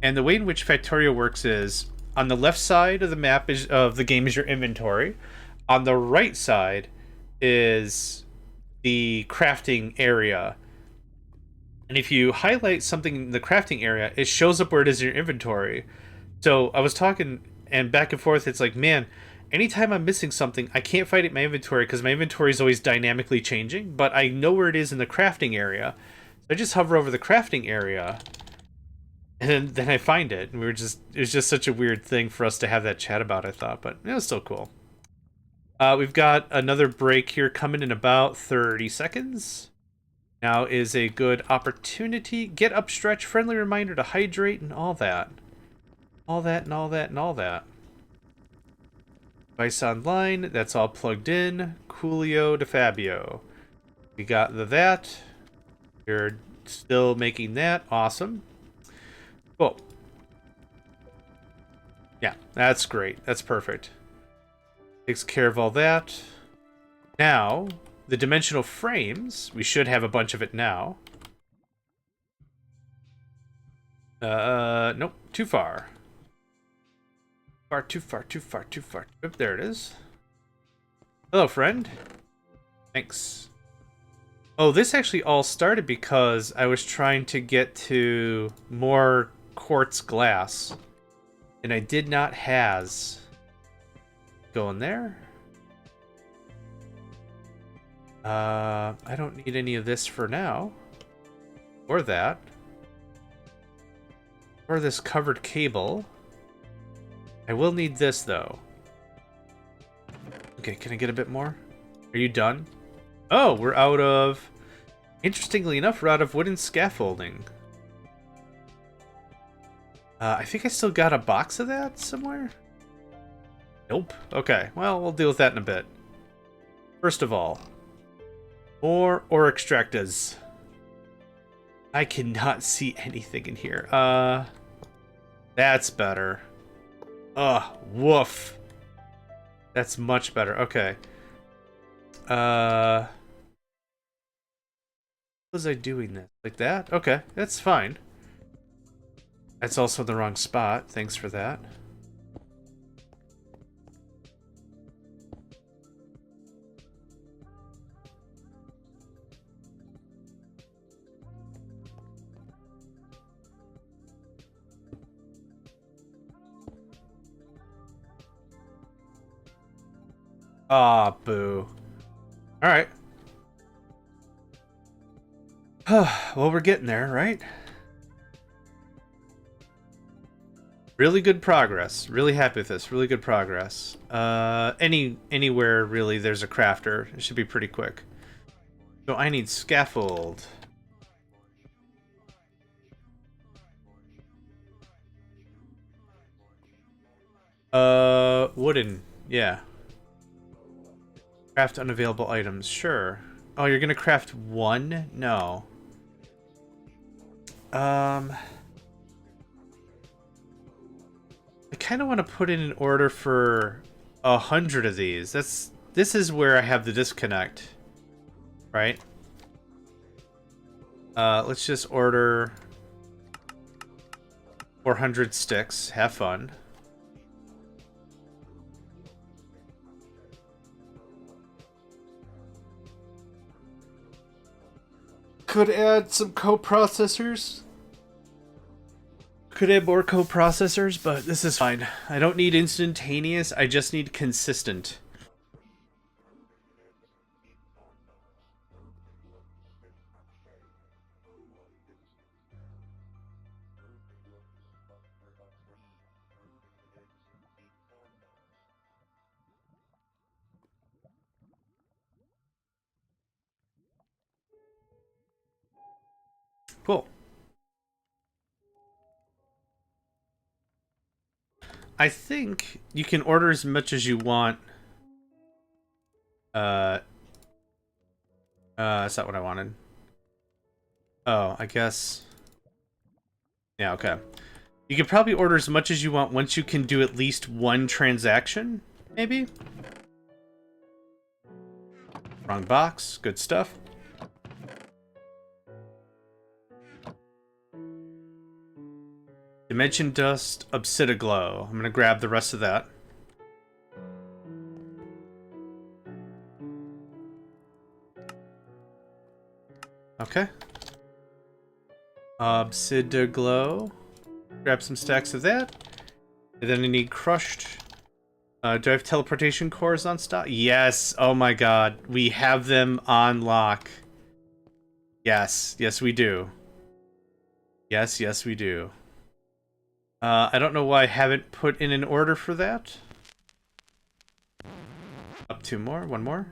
and the way in which Factorio works is on the left side of the map of the game is your inventory. On the right side is the crafting area. And if you highlight something in the crafting area, it shows up where it is in your inventory. So I was talking and back and forth, it's like, man, anytime I'm missing something, I can't find it in my inventory because my inventory is always dynamically changing, but I know where it is in the crafting area. So I just hover over the crafting area, and then I find it. And it was just such a weird thing for us to have that chat about, I thought, but it was still cool. We've got another break here coming in about 30 seconds. Now is a good opportunity. Get up, stretch, friendly reminder to hydrate, and all that. All that and all that and all that. Device online, that's all plugged in. Coolio to Fabio. We got that. You're still making that. Awesome. Cool. Yeah, that's great. That's perfect. Takes care of all that. Now, the dimensional frames, we should have a bunch of it now. Nope, too far. Too far. Oop, there it is. Hello, friend. Thanks. Oh, this actually all started because I was trying to get to more quartz glass. And I did not has. Go in there. I don't need any of this for now. Or that. Or this covered cable. I will need this, though. Okay, can I get a bit more? Are you done? Oh, we're out of... Interestingly enough, we're out of wooden scaffolding. I think I still got a box of that somewhere? Nope. Okay, well, we'll deal with that in a bit. First of all, more ore extractors. I cannot see anything in here. That's better. Ugh, woof. That's much better. Okay. How was I doing this? Like that? Okay, that's fine. That's also the wrong spot. Thanks for that. Ah, boo. Alright. Well, we're getting there, right? Really good progress. Really happy with this. Really good progress. Anywhere, really, there's a crafter. It should be pretty quick. So I need scaffold. Wooden. Yeah. Craft unavailable items. Sure. Oh, you're gonna craft one? No. I kind of want to put in an order for 100 of these. This is where I have the disconnect, right? Let's just order 400 sticks. Have fun. Could add some coprocessors. Could add more coprocessors, but this is fine. I don't need instantaneous, I just need consistent. Cool. I think you can order as much as you want. That's not what I wanted. Oh, I guess. Yeah, okay. You could probably order as much as you want once you can do at least one transaction, maybe? Wrong box. Good stuff. Dimension Dust, Obsidiglow. I'm gonna grab the rest of that. Okay. Obsidiglow. Grab some stacks of that. And then I need crushed. Do I have teleportation cores on stock? Yes. Oh my god. We have them on lock. Yes. Yes, we do. Yes, yes, we do. I don't know why I haven't put in an order for that. 2 more, 1 more.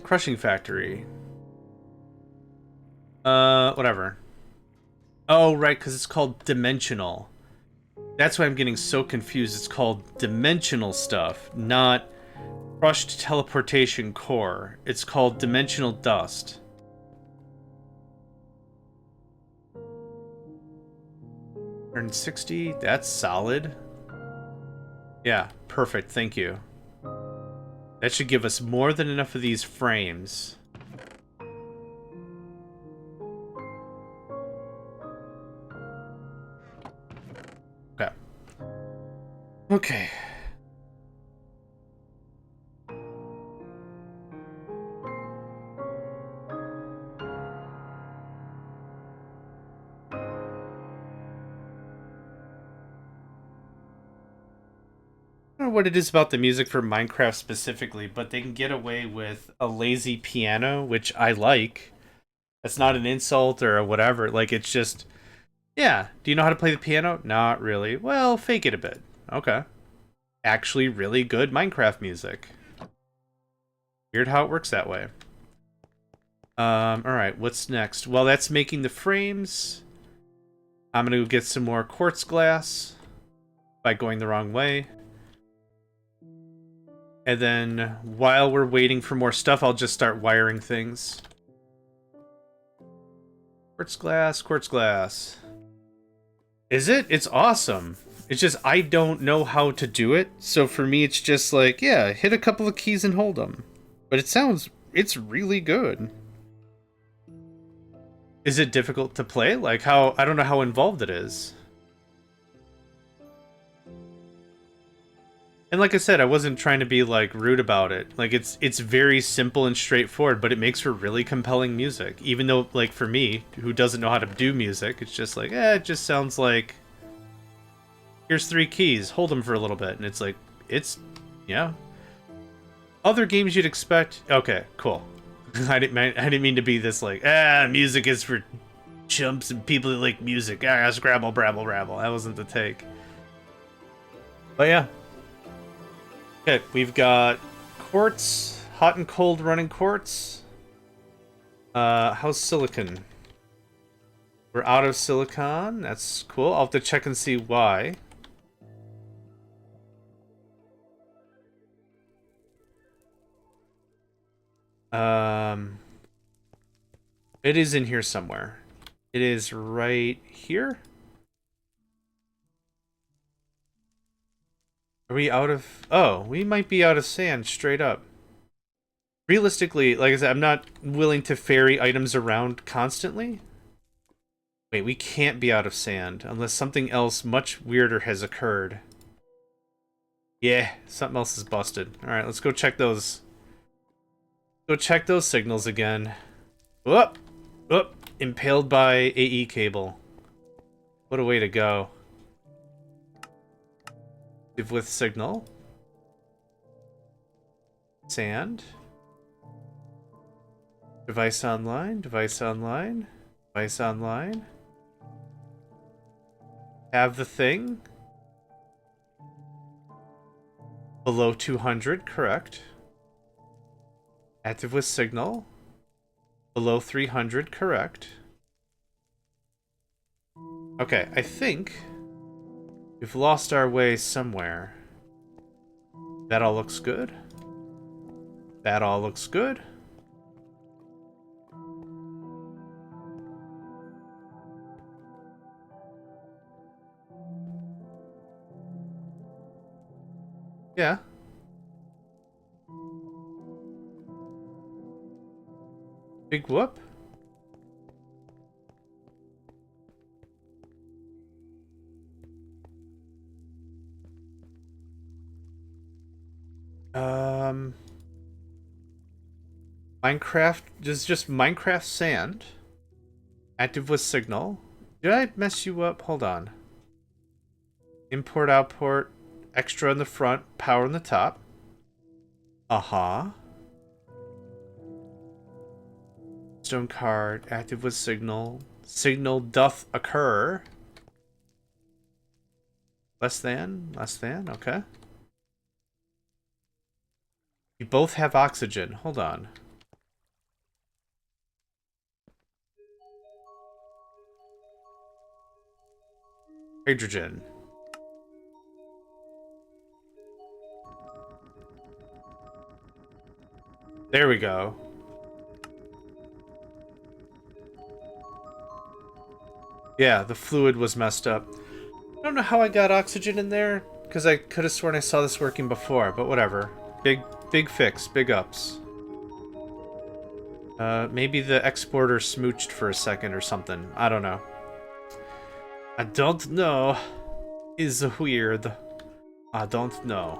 Crushing factory. Whatever. Oh, right, because it's called dimensional. That's why I'm getting so confused. It's called dimensional stuff, not crushed teleportation core. It's called dimensional dust. Turn 60, that's solid. Yeah, perfect, thank you. That should give us more than enough of these frames. Okay. Okay. I don't know what it is about the music for Minecraft specifically, but they can get away with a lazy piano, which I like. That's not an insult or whatever. Like, it's just, yeah. Do you know how to play the piano? Not really. Well, fake it a bit. Okay. Actually, really good Minecraft music. Weird how it works that way. Alright, what's next? Well, that's making the frames. I'm gonna go get some more quartz glass by going the wrong way. And then, while we're waiting for more stuff, I'll just start wiring things. Quartz glass, quartz glass. Is it? It's awesome. It's just, I don't know how to do it. So for me, it's just like, yeah, hit a couple of keys and hold them. But it's really good. Is it difficult to play? Like, how, I don't know how involved it is. And like I said, I wasn't trying to be, like, rude about it. Like, it's very simple and straightforward, but it makes for really compelling music. Even though, like, for me, who doesn't know how to do music, it's just like, it just sounds like, here's 3 keys, hold them for a little bit. And it's like, yeah. Other games you'd expect, okay, cool. I didn't mean to be this, like, music is for chumps and people that like music. Scrabble, brabble, rabble. That wasn't the take. But yeah. Okay, we've got quartz, hot and cold running quartz. How's silicon? We're out of silicon. That's cool. I'll have to check and see why. It is in here somewhere. It is right here. Are we out of... Oh, we might be out of sand straight up. Realistically, like I said, I'm not willing to ferry items around constantly. Wait, we can't be out of sand unless something else much weirder has occurred. Yeah, something else is busted. Alright, let's go check those. Go check those signals again. Whoop! Whoop! Impaled by AE cable. What a way to go. Live with signal. Sand. Device online, device online, device online. Have the thing. Below 200, correct. Active with signal. Below 300, correct. Okay, I think we've lost our way somewhere. That all looks good. That all looks good. Yeah. Big whoop. Minecraft, just Minecraft sand. Active with signal. Did I mess you up? Hold on. Import, output, extra in the front, power in the top. Uh-huh. Stone card, active with signal. Signal doth occur. Less than, okay. We both have oxygen. Hold on. Hydrogen. There we go. Yeah, the fluid was messed up. I don't know how I got oxygen in there, because I could have sworn I saw this working before, but whatever. Big fix, big ups. Maybe the exporter smooched for a second or something. I don't know. I don't know. Is weird. I don't know.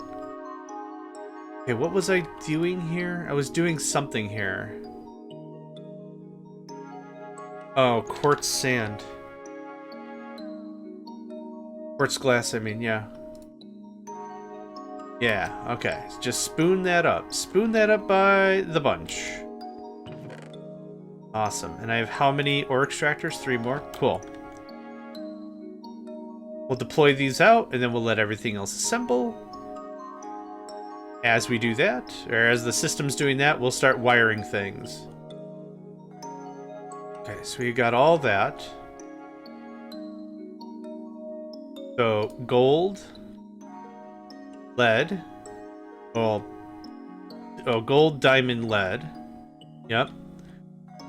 Okay, what was I doing here? I was doing something here. Oh, quartz sand. Quartz glass, I mean, yeah. Yeah, okay. Just spoon that up. Spoon that up by the bunch. Awesome. And I have how many ore extractors? 3 more? Cool. We'll deploy these out, and then we'll let everything else assemble. As we do that, or as the system's doing that, we'll start wiring things. Okay, so we got all that. So, gold, lead, well, oh, gold, diamond, lead. Yep.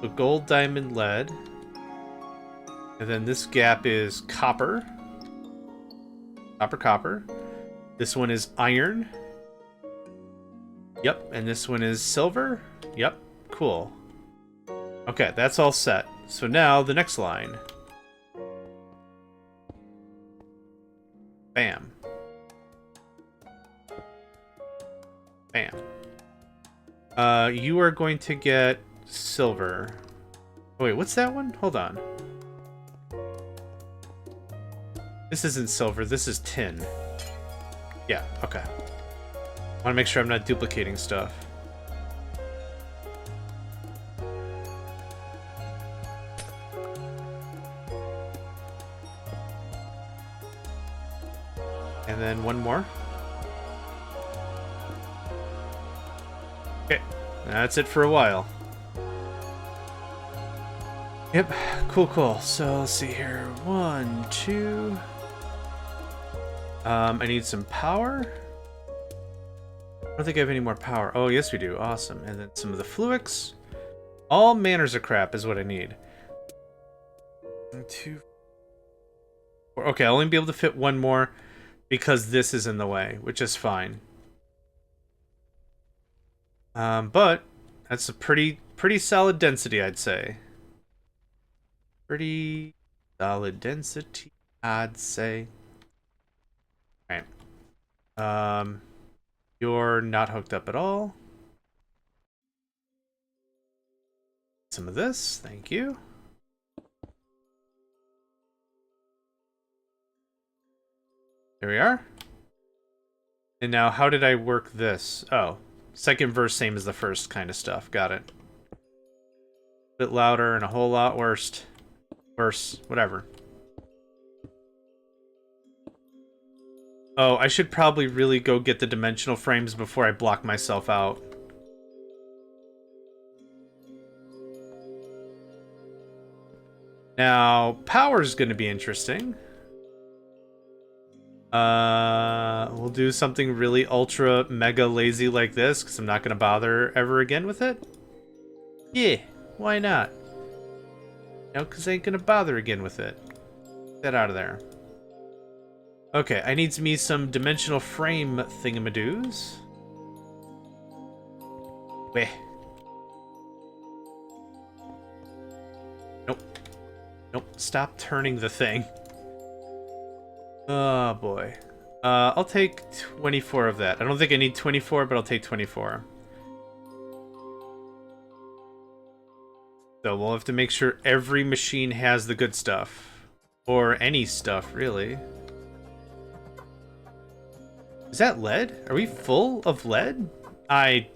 So gold, diamond, lead. And then this gap is copper. Copper. This one is iron. Yep, and this one is silver. Yep, cool. Okay, that's all set. So now, the next line. Bam. Bam. You are going to get silver. Oh, wait, what's that one? Hold on. This isn't silver, this is tin. Yeah, okay. I want to make sure I'm not duplicating stuff. And then one more. Okay, that's it for a while. Yep, cool. So let's see here. 1, 2. I need some power. I don't think I have any more power. Oh, yes we do. Awesome. And then some of the fluics. All manners of crap is what I need. 1, 2, 4. Okay, I'll only be able to fit one more because this is in the way, which is fine. But that's a pretty solid density, I'd say. Pretty solid density, I'd say. Alright. You're not hooked up at all. Some of this, thank you. There we are. And now, how did I work this? Oh, second verse, same as the first kind of stuff. Got it. A bit louder and a whole lot worse. Worse, whatever. Oh, I should probably really go get the dimensional frames before I block myself out. Now, power's going to be interesting. We'll do something really ultra mega lazy like this, because I'm not going to bother ever again with it. Yeah, why not? No, because I ain't going to bother again with it. Get that out of there. Okay, I need me some dimensional frame thingamadoos. Weh. Nope, stop turning the thing. Oh boy. I'll take 24 of that. I don't think I need 24, but I'll take 24. So we'll have to make sure every machine has the good stuff. Or any stuff, really. Is that lead? Are we full of lead? I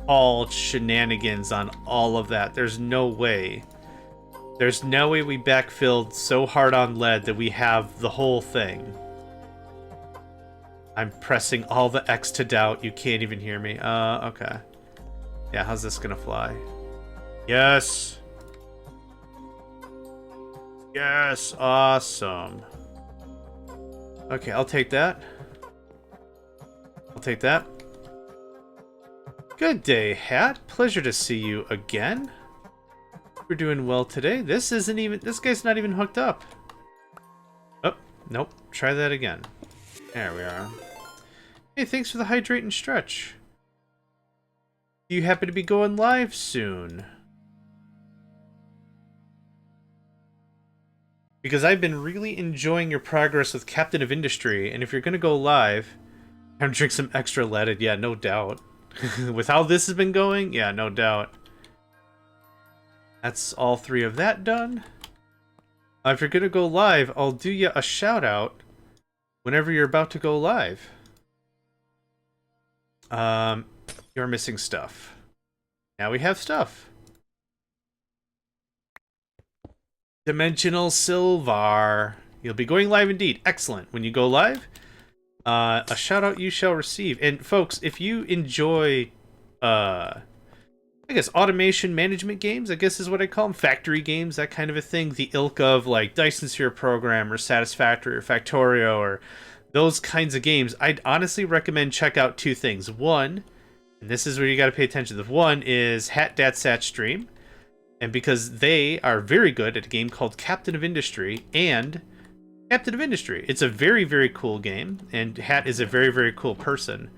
called shenanigans on all of that. There's no way. There's no way we backfilled so hard on lead that we have the whole thing. I'm pressing all the X to doubt. You can't even hear me. Okay. Yeah, how's this gonna fly? Yes! Yes! Awesome. Okay, I'll take that. I'll take that. Good day, Hat. Pleasure to see you again. We're doing well today. This guy's not even hooked up. Oh, nope. Try that again. There we are. Hey, thanks for the hydrate and stretch. Do you happen to be going live soon? Because I've been really enjoying your progress with Captain of Industry, and if you're gonna go live, I'm drink some extra leaded. Yeah, no doubt. With how this has been going, yeah, no doubt. That's all 3 of that done. If you're gonna go live, I'll do you a shout out whenever you're about to go live. You're missing stuff. Now we have stuff. Dimensional Silver. You'll be going live indeed. Excellent. When you go live, a shout out you shall receive. And folks, if you enjoy, I guess automation management games, I guess is what I call them, factory games, that kind of a thing, the ilk of like Dyson Sphere Program or Satisfactory or Factorio or those kinds of games, I'd honestly recommend check out 2 things. One, and this is where you got to pay attention to. One is HatDatSat Stream, and because they are very good at a game called Captain of Industry and Captain of Industry. It's a very, very cool game, and Hat is a very, very cool person.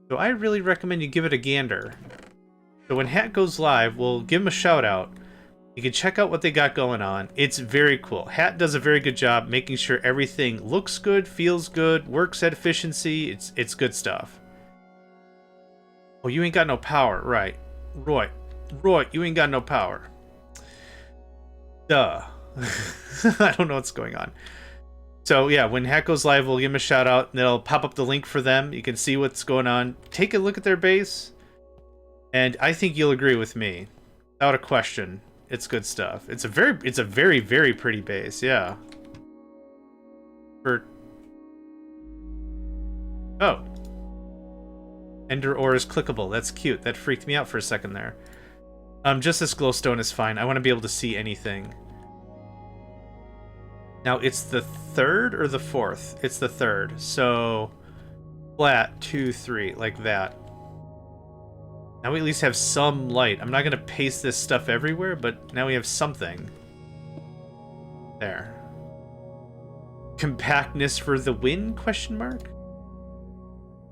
So I really recommend you give it a gander. So when Hat goes live, we'll give him a shout out. You can check out what they got going on. It's very cool. Hat does a very good job making sure everything looks good, feels good, works at efficiency. It's good stuff. Oh, you ain't got no power. Right. Roy, you ain't got no power. Duh. I don't know what's going on. So yeah, when Hat goes live, we'll give him a shout out, and it'll pop up the link for them. You can see what's going on. Take a look at their base, and I think you'll agree with me, without a question. It's good stuff. It's a very, very pretty base. Yeah. Oh. Ender ore is clickable. That's cute. That freaked me out for a second there. Just this glowstone is fine. I want to be able to see anything. Now, it's the 3rd or the 4th? It's the 3rd. So, flat, 2, 3, like that. Now we at least have some light. I'm not going to paste this stuff everywhere, but now we have something. There. Compactness for the win, question mark?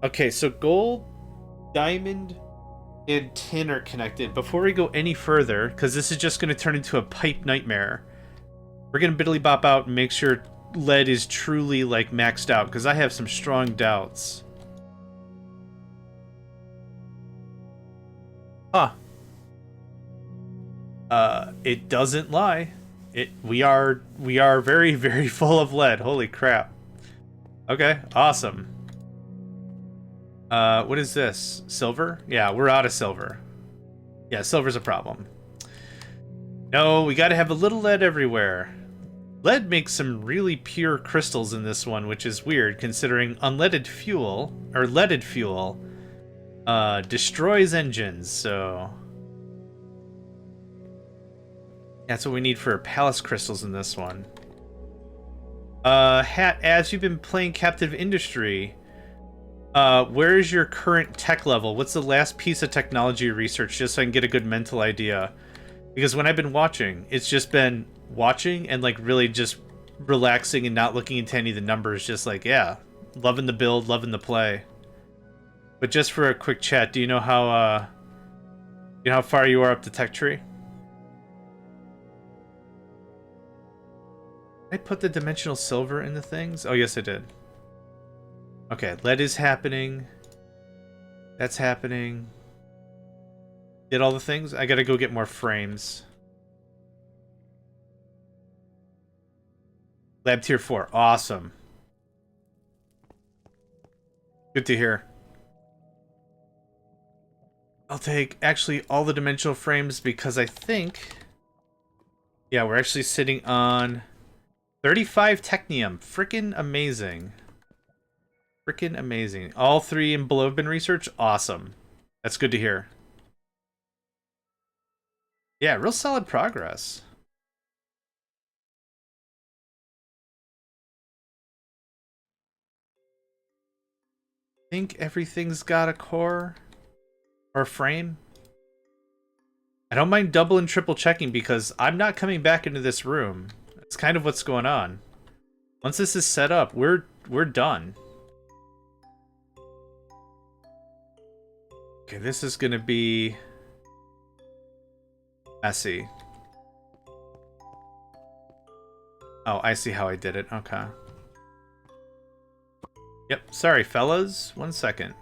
Okay, so gold, diamond, and tin are connected. Before we go any further, because this is just going to turn into a pipe nightmare, we're going to biddly bop out and make sure lead is truly, like, maxed out, because I have some strong doubts. Huh. It doesn't lie. We are very, very full of lead. Holy crap. Okay, awesome. What is this? Silver? Yeah, we're out of silver. Yeah, silver's a problem. No, we gotta have a little lead everywhere. Lead makes some really pure crystals in this one, which is weird considering unleaded fuel, or leaded fuel, destroys engines, so... That's what we need for palace crystals in this one. Hat, as you've been playing Captive Industry, where is your current tech level? What's the last piece of technology research, just so I can get a good mental idea? Because when I've been watching, it's just been watching and like really just relaxing and not looking into any of the numbers, just like, yeah, loving the build, loving the play. But just for a quick chat, do you know how far you are up the tech tree? Did I put the dimensional silver in the things? Oh, yes, I did. Okay, lead is happening. That's happening. Did all the things? I gotta go get more frames. Lab tier 4. Awesome. Good to hear. I'll take actually all the dimensional frames because I think... Yeah, we're actually sitting on 35 technium. Frickin' amazing. Freaking amazing. All 3 and below have been researched? Awesome. That's good to hear. Yeah, real solid progress. I think everything's got a core or a frame. I don't mind double and triple checking because I'm not coming back into this room. That's kind of what's going on. Once this is set up, we're done. Okay, this is gonna be messy. Oh, I see how I did it. Okay. Yep, sorry fellas. 1 second.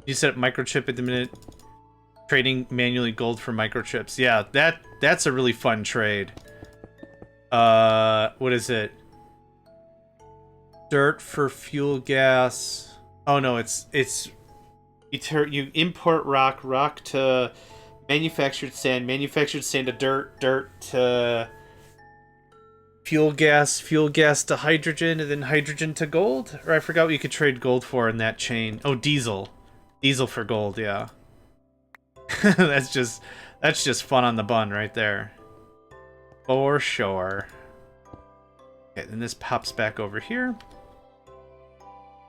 You set up microchip at the minute. Trading manually gold for microchips. Yeah, that's a really fun trade. What is it? Dirt for fuel gas. Oh no, it's you import rock to manufactured sand to dirt to fuel gas to hydrogen, and then hydrogen to gold? Or I forgot what you could trade gold for in that chain. Oh, diesel. Diesel for gold, yeah. that's just fun on the bun right there. For sure. Okay, then this pops back over here.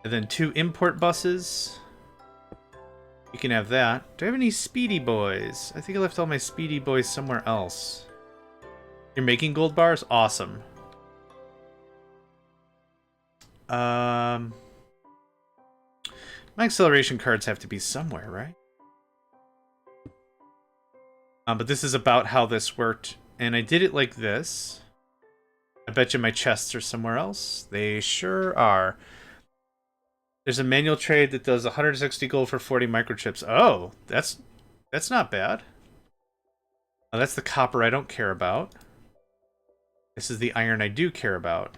And then 2 import buses. You can have that. Do I have any speedy boys? I think I left all my speedy boys somewhere else. You're making gold bars? Awesome. My acceleration cards have to be somewhere, right? But this is about how this worked. And I did it like this. I bet you my chests are somewhere else. They sure are. There's a manual trade that does 160 gold for 40 microchips. Oh, that's not bad. Oh, that's the copper I don't care about. This is the iron I do care about.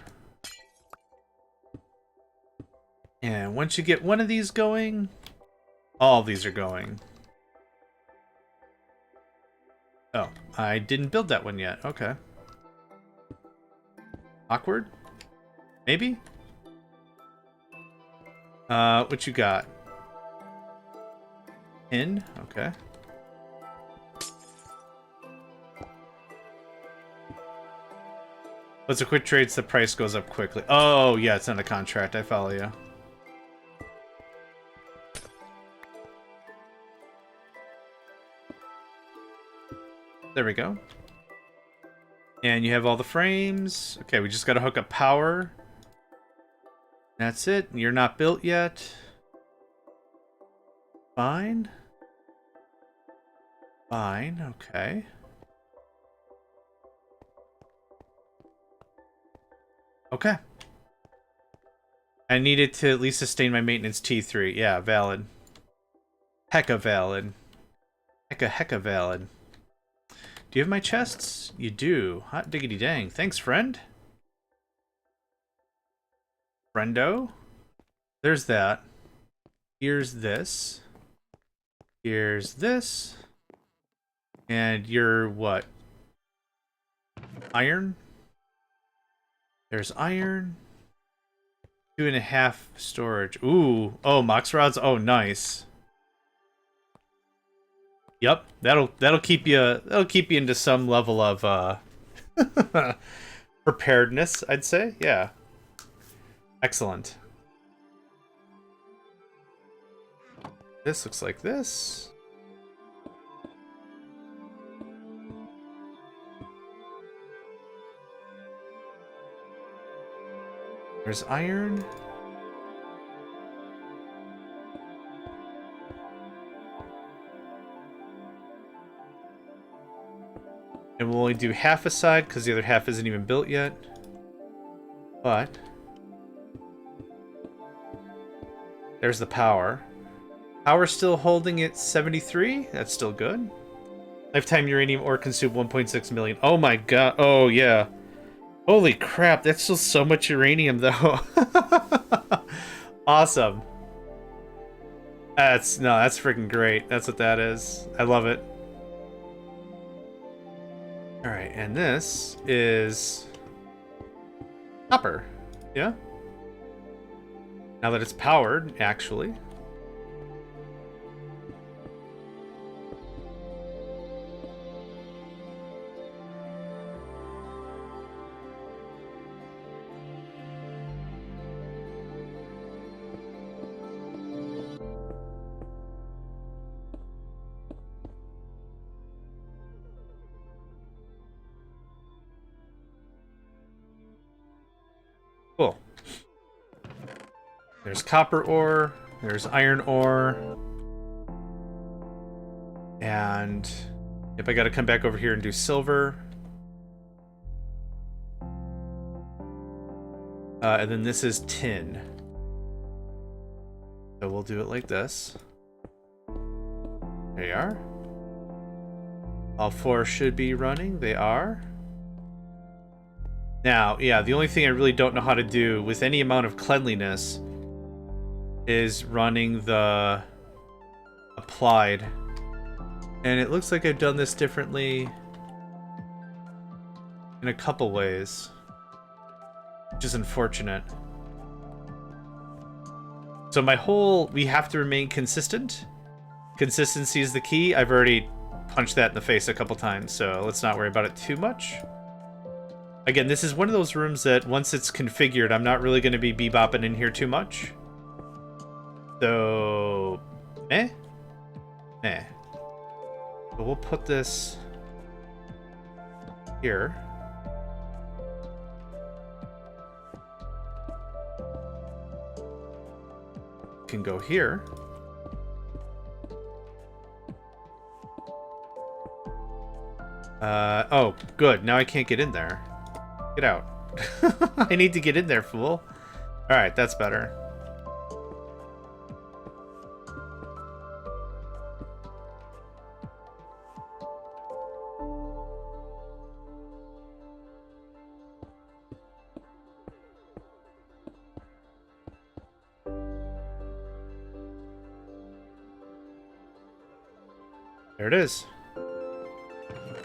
And once you get one of these going, all of these are going. Oh, I didn't build that one yet. Okay. Awkward? Maybe? What you got? In? Okay. What's a quick trade so the price goes up quickly? Oh, yeah, it's not a contract. I follow you. There we go. And you have all the frames. Okay, we just gotta hook up power. That's it. You're not built yet. Fine. Fine, okay. Okay. I needed to at least sustain my maintenance T3. Yeah, valid. Hecka valid. Hecka valid. Do you have my chests? You do. Hot diggity dang. Thanks, friend. Friendo. There's that. Here's this. Here's this. And you're what? Iron? There's iron. 2.5 storage. Ooh. Oh, mox rods. Oh, nice. Yep, that'll keep you into some level of preparedness, I'd say. Yeah. Excellent. This looks like this. There's iron. And we'll only do half a side because the other half isn't even built yet. But there's the power. Power still holding at 73. That's still good. Lifetime uranium ore consumed 1.6 million. Oh my god. Oh yeah. Holy crap. That's still so much uranium though. Awesome. That's freaking great. That's what that is. I love it. Alright, and this is... Copper. Yeah. Now that it's powered, actually. Cool. There's copper ore. There's iron ore. And if I gotta come back over here and do silver. And then this is tin. So we'll do it like this. There you are. All four should be running. They are. Now, yeah, the only thing I really don't know how to do with any amount of cleanliness is running the applied. And it looks like I've done this differently in a couple ways, which is unfortunate. So my whole, we have to remain consistent. Consistency is the key. I've already punched that in the face a couple times, so let's not worry about it too much. Again, this is one of those rooms that once it's configured, I'm not really going to be bebopping in here too much. So, So we'll put this here. Can go here. Oh, good. Now I can't get in there. Get out. I need to get in there, fool. Alright, that's better. There it is.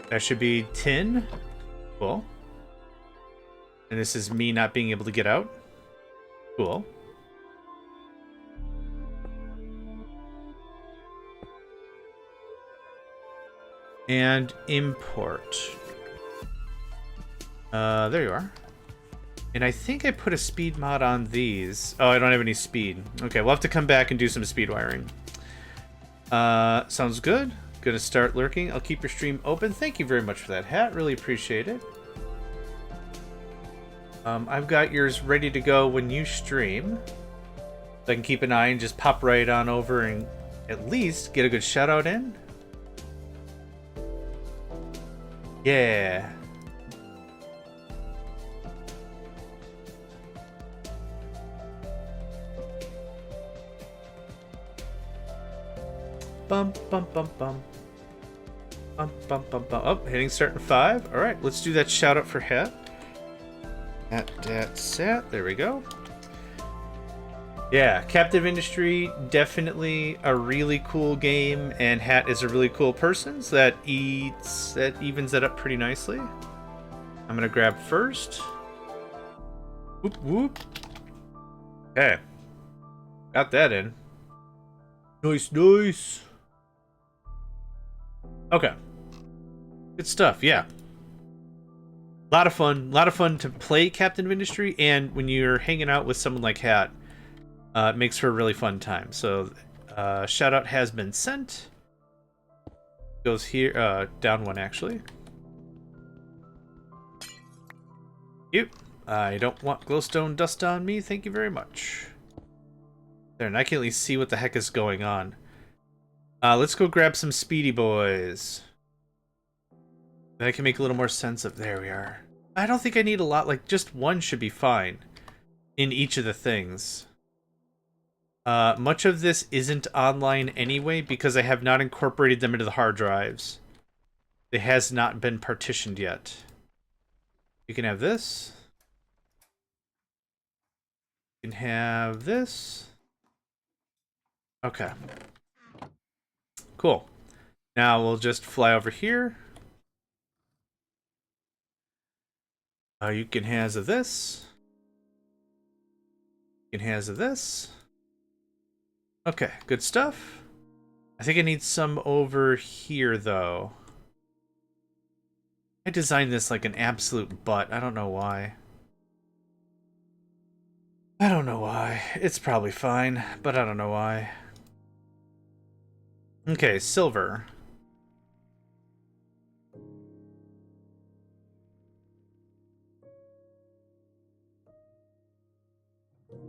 That should be tin. Cool. And this is me not being able to get out. Cool. And import. There you are. And I think I put a speed mod on these. Oh, I don't have any speed. Okay, we'll have to come back and do some speed wiring. Sounds good. Gonna start lurking. I'll keep your stream open. Thank you very much for that hat. Really appreciate it. I've got yours ready to go when you stream. So I can keep an eye and just pop right on over and at least get a good shout out in. Yeah. Bum, bum, bum, bum. Bum, bum, bum, bum. Oh, hitting start in 5. All right, let's do that shout out for Hat. Sat. There we go. Yeah, Captive Industry, definitely a really cool game, and Hat is a really cool person, so that evens it up pretty nicely. I'm gonna grab first. Whoop whoop. Okay. Got that in. Nice, nice. Okay. Good stuff, yeah. A lot of fun to play Captain of Industry, and when you're hanging out with someone like Hat, it makes for a really fun time. So, shout out has been sent. Goes here, down one actually. Yep. I don't want glowstone dust on me. Thank you very much. There, and I can at least see what the heck is going on. Let's go grab some speedy boys. Then I can make a little more sense of... There we are. I don't think I need a lot. Like, just one should be fine in each of the things. Much of this isn't online anyway because I have not incorporated them into the hard drives. It has not been partitioned yet. You can have this. You can have this. Okay. Cool. Now we'll just fly over here. You can have this. shaking hands of this. Okay, good stuff. I think I need some over here, though. I designed this like an absolute butt. I don't know why. I don't know why. It's probably fine, but I don't know why. Okay, silver.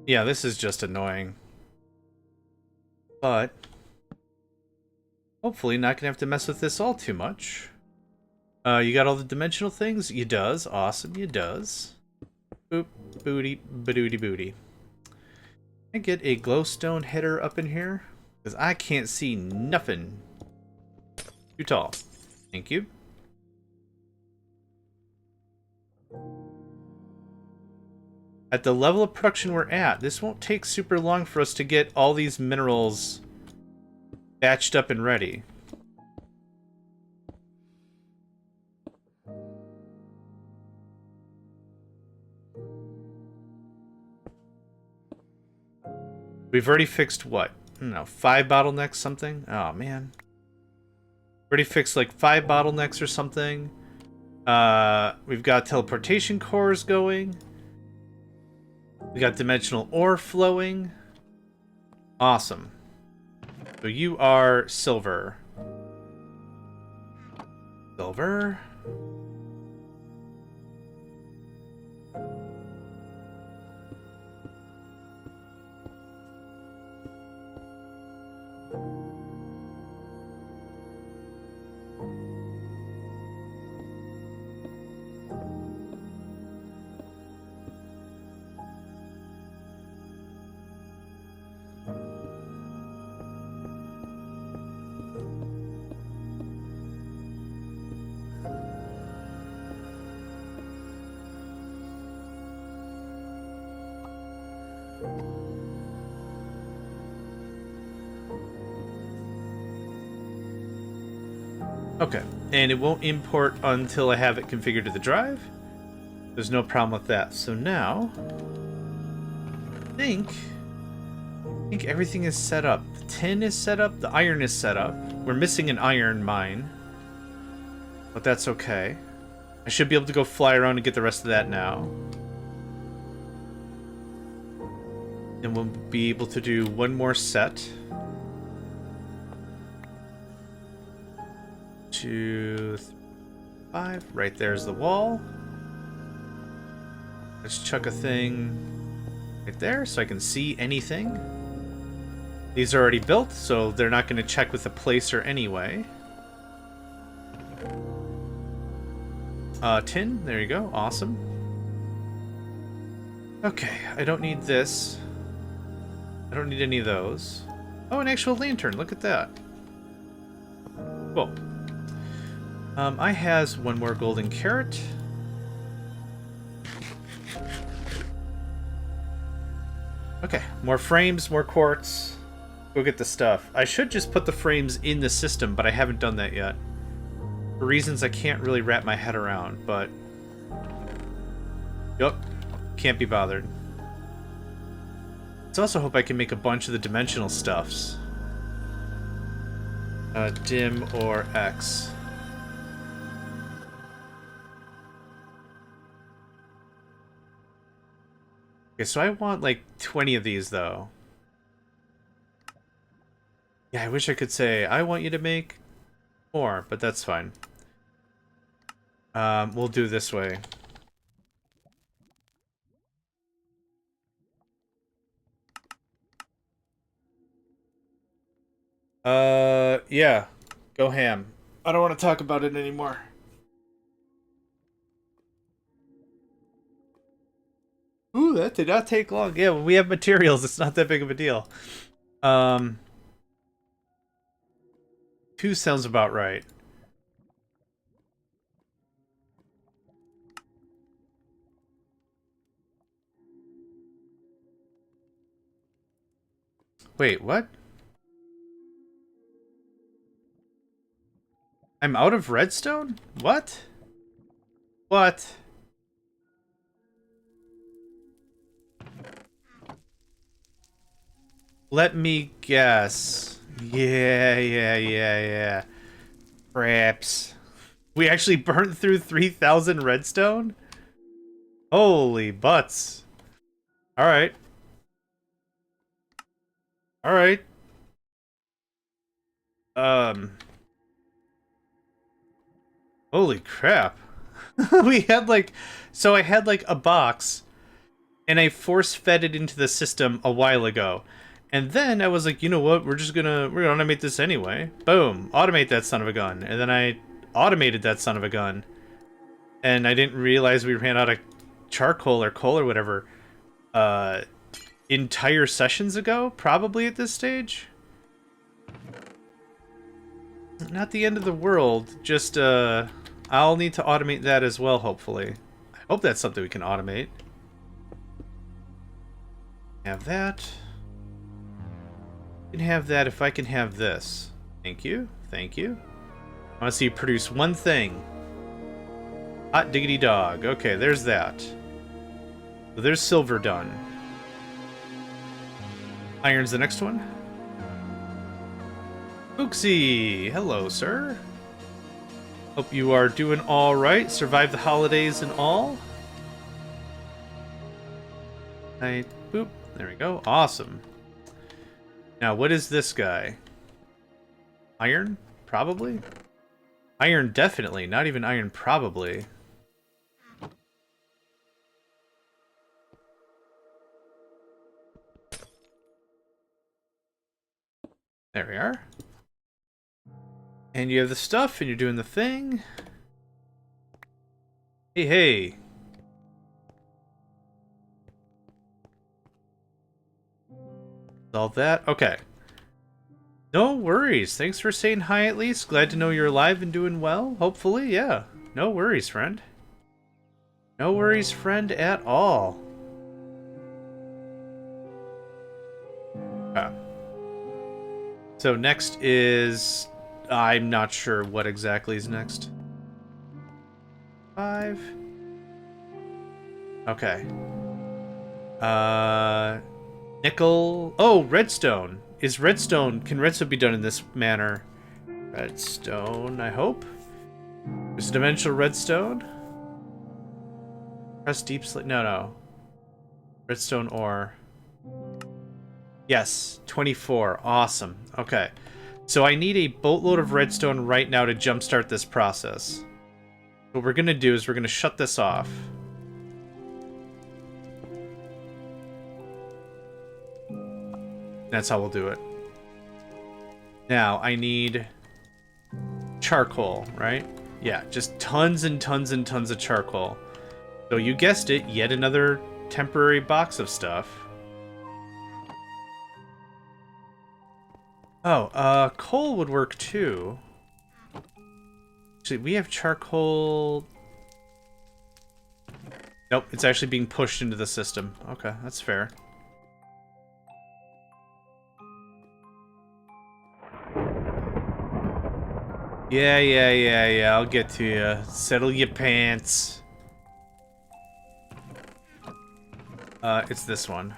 Yeah, this is just annoying. But hopefully not gonna have to mess with this all too much. You got all the dimensional things? You does. Awesome, you does. Boop, booty, badooty booty. Can I get a glowstone header up in here? Because I can't see nothing. Too tall. Thank you. At the level of production we're at, this won't take super long for us to get all these minerals batched up and ready. We've already fixed what? I don't know, 5 bottlenecks something? Oh, man. Already fixed like 5 bottlenecks or something. We've got teleportation cores going. We got dimensional ore flowing. Awesome. So you are silver. Silver. Okay, and it won't import until I have it configured to the drive. There's no problem with that. So now, I think everything is set up. The tin is set up, the iron is set up. We're missing an iron mine, but that's okay. I should be able to go fly around and get the rest of that now. And we'll be able to do one more set. 2, 3, 5. Right there's the wall. Let's chuck a thing right there so I can see anything. These are already built, so they're not going to check with the placer anyway. Tin, there you go, awesome. Okay, I don't need this. I don't need any of those. Oh, an actual lantern, look at that. Cool. I has one more golden carrot. Okay, more frames, more quartz. Go get the stuff. I should just put the frames in the system, but I haven't done that yet. For reasons I can't really wrap my head around, but... Yup, can't be bothered. Let's also hope I can make a bunch of the dimensional stuffs. Dim or X. Okay, so I want like 20 of these though. Yeah, I wish I could say, I want you to make more, but that's fine. We'll do this way. Yeah. Go ham. I don't want to talk about it anymore. Ooh, that did not take long. Yeah, when we have materials, it's not that big of a deal. 2 sounds about right. Wait, what? I'm out of redstone? What? What? Let me guess. Yeah. Perhaps. We actually burnt through 3,000 redstone? Holy butts. Alright. Alright. Holy crap. We had like... So I had like a box, and I force-fed it into the system a while ago. And then I was like, you know what, we're gonna automate this anyway. Boom. Automate that son of a gun. And then I automated that son of a gun. And I didn't realize we ran out of charcoal or coal or whatever entire sessions ago, probably at this stage. Not the end of the world, just I'll need to automate that as well, hopefully. I hope that's something we can automate. Have that. You can have that if I can have this. Thank you. Thank you. I want to see you produce one thing. Hot diggity dog. Okay, there's that. So there's silver done. Iron's the next one. Booksy! Hello, sir. Hope you are doing alright. Survived the holidays and all. Right, boop. There we go. Awesome. Now, what is this guy? Iron? Probably? Iron definitely. Not even iron probably. There we are. And you have the stuff, and you're doing the thing. Hey, hey. All that? Okay. No worries. Thanks for saying hi at least. Glad to know you're alive and doing well. Hopefully, yeah. No worries, friend. No worries, friend, at all. Okay. So next is... I'm not sure what exactly is next. 5. Okay. Nickel. Oh, redstone. Can redstone be done in this manner? Redstone, I hope. Is dimensional redstone? Press deep slate. No. Redstone ore. Yes, 24. Awesome. Okay. So I need a boatload of redstone right now to jumpstart this process. What we're going to do is we're going to shut this off. That's how we'll do it. Now, I need charcoal, right? Yeah, just tons and tons and tons of charcoal. So you guessed it, yet another temporary box of stuff. Oh, coal would work too. Actually, we have charcoal... Nope, it's actually being pushed into the system. Okay, that's fair. Yeah, I'll get to you. Settle your pants. It's this one.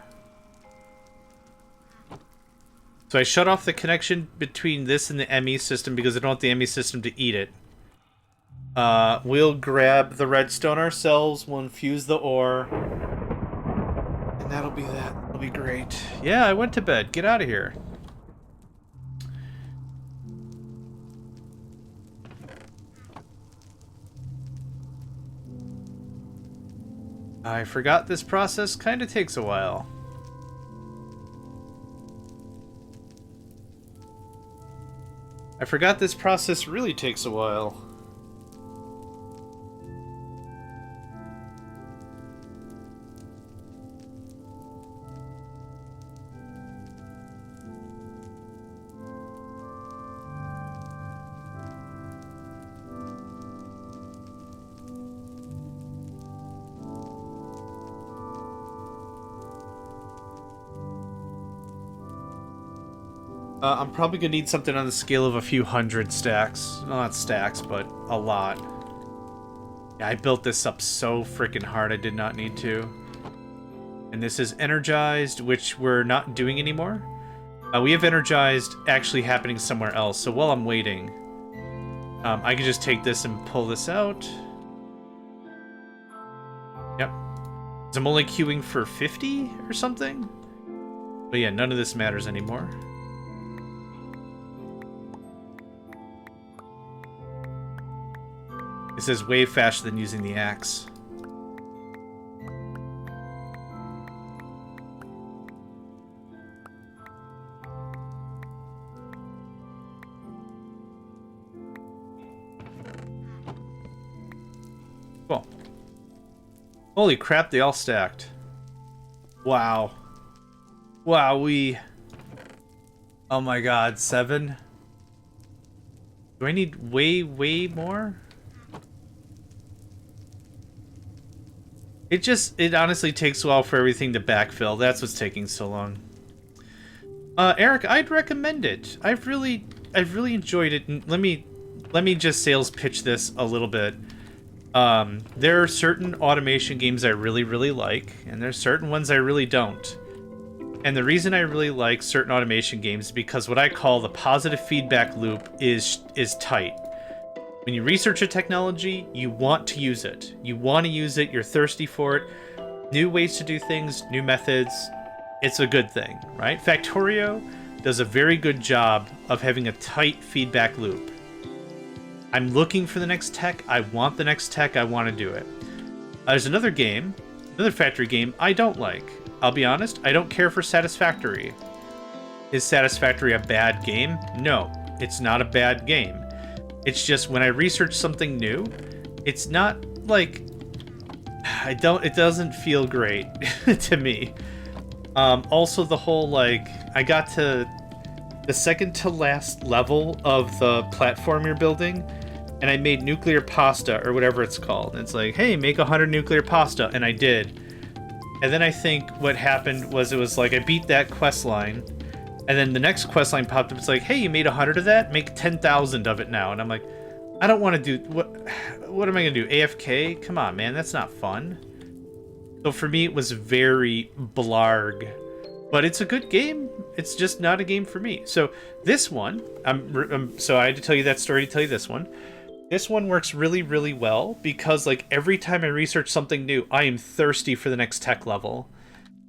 So I shut off the connection between this and the ME system because I don't want the ME system to eat it. We'll grab the redstone ourselves, we'll infuse the ore. And that'll be that. That'll be great. Yeah, I went to bed. Get out of here. I forgot this process kind of takes a while. I forgot this process really takes a while. I'm probably gonna need something on the scale of a few hundred stacks. Well, not stacks, but a lot. Yeah, I built this up so freaking hard I did not need to. And this is energized, which we're not doing anymore. We have energized actually happening somewhere else. So while I'm waiting, I can just take this and pull this out. Yep. So I'm only queuing for 50 or something. But yeah, none of this matters anymore. It says way faster than using the axe. Cool. Holy crap, they all stacked. Wow. Wowee. Oh my god, 7? Do I need way more? It honestly takes a while for everything to backfill. That's what's taking so long. Eric, I'd recommend it. I've really enjoyed it. And let me just sales pitch this a little bit. There are certain automation games I really like, and there's certain ones I really don't. And the reason I really like certain automation games is because what I call the positive feedback loop is tight. When you research a technology, you want to use it. You want to use it, you're thirsty for it. New ways to do things, new methods, it's a good thing, right? Factorio does a very good job of having a tight feedback loop. I'm looking for the next tech, I want the next tech, I want to do it. There's another game, another factory game I don't like. I'll be honest, I don't care for Satisfactory. Is Satisfactory a bad game? No, it's not a bad game. It's just when I research something new, it's not like it doesn't feel great to me. Also the whole like I got to the second to last level of the platform you're building and I made nuclear pasta or whatever it's called. And it's like, hey, make 100 nuclear pasta, and I did. And then I think what happened was it was like I beat that quest line. And then the next quest line popped up. It's like, hey, you made 100 of that? Make 10,000 of it now. And I'm like, I don't want to do... What am I going to do? AFK? Come on, man. That's not fun. So for me, it was very blarg. But it's a good game. It's just not a game for me. So this one... so I had to tell you that story to tell you this one. This one works really well because like every time I research something new, I am thirsty for the next tech level.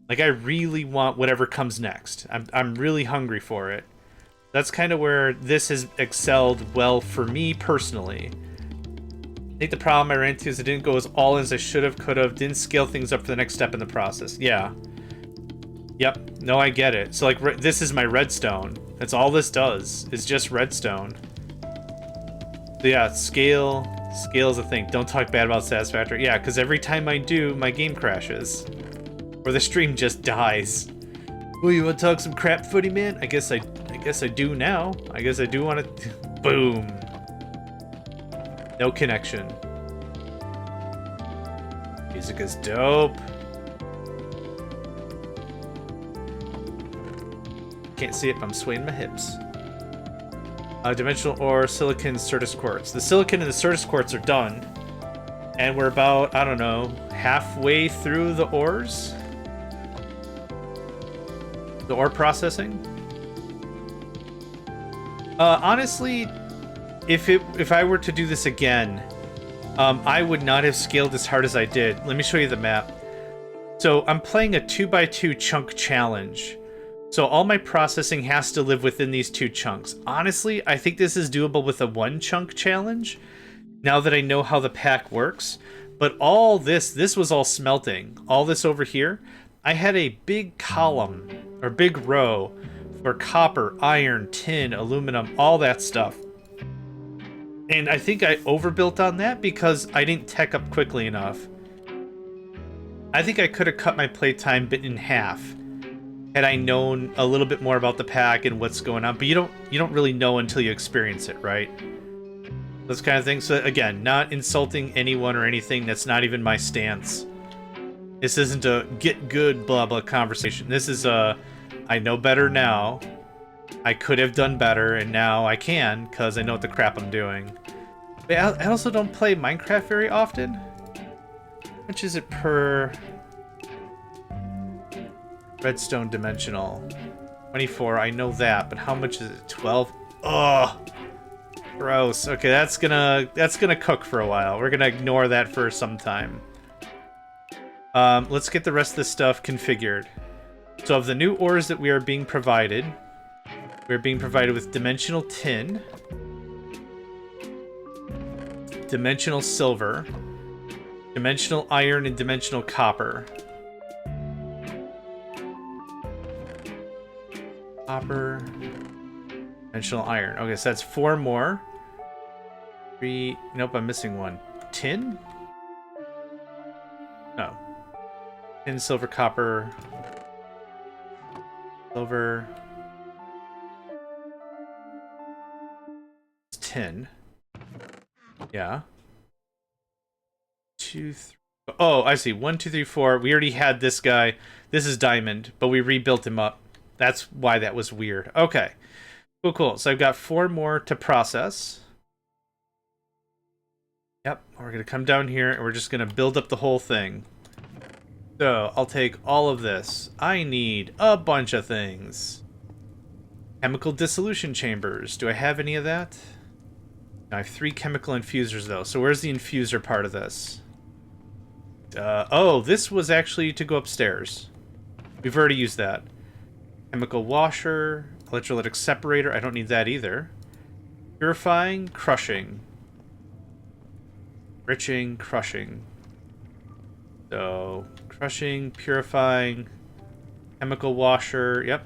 Like, I really want whatever comes next. I'm really hungry for it. That's kind of where this has excelled well for me personally. I think the problem I ran into is it didn't go as all in as I should have, could have, didn't scale things up for the next step in the process. Yeah. Yep. No, I get it. So, like, this is my redstone. That's all this does, is just redstone. So, yeah, scale is a thing. Don't talk bad about Satisfactory. Yeah, because every time I do, my game crashes. Or the stream just dies. Oh, you want to talk some crap footy, man? I guess I do now. I guess I do want to... Boom. No connection. Music is dope. Can't see it, but I'm swaying my hips. Dimensional ore, silicon, Certus quartz. The silicon and the Certus quartz are done. And we're about, I don't know, halfway through the ores? The ore processing? Honestly, if I were to do this again, I would not have scaled as hard as I did. Let me show you the map. So I'm playing a 2x2 chunk challenge. So all my processing has to live within these 2 chunks. Honestly, I think this is doable with a 1 chunk challenge, now that I know how the pack works. But all this was all smelting. All this over here, I had a big column, or big row, for copper, iron, tin, aluminum, all that stuff. And I think I overbuilt on that because I didn't tech up quickly enough. I think I could have cut my playtime bit in half had I known a little bit more about the pack and what's going on. But you don't really know until you experience it, right? Those kind of things. So again, not insulting anyone or anything. That's not even my stance. This isn't a get good blah blah conversation. This is a I know better now. I could have done better, and now I can because I know what the crap I'm doing. But I also don't play Minecraft very often. How much is it per redstone dimensional? 24, I know that, but how much is it? 12? Ugh. Gross. Okay, that's gonna cook for a while. We're gonna ignore that for some time. Let's get the rest of this stuff configured. So of the new ores that we are being provided with dimensional tin, dimensional silver, dimensional iron, and dimensional copper. Copper, dimensional iron. Okay, so that's 4 more. 3. Nope, I'm missing one. Tin? No. Tin, silver, copper. Silver. Tin. Yeah. 2, 3. Oh, I see. 1, 2, 3, 4. We already had this guy. This is diamond, but we rebuilt him up. That's why that was weird. Okay. Cool, cool. So I've got 4 more to process. Yep. We're going to come down here, and we're just going to build up the whole thing. So I'll take all of this. I need a bunch of things. Chemical dissolution chambers. Do I have any of that? I have 3 chemical infusers, though. So where's the infuser part of this? Oh, this was actually to go upstairs. We've already used that. Chemical washer, electrolytic separator. I don't need that either. Purifying, crushing. Enriching, crushing. So, crushing, purifying, chemical washer. Yep.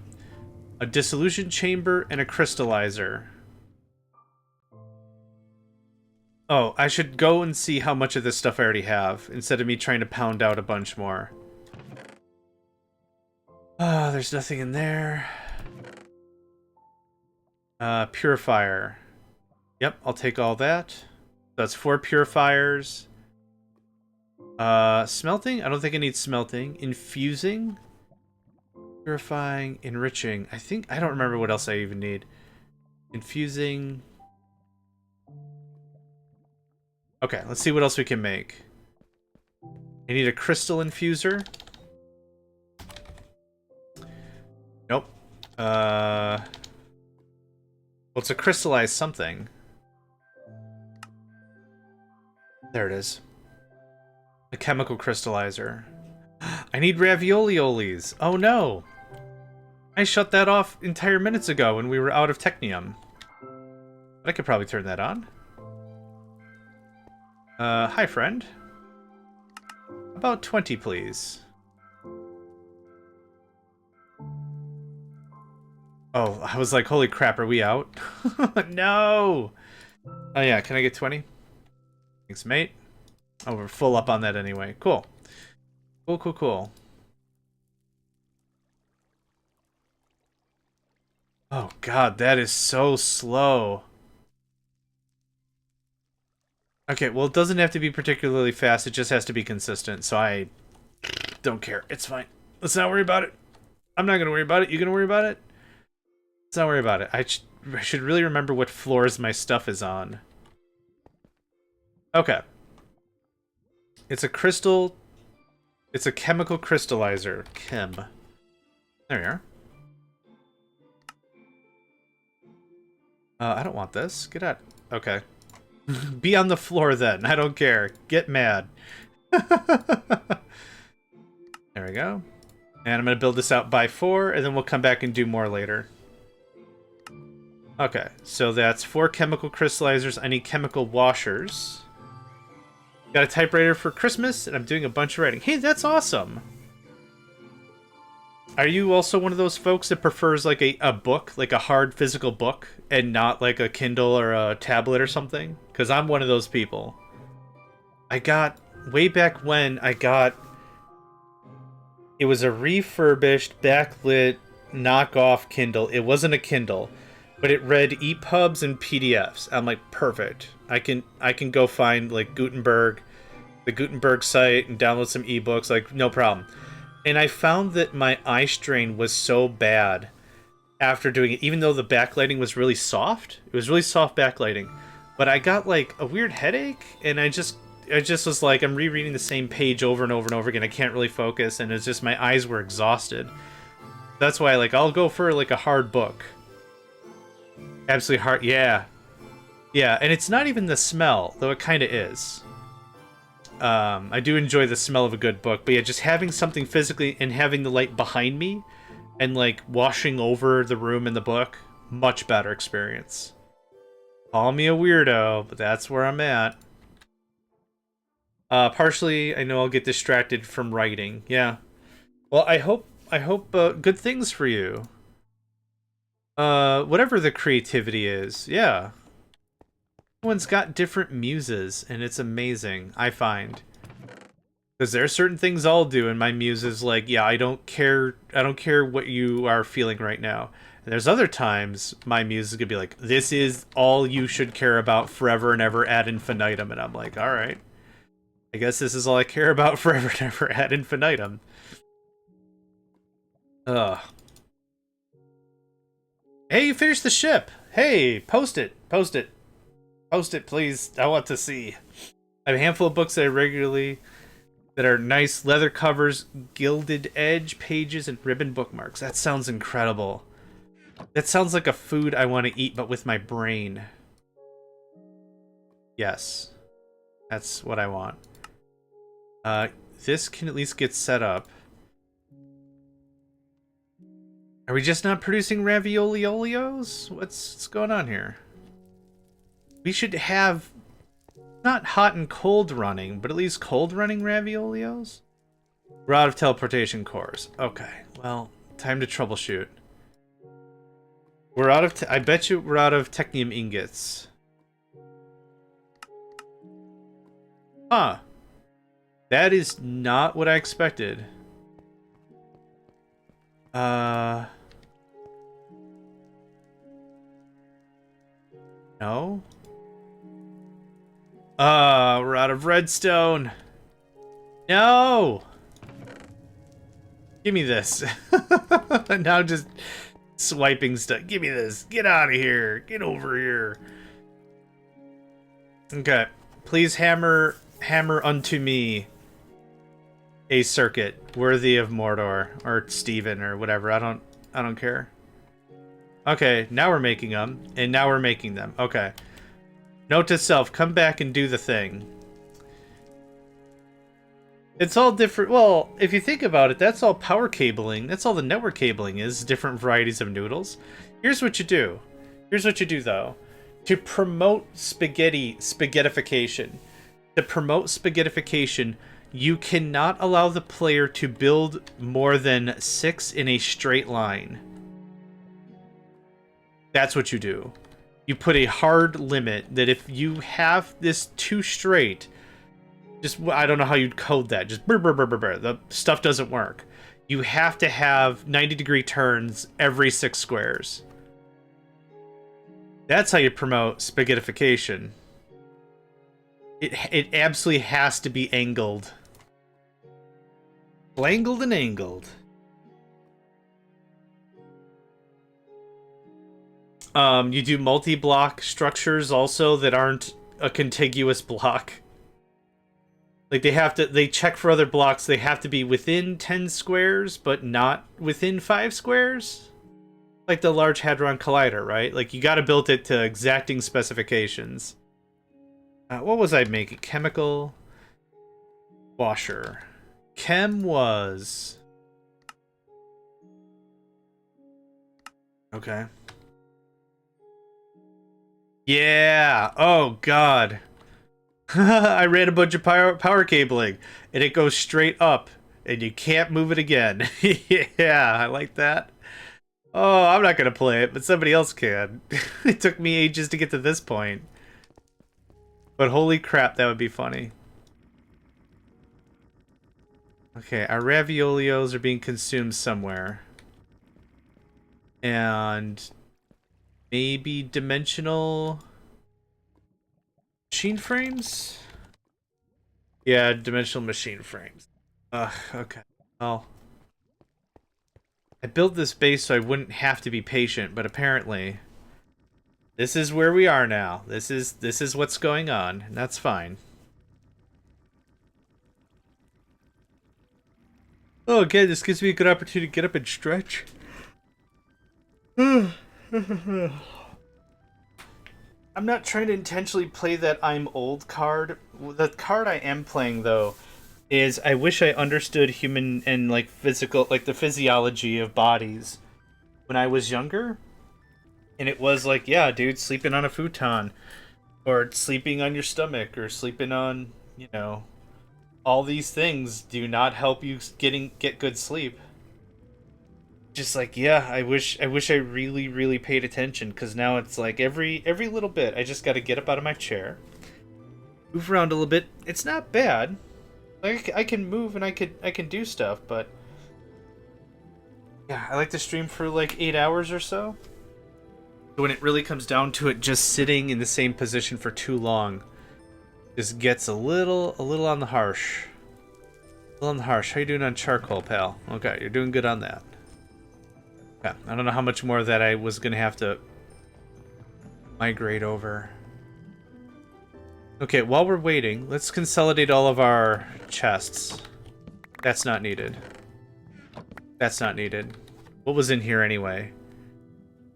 A dissolution chamber and a crystallizer. Oh, I should go and see how much of this stuff I already have, instead of me trying to pound out a bunch more. Ah, there's nothing in there. Purifier. Yep, I'll take all that. That's 4 purifiers. Smelting? I don't think I need smelting. Infusing? Purifying, enriching. I don't remember what else I even need. Infusing. Okay, let's see what else we can make. I need a crystal infuser. Nope. Well, it's a crystallized something. There it is. A chemical crystallizer. I need ravioliolis. Oh no! I shut that off entire minutes ago when we were out of technium. But I could probably turn that on. Hi friend. About 20, please. Oh, I was like, holy crap, are we out? No! Oh yeah, can I get 20? Thanks, mate. Oh, we're full up on that anyway. Cool. Cool, cool, cool. Oh god, that is so slow. Okay, well, it doesn't have to be particularly fast, it just has to be consistent, so I don't care. It's fine. Let's not worry about it. I'm not gonna worry about it. You gonna worry about it? Let's not worry about it. I should really remember what floors my stuff is on. Okay. It's a crystal... It's a chemical crystallizer. Chem. There you are. I don't want this. Get out. Okay. Be on the floor then. I don't care. Get mad. There we go. And I'm going to build this out by 4, and then we'll come back and do more later. Okay, so that's 4 chemical crystallizers. I need chemical washers. Got a typewriter for Christmas, and I'm doing a bunch of writing. Hey, that's awesome! Are you also one of those folks that prefers like a book, like a hard physical book, and not like a Kindle or a tablet or something? Because I'm one of those people. I got, way back when, it was a refurbished, backlit, knockoff Kindle. It wasn't a Kindle, but it read EPUBs and PDFs. I'm like, perfect. I can go find like the Gutenberg site, and download some ebooks, like no problem. And I found that my eye strain was so bad after doing it, even though the backlighting was really soft. It was really soft backlighting, but I got like a weird headache, and I just was like, I'm rereading the same page over and over and over again. I can't really focus, and it's just my eyes were exhausted. That's why, like, I'll go for, like, a hard book. Absolutely hard. Yeah. Yeah, and it's not even the smell, though it kind of is. I do enjoy the smell of a good book, but yeah, just having something physically and having the light behind me and, like, washing over the room and the book, much better experience. Call me a weirdo, but that's where I'm at. Partially, I know I'll get distracted from writing. Yeah. Well, I hope good things for you. Whatever the creativity is, yeah. Everyone's got different muses, and it's amazing, I find. Because there are certain things I'll do, and my muse is like, yeah, I don't care what you are feeling right now. And there's other times my muse is gonna be like, this is all you should care about forever and ever ad infinitum, and I'm like, alright. I guess this is all I care about forever and ever ad infinitum. Ugh. Hey, you finished the ship! Hey, post it! Post it! Post it, please. I want to see. I have a handful of books that are nice leather covers, gilded edge pages, and ribbon bookmarks. That sounds incredible. That sounds like a food I want to eat, but with my brain. Yes. That's what I want. This can at least get set up. Are we just not producing ravioli-olios? What's going on here? We should have not hot and cold running, but at least cold running raviolios? We're out of teleportation cores. Okay, well, time to troubleshoot. We're out of I bet you we're out of technium ingots. Huh. That is not what I expected. No? We're out of redstone. No! Give me this. Now just swiping stuff. Give me this. Get out of here. Get over here. Okay. Please hammer unto me a circuit worthy of Mordor or Steven or whatever. I don't care. Okay, now we're making them, and now we're making them. Okay. Note to self, come back and do the thing. It's all different. Well, if you think about it, that's all power cabling. That's all the network cabling is, different varieties of noodles. Here's what you do. Here's what you do, though. To promote spaghettification. To promote spaghettification, you cannot allow the player to build more than 6 in a straight line. That's what you do. You put a hard limit that if you have this too straight, just, I don't know how you'd code that. Just brr, brr, brr, brr, brr. The stuff doesn't work. You have to have 90-degree turns every 6 squares. That's how you promote spaghettification. It absolutely has to be angled. Blangled and angled. You do multi-block structures also that aren't a contiguous block. Like they check for other blocks. They have to be within 10 squares, but not within 5 squares. Like the Large Hadron Collider, right? Like you gotta build it to exacting specifications. What was I making? Chemical washer. Chem was... Okay. Yeah! Oh, God. I ran a bunch of power cabling, and it goes straight up, and you can't move it again. Yeah, I like that. Oh, I'm not gonna play it, but somebody else can. It took me ages to get to this point. But holy crap, that would be funny. Okay, our raviolios are being consumed somewhere. And... maybe dimensional... machine frames? Yeah, dimensional machine frames. Ugh, okay. Well... I built this base so I wouldn't have to be patient, but apparently... this is where we are now. This is what's going on, and that's fine. Oh, okay, this gives me a good opportunity to get up and stretch. I'm not trying to intentionally play that I'm old card. The card I am playing, though, is I wish I understood human and, like, physical, like, the physiology of bodies when I was younger. And it was like, yeah, dude, sleeping on a futon, or sleeping on your stomach, or sleeping on, you know, all these things do not help you get good sleep. Just like, yeah, I wish I really paid attention, because now it's like every little bit I just got to get up out of my chair, move around a little bit. It's not bad. Like, I can move and I can do stuff, but yeah, I like to stream for like 8 hours or so. When it really comes down to it, just sitting in the same position for too long just gets a little on the harsh. A little on the harsh. How you doing on charcoal, pal? Okay, you're doing good on that. Yeah, I don't know how much more of that I was gonna have to migrate over. Okay, while we're waiting, let's consolidate all of our chests. That's not needed. That's not needed. What was in here anyway?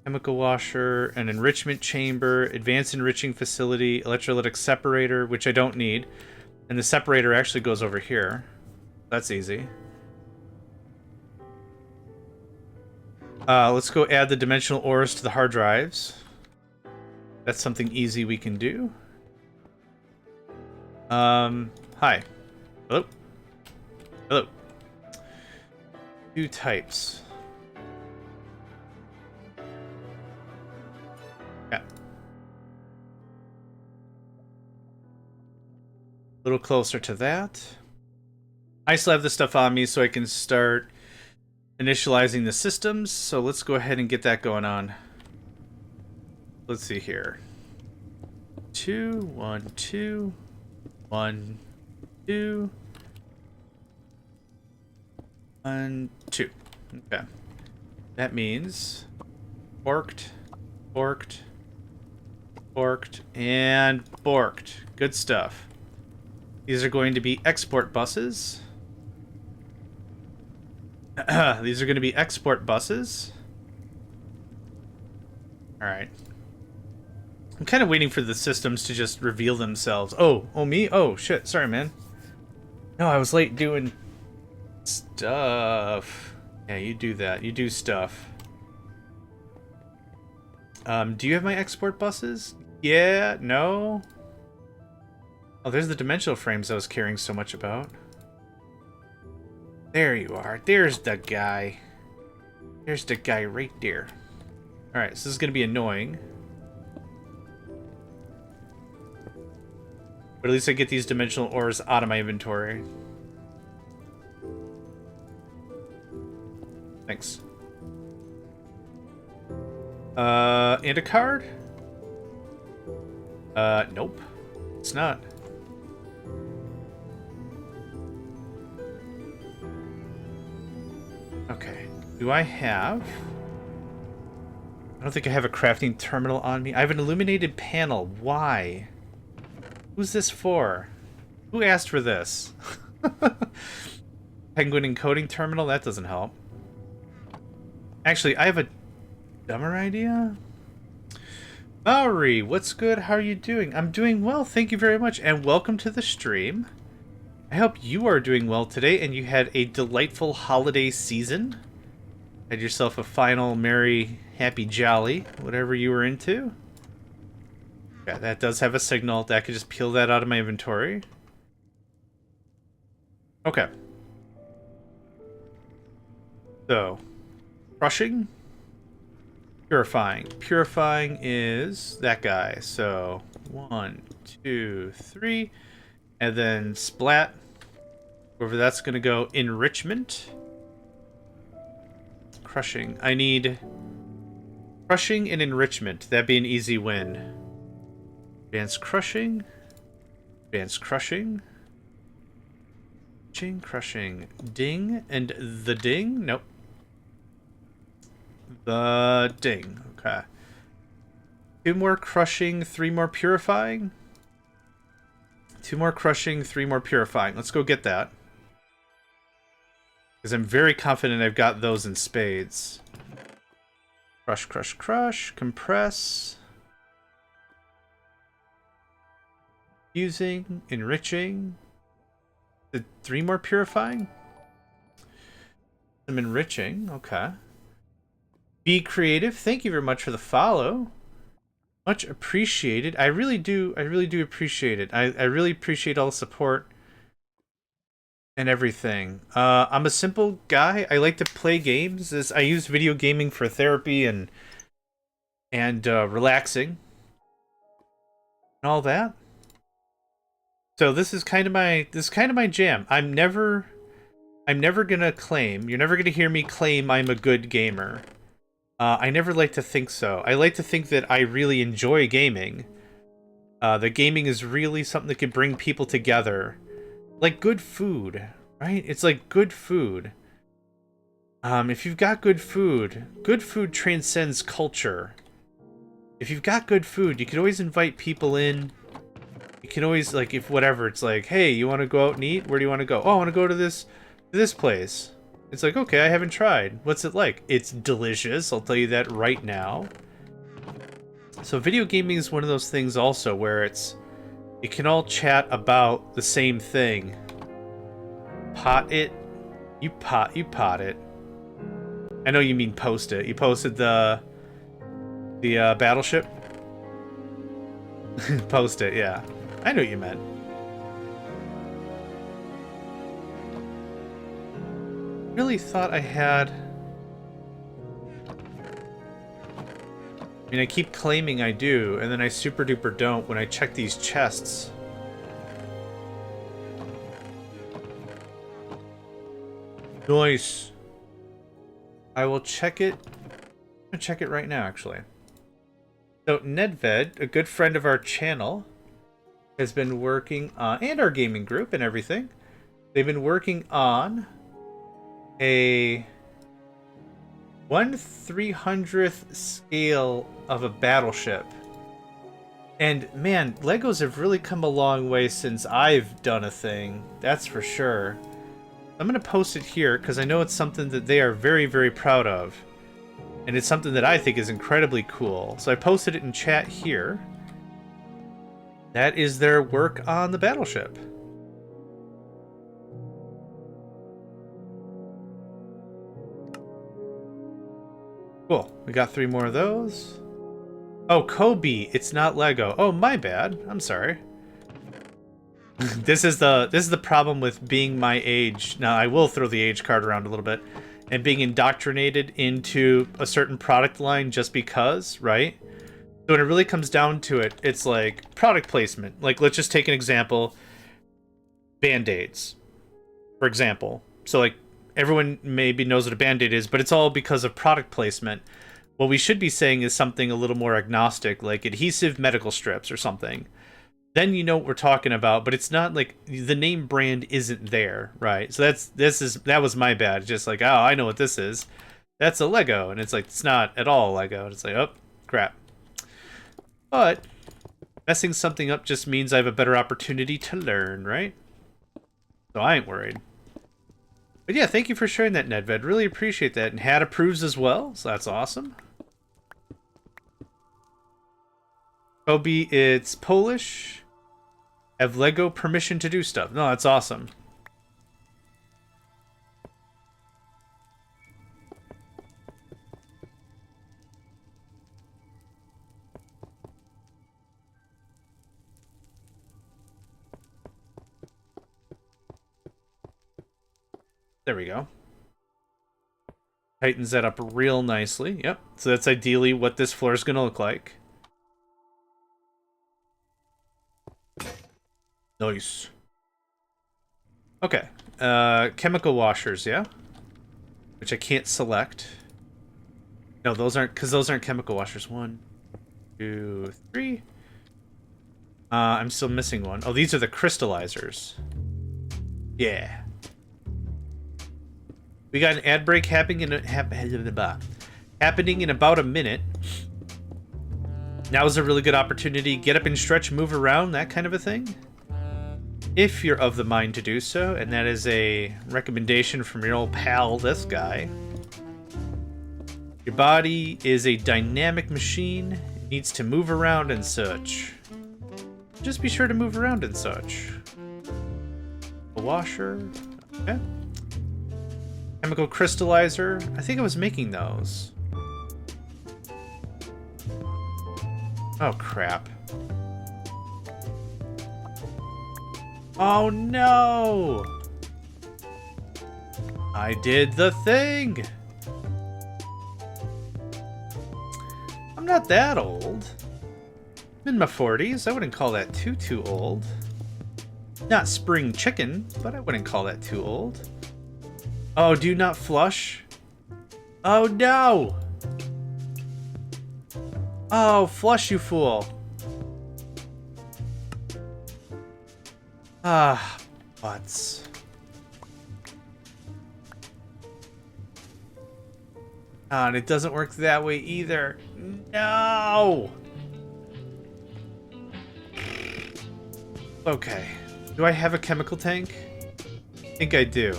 Chemical washer, an enrichment chamber, advanced enriching facility, electrolytic separator, which I don't need. And the separator actually goes over here. That's easy. Let's go add the dimensional ores to the hard drives. That's something easy we can do. Hi. Hello? Hello. 2 types. Yeah. A little closer to that. I still have this stuff on me so I can start initializing the systems. So let's go ahead and get that going on. Let's see here. 2, 1, 2, 1, 2, 1, 2. Okay. That means borked, and borked. Good stuff. These are going to be export buses. These are going to be export buses. Alright. I'm kind of waiting for the systems to just reveal themselves. Oh, me? Oh, shit. Sorry, man. No, I was late doing stuff. Yeah, you do that. You do stuff. Do you have my export buses? Yeah? No? Oh, there's the dimensional frames I was caring so much about. There you are. There's the guy. There's the guy right there. Alright, so this is going to be annoying. But at least I get these dimensional ores out of my inventory. Thanks. And a card? Nope. It's not. Okay. Do I have... I don't think I have a crafting terminal on me. I have an illuminated panel. Why? Who's this for? Who asked for this? Penguin encoding terminal? That doesn't help. Actually, I have a dumber idea. Maori, what's good? How are you doing? I'm doing well, thank you very much, and welcome to the stream. I hope you are doing well today, and you had a delightful holiday season. Had yourself a final merry, happy, jolly, whatever you were into. Yeah, that does have a signal. That could just peel that out of my inventory. Okay. So, crushing, purifying. Purifying is that guy. So, 1, 2, 3, and then splat. Wherever that's going to go, enrichment. Crushing. I need crushing and enrichment. That'd be an easy win. Advanced crushing. Advanced crushing. Crushing. Ding. And the ding? Nope. The ding. Okay. 2 more crushing, 3 more purifying. 2 more crushing, 3 more purifying. Let's go get that. Because I'm very confident I've got those in spades. Crush, crush, crush. Compress. Fusing. Enriching. The 3 more purifying? Some enriching. Okay. Be creative. Thank you very much for the follow. Much appreciated. I really do appreciate it. I really appreciate all the support and everything. I'm a simple guy. I like to play games. I use video gaming for therapy and relaxing and all that. So this is kind of my jam. I'm never gonna claim. You're never gonna hear me claim I'm a good gamer. I never like to think so. I like to think that I really enjoy gaming. That gaming is really something that can bring people together. Like good food, right? It's like good food. If you've got good food transcends culture. If you've got good food, you can always invite people in. You can always, like, if whatever, it's like, hey, you want to go out and eat? Where do you want to go? Oh, I want to go to this place. It's like, okay, I haven't tried. What's it like? It's delicious. I'll tell you that right now. So video gaming is one of those things also where you can all chat about the same thing. Pot it. You pot it. I know you mean post it. You posted the battleship? Post it, yeah. I know what you meant. Really thought I had... I mean, I keep claiming I do, and then I super duper don't when I check these chests. Nice. I will check it. I'm gonna check it right now, actually. So, Nedved, a good friend of our channel, has been working on, and our gaming group and everything, they've been working on a 1/300th scale of a battleship. And man, Legos have really come a long way since I've done a thing, that's for sure. I'm gonna post it here because I know it's something that they are very, very proud of. And it's something that I think is incredibly cool. So I posted it in chat here. That is their work on the battleship. Cool. We got 3 more of those. Oh, Kobe. It's not Lego. Oh, my bad. I'm sorry. This is the problem with being my age. Now, I will throw the age card around a little bit. And being indoctrinated into a certain product line just because, right? So when it really comes down to it, it's like product placement. Like, let's just take an example. Band-Aids, for example. So, like, everyone maybe knows what a Band-Aid is, but it's all because of product placement. What we should be saying is something a little more agnostic, like adhesive medical strips or something. Then you know what we're talking about, but it's not like the name brand isn't there, right? So that was my bad. Just like, oh, I know what this is. That's a Lego, and it's like it's not at all Lego. It's like, oh, crap. But messing something up just means I have a better opportunity to learn, right? So I ain't worried. But yeah, thank you for sharing that, Nedved. Really appreciate that. And Had approves as well, so that's awesome. Kobe, it's Polish. Have Lego permission to do stuff. No, that's awesome. There we go. Tightens that up real nicely. Yep. So that's ideally what this floor is going to look like. Nice. Okay. Chemical washers, yeah? Which I can't select. No, those aren't, because those aren't chemical washers. 1, 2, 3. I'm still missing one. Oh, these are the crystallizers. Yeah. We got an ad break happening in about a minute. Now is a really good opportunity. Get up and stretch, move around, that kind of a thing. If you're of the mind to do so, and that is a recommendation from your old pal, this guy. Your body is a dynamic machine. It needs to move around and such. Just be sure to move around and such. A washer. Okay. Chemical crystallizer. I think I was making those. Oh, crap. Oh, no! I did the thing! I'm not that old. I'm in my 40s. I wouldn't call that too old. Not spring chicken, but I wouldn't call that too old. Oh, do not flush? Oh, no! Oh, flush, you fool. Ah, butts. Ah, and it doesn't work that way either. No! Okay. Do I have a chemical tank? I think I do.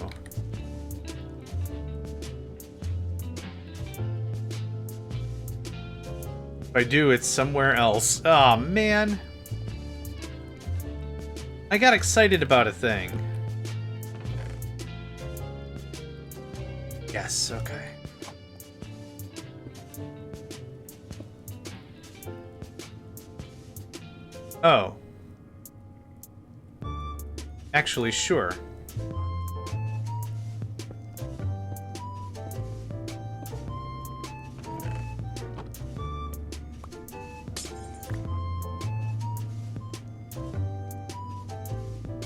If I do, it's somewhere else. Oh, man. I got excited about a thing. Yes, okay. Oh. Actually, sure.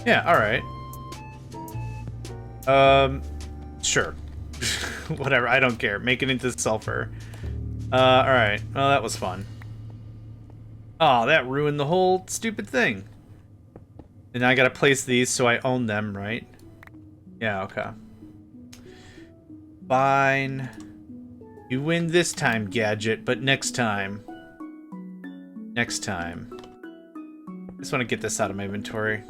Yeah, alright. Sure. Whatever, I don't care. Make it into sulfur. Alright. Well, that was fun. Oh, that ruined the whole stupid thing. And now I gotta place these so I own them, right? Yeah, okay. Fine. You win this time, Gadget, but next time. Next time. I just want to get this out of my inventory.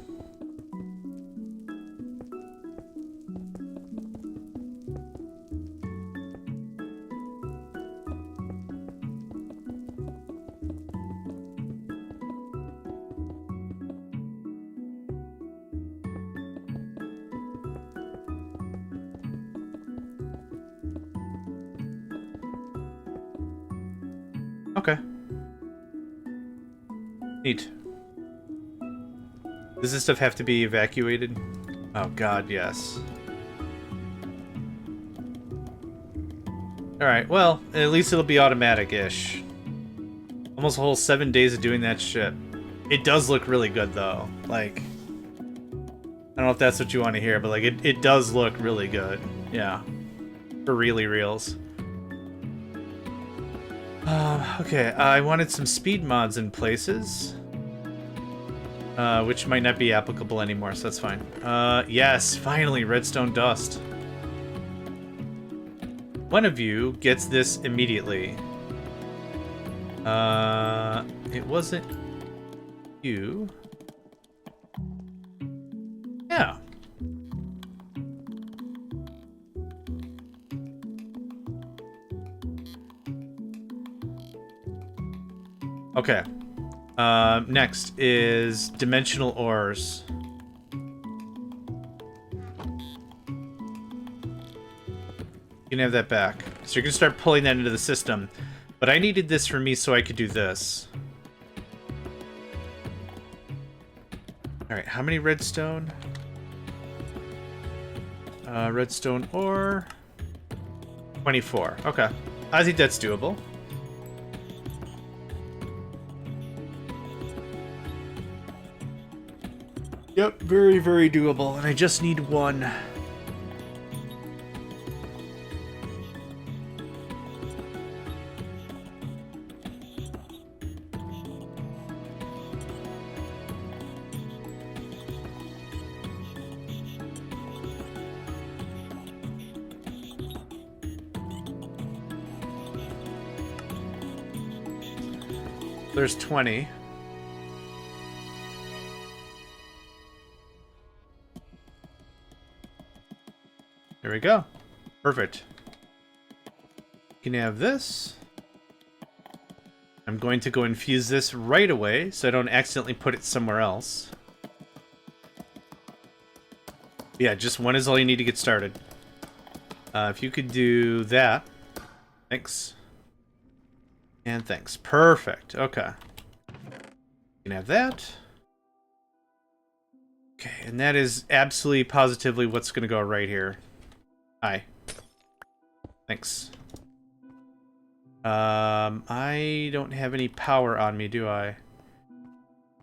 Okay. Neat. Does this stuff have to be evacuated? Oh god, yes. Alright, well, at least it'll be automatic-ish. Almost a whole 7 days of doing that shit. It does look really good, though. Like, I don't know if that's what you want to hear, but like, it does look really good. Yeah. For really reals. Okay, I wanted some speed mods in places. Which might not be applicable anymore, so that's fine. Yes, finally, redstone dust. One of you gets this immediately. It wasn't you. Yeah. Okay. Next is dimensional ores. You can have that back. So you're gonna start pulling that into the system. But I needed this for me so I could do this. Alright, how many redstone? Redstone ore. 24. Okay. I think that's doable. Yep, very, very doable. And I just need one. There's 20. There we go. Perfect. You can have this. I'm going to go infuse this right away so I don't accidentally put it somewhere else. Yeah, just one is all you need to get started. If you could do that. Thanks. And thanks. Perfect. Okay. You can have that. Okay, and that is absolutely positively what's going to go right here. Hi. Thanks. I don't have any power on me, do I?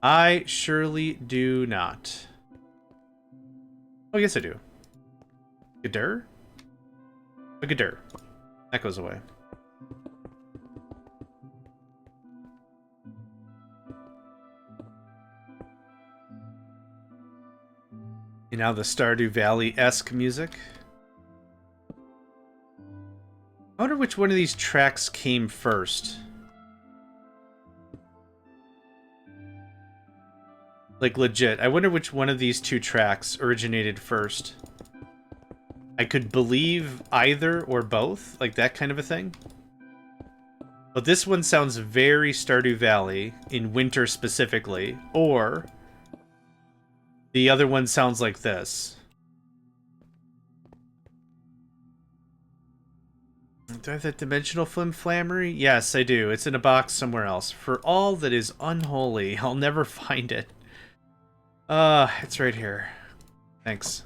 I surely do not. Oh, yes I do. Gadur? A Gadur. That goes away. And now the Stardew Valley-esque music. I wonder which one of these tracks came first. Like, legit. I wonder which one of these two tracks originated first. I could believe either or both, like that kind of a thing. But this one sounds very Stardew Valley, in winter specifically, or the other one sounds like this. Do I have that dimensional flimflammery? Yes, I do. It's in a box somewhere else. For all that is unholy, I'll never find it. It's right here. Thanks.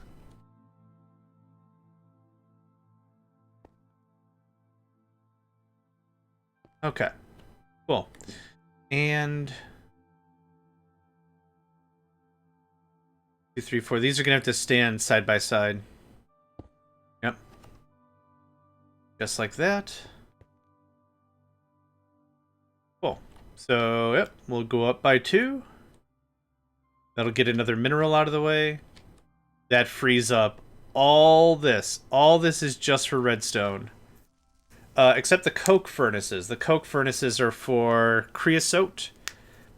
Okay. Cool. And 2, 3, 4. These are gonna have to stand side by side. Yep. Just like that. Cool. So, yep, we'll go up by 2. That'll get another mineral out of the way. That frees up all this. All this is just for redstone. Except the coke furnaces. The coke furnaces are for creosote.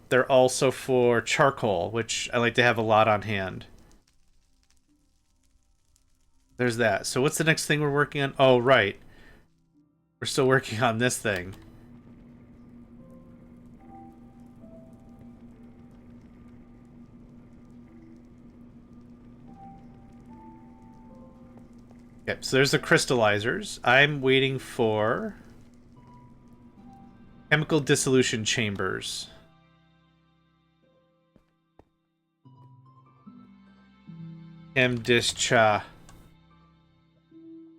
They're also for charcoal, which I like to have a lot on hand. There's that. So what's the next thing we're working on? Oh, right. We're still working on this thing. Okay, so there's the crystallizers. I'm waiting for chemical dissolution chambers. Cha.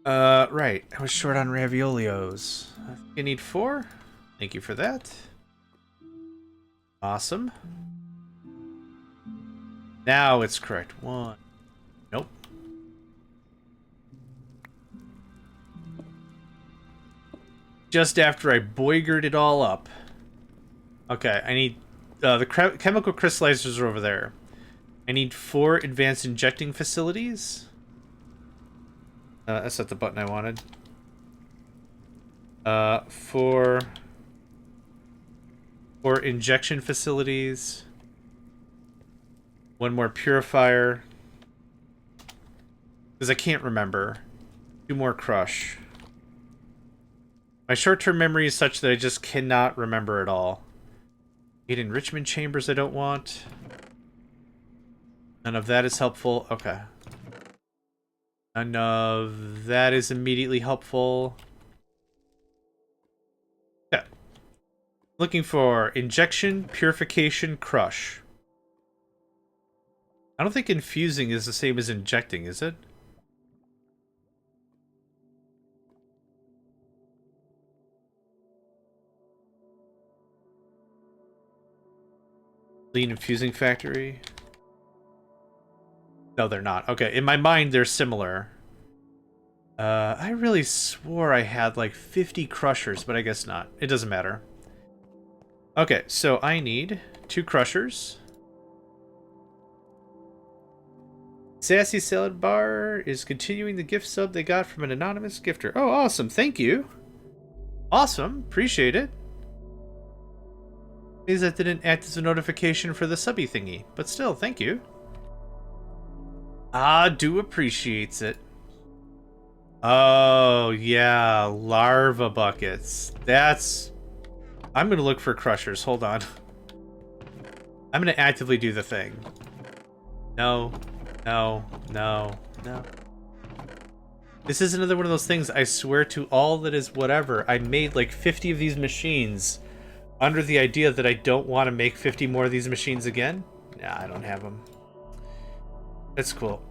Right. I was short on raviolios. I think I need 4. Thank you for that. Awesome. Now it's correct. 1. Nope. Just after I boigered it all up. Okay, I need... the chemical crystallizers are over there. I need 4 advanced injecting facilities. That's not the button I wanted. 4 injection facilities. 1 more purifier. Because I can't remember. 2 more crush. My short-term memory is such that I just cannot remember it all. 8 enrichment chambers I don't want. None of that is helpful. Okay. None of that is immediately helpful. Okay. Looking for injection, purification, crush. I don't think infusing is the same as injecting, is it? Lean infusing factory. No, they're not. Okay, in my mind, they're similar. I really swore I had like 50 crushers, but I guess not. It doesn't matter. Okay, so I need 2 crushers. Sassy Salad Bar is continuing the gift sub they got from an anonymous gifter. Oh, awesome. Thank you. Awesome. Appreciate it. Means that didn't act as a notification for the subby thingy, but still, thank you. Ah, do appreciates it. Oh, yeah, larva buckets. That's... I'm gonna look for crushers. Hold on. I'm gonna actively do the thing. No, no, no, no. This is another one of those things, I swear to all that is whatever. I made like 50 of these machines under the idea that I don't want to make 50 more of these machines again. Nah, I don't have them. That's cool.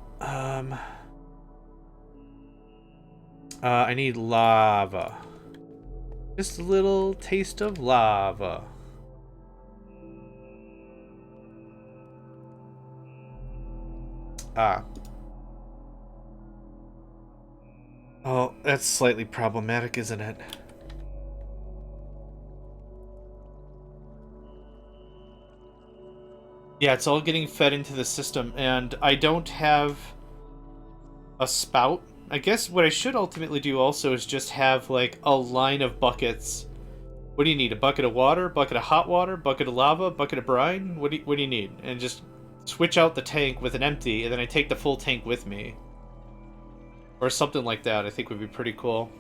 I need lava. Just a little taste of lava. Ah. Oh, that's slightly problematic, isn't it? Yeah, it's all getting fed into the system, and I don't have a spout. I guess what I should ultimately do also is just have, like, a line of buckets. What do you need? A bucket of water? Bucket of hot water? Bucket of lava? Bucket of brine? What do you need? And just switch out the tank with an empty, and then I take the full tank with me. Or something like that, I think would be pretty cool.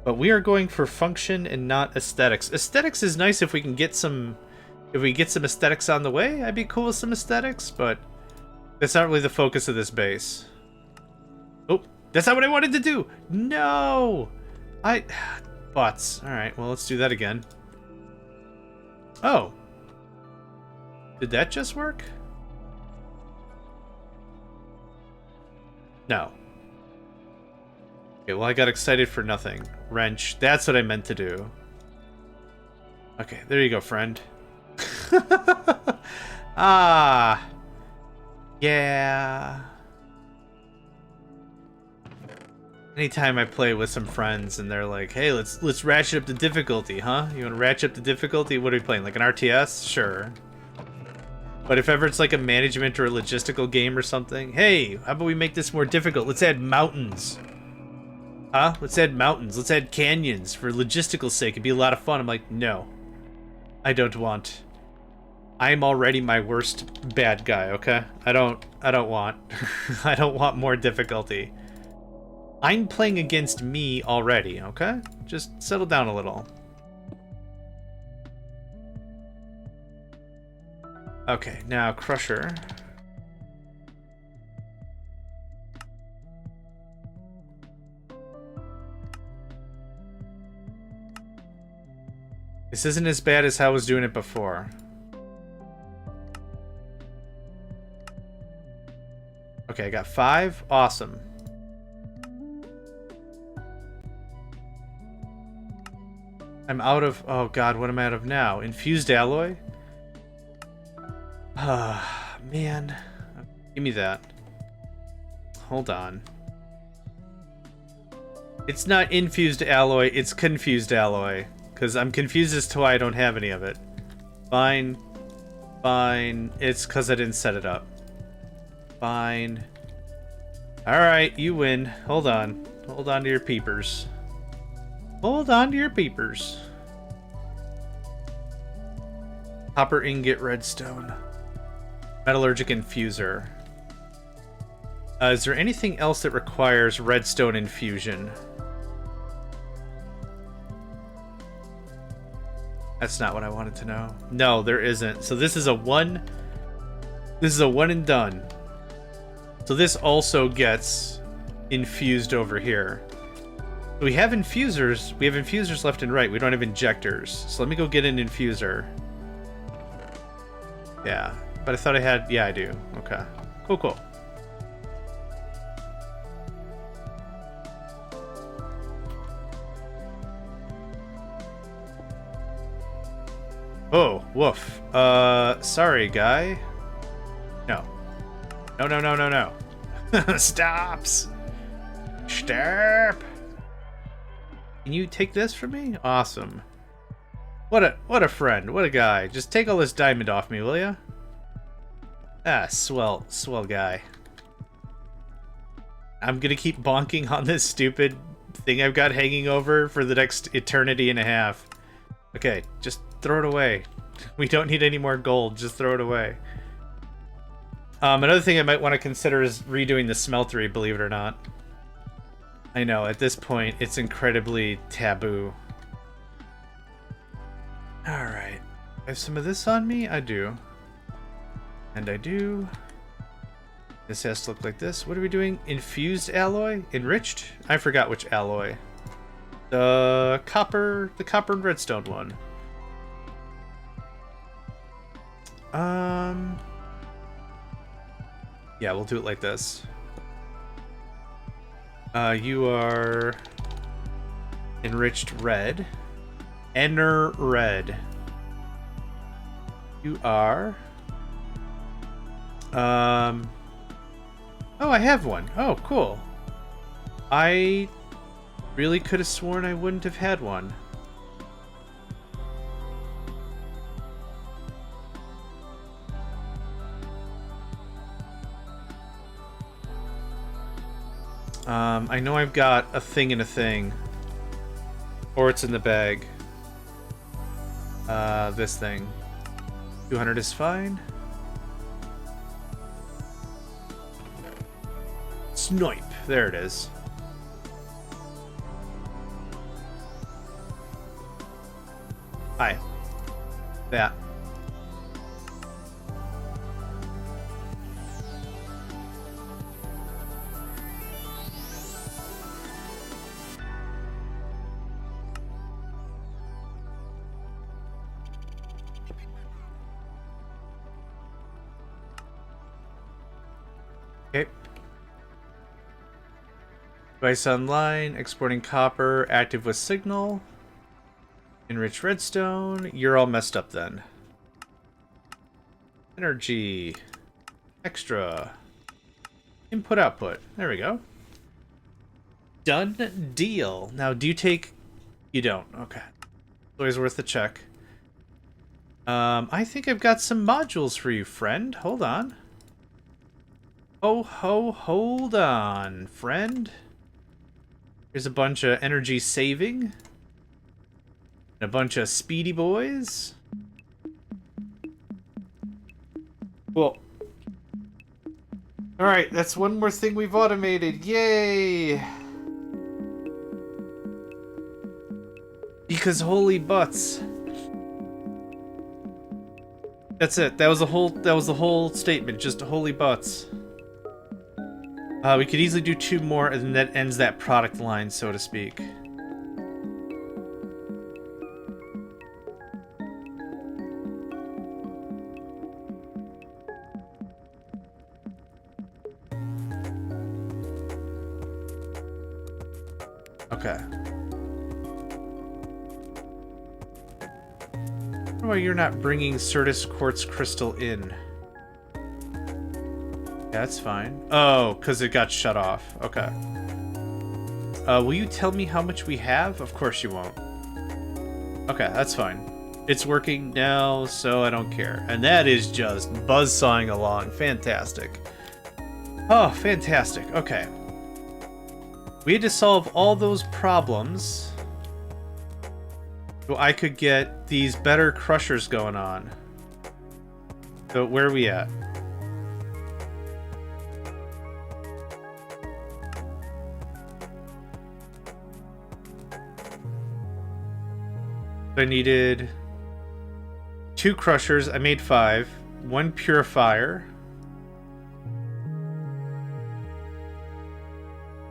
But we are going for function and not aesthetics. Aesthetics is nice if we can get some... If we get some aesthetics on the way, I'd be cool with some aesthetics, but that's not really the focus of this base. Oh, that's not what I wanted to do! No! Butts. Alright, well, let's do that again. Oh. Did that just work? No. Okay, well, I got excited for nothing. Wrench. That's what I meant to do. Okay, there you go, friend. Ah. Yeah. Anytime I play with some friends and they're like, hey, let's ratchet up the difficulty, huh? You want to ratchet up the difficulty? What are we playing? Like an RTS? Sure. But if ever it's like a management or a logistical game or something, hey, how about we make this more difficult? Let's add mountains. Huh? Let's add mountains. Let's add canyons for logistical sake. It'd be a lot of fun. I'm like, no. I don't want. I'm already my worst bad guy, okay? I don't want. I don't want more difficulty. I'm playing against me already, okay? Just settle down a little. Okay, now Crusher. This isn't as bad as how I was doing it before. Okay, I got 5. Awesome. I'm out of... Oh god, what am I out of now? Infused alloy? Ah, man. Give me that. Hold on. It's not infused alloy, it's confused alloy. Because I'm confused as to why I don't have any of it. Fine. Fine. It's because I didn't set it up. Fine. Alright, you win. Hold on. Hold on to your peepers. Hold on to your peepers. Copper ingot redstone. Metallurgic infuser. Is there anything else that requires redstone infusion? That's not what I wanted to know. No, there isn't. So this is a one and done. So this also gets infused over here. We have infusers. We have infusers left and right. We don't have injectors. So let me go get an infuser. Yeah, but I thought I had... Yeah, I do. Okay. Cool, cool. Oh, woof. Sorry, guy. No. No, no, no, no, no. Stops! Stop! Can you take this from me? Awesome. What a friend. What a guy. Just take all this diamond off me, will ya? Ah, swell guy. I'm gonna keep bonking on this stupid thing I've got hanging over for the next eternity and a half. Okay, just throw it away. We don't need any more gold. Just throw it away. Another thing I might want to consider is redoing the smeltery, believe it or not. I know, at this point, it's incredibly taboo. Alright. I have some of this on me? I do. And I do. This has to look like this. What are we doing? Infused alloy? Enriched? I forgot which alloy. The copper and redstone one. Yeah, we'll do it like this. You are enriched red. Enter red. You are oh, I have one. Oh, cool. I really could have sworn I wouldn't have had one. I know I've got a thing in a thing. Or it's in the bag. This thing. 200 is fine. Snipe. There it is. Hi. That. Okay. Device online, exporting copper, active with signal. Enrich redstone. You're all messed up then. Energy. Extra. Input output. There we go. Done deal. Now, do you take... You don't. Okay. Always worth a check. I think I've got some modules for you, friend. Hold on. Hold on, friend. Here's a bunch of energy saving. And a bunch of speedy boys. Cool. Alright, that's one more thing we've automated. Yay! Because holy butts. That's it. That was the whole statement. Just holy butts. We could easily do 2 more, and then that ends that product line, so to speak. Okay. Why you're not bringing Certus Quartz Crystal in? Yeah, that's fine. Oh, because it got shut off. Okay. Will you tell me how much we have? Of course you won't. Okay, that's fine. It's working now, so I don't care. And that is just buzzsawing along. Fantastic. Oh, fantastic. Okay. We had to solve all those problems so I could get these better crushers going on. So where are we at? I needed 2 crushers. I made 5. 1 purifier.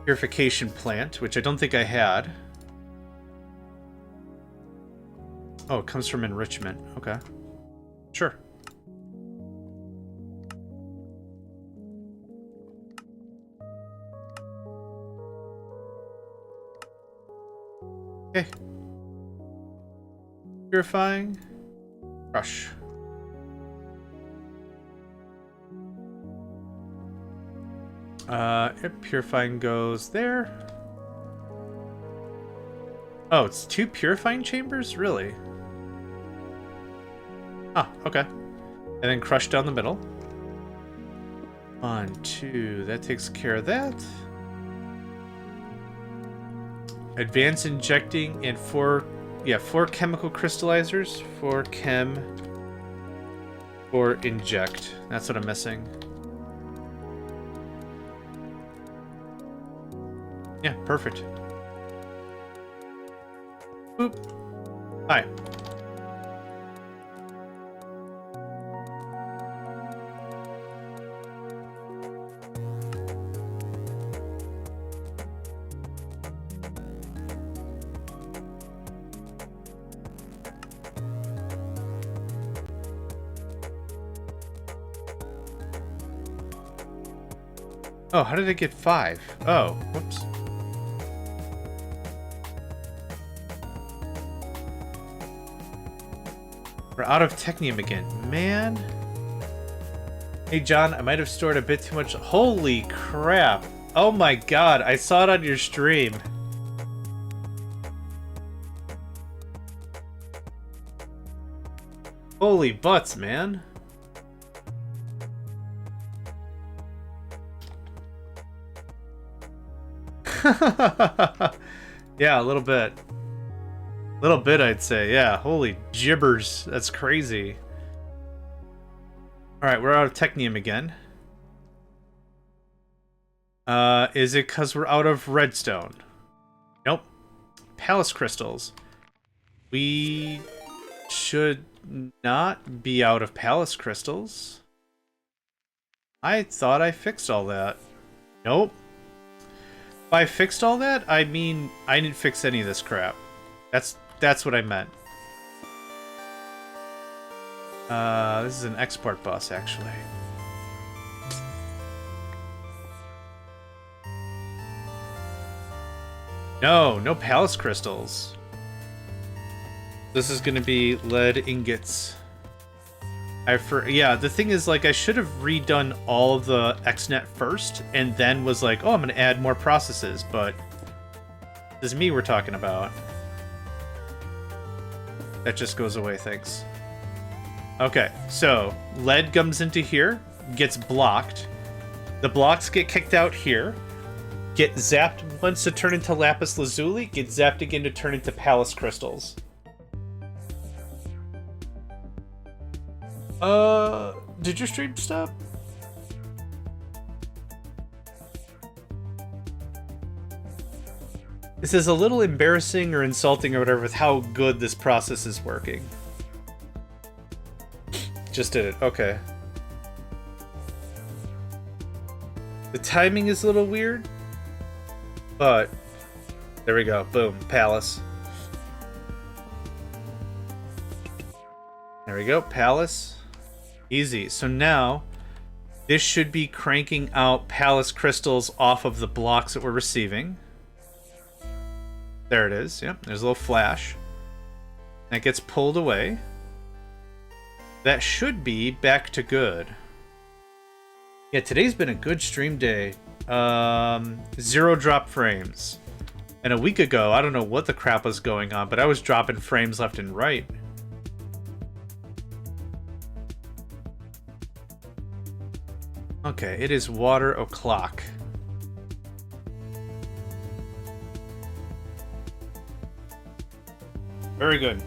Purification plant, which I don't think I had. Oh, it comes from enrichment. Okay. Sure. Okay. Purifying. Crush. Purifying goes there. Oh, it's 2 purifying chambers? Really? Ah, okay. And then crush down the middle. 1, 2. That takes care of that. Advanced injecting and 4 chemical crystallizers. 4 chem. 4 inject. That's what I'm missing. Yeah, perfect. Boop. Hi. Oh, how did I get 5? Oh, whoops. We're out of technium again. Man. Hey, John, I might have stored a bit too much. Holy crap. Oh my god, I saw it on your stream. Holy butts, man. Yeah, a little bit. Little bit, I'd say. Yeah, holy gibbers. That's crazy. Alright, we're out of technium again. Is it because we're out of redstone? Nope. Palace crystals. We should not be out of palace crystals. I thought I fixed all that. Nope. If I fixed all that, I mean, I didn't fix any of this crap. That's what I meant. This is an export bus, actually. No palace crystals. This is gonna be lead ingots. Yeah, the thing is, like, I should have redone all of the XNet first, and then was like, oh, I'm gonna add more processes, but this is me we're talking about. That just goes away, thanks. Okay, so lead comes into here, gets blocked. The blocks get kicked out here, get zapped once to turn into lapis lazuli, get zapped again to turn into palace crystals. Did your stream stop? This is a little embarrassing or insulting or whatever with how good this process is working. Just did it. Okay. The timing is a little weird, but there we go. Boom. Palace. There we go. Palace. Easy. So now this should be cranking out palace crystals off of the blocks that we're receiving. There it is. Yep. There's a little flash. That gets pulled away. That should be back to good. Yeah, today's been a good stream day. 0 drop frames. And a week ago, I don't know what the crap was going on, but I was dropping frames left and right. Okay, it is water o'clock. Very good.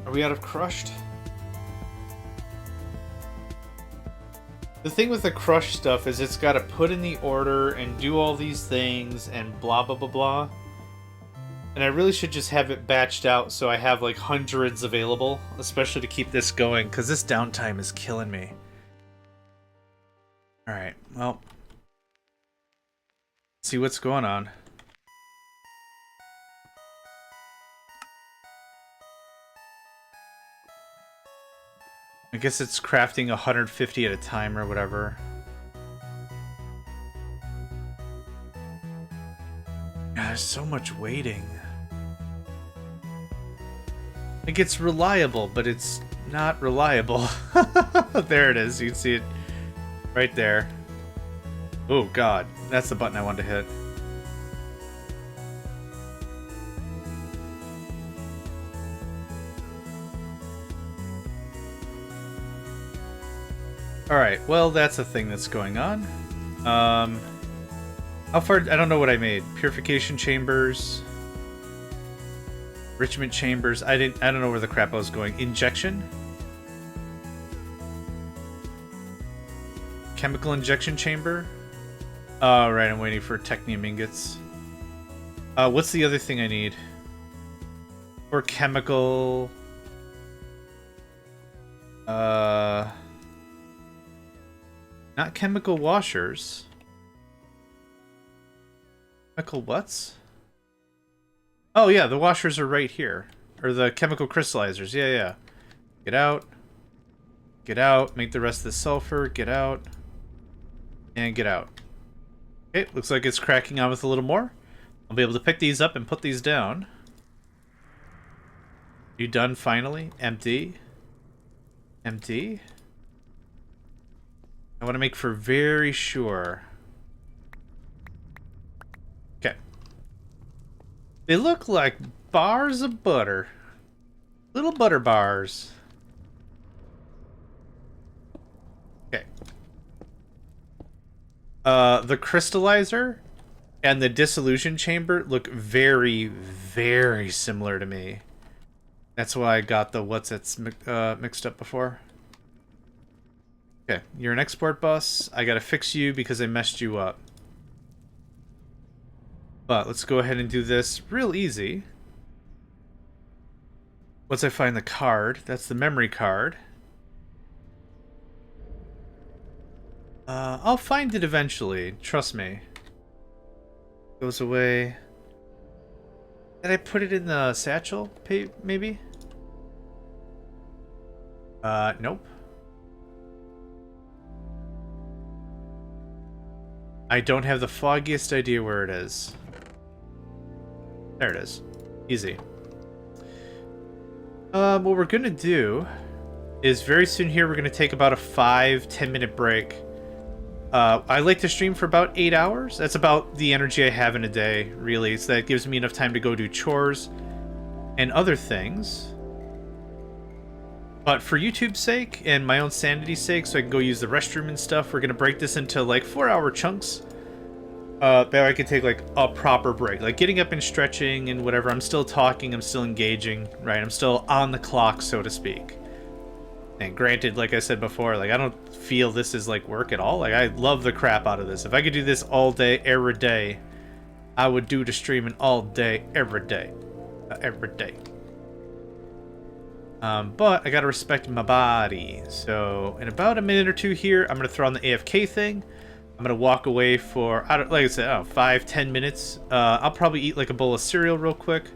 Are we out of crushed? The thing with the crushed stuff is it's got to put in the order and do all these things and blah blah blah blah. And I really should just have it batched out so I have like hundreds available, especially to keep this going, because this downtime is killing me. Alright, well, let's see what's going on. I guess it's crafting 150 at a time or whatever. God, there's so much waiting. Like, it's reliable, but it's not reliable. There it is. You can see it right there. Oh, God. That's the button I wanted to hit. Alright, well, that's a thing that's going on. How far? I don't know what I made. Purification chambers. Enrichment chambers. I don't know where the crap I was going. Injection? Chemical injection chamber? Oh, right, I'm waiting for technium ingots. What's the other thing I need? Or chemical... Not chemical washers. Chemical what's? Oh yeah, the washers are right here. Or the chemical crystallizers, yeah, yeah. Get out. Get out, make the rest of the sulfur, get out. And get out. Okay, looks like it's cracking on with a little more. I'll be able to pick these up and put these down. You done finally? Empty. Empty. I want to make for very sure. Okay. They look like bars of butter. Little butter bars. Okay. The crystallizer and the dissolution chamber look very, very similar to me. That's why I got the what's it's mixed up before. Okay, you're an export bus. I gotta fix you because I messed you up. But let's go ahead and do this real easy. Once I find the card, that's the memory card. I'll find it eventually, trust me. Goes away. Did I put it in the satchel, maybe? Nope. I don't have the foggiest idea where it is. There it is. Easy. What we're gonna do is very soon here we're gonna take about a 5-10 minute break. I like to stream for about 8 hours. That's about the energy I have in a day, really. So that gives me enough time to go do chores and other things. But for YouTube's sake and my own sanity's sake, so I can go use the restroom and stuff, we're going to break this into like 4-hour chunks. That I can take like a proper break. Like getting up and stretching and whatever. I'm still talking, I'm still engaging, right? I'm still on the clock, so to speak. And granted, like I said before, like I don't feel this is like work at all. Like I love the crap out of this. If I could do this all day, every day, I would do the streaming all day, every day. Every day. But I gotta respect my body. So in about a minute or two here, I'm gonna throw on the AFK thing. I'm gonna walk away for, like I said, 5-10 minutes. I'll probably eat like a bowl of cereal real quick.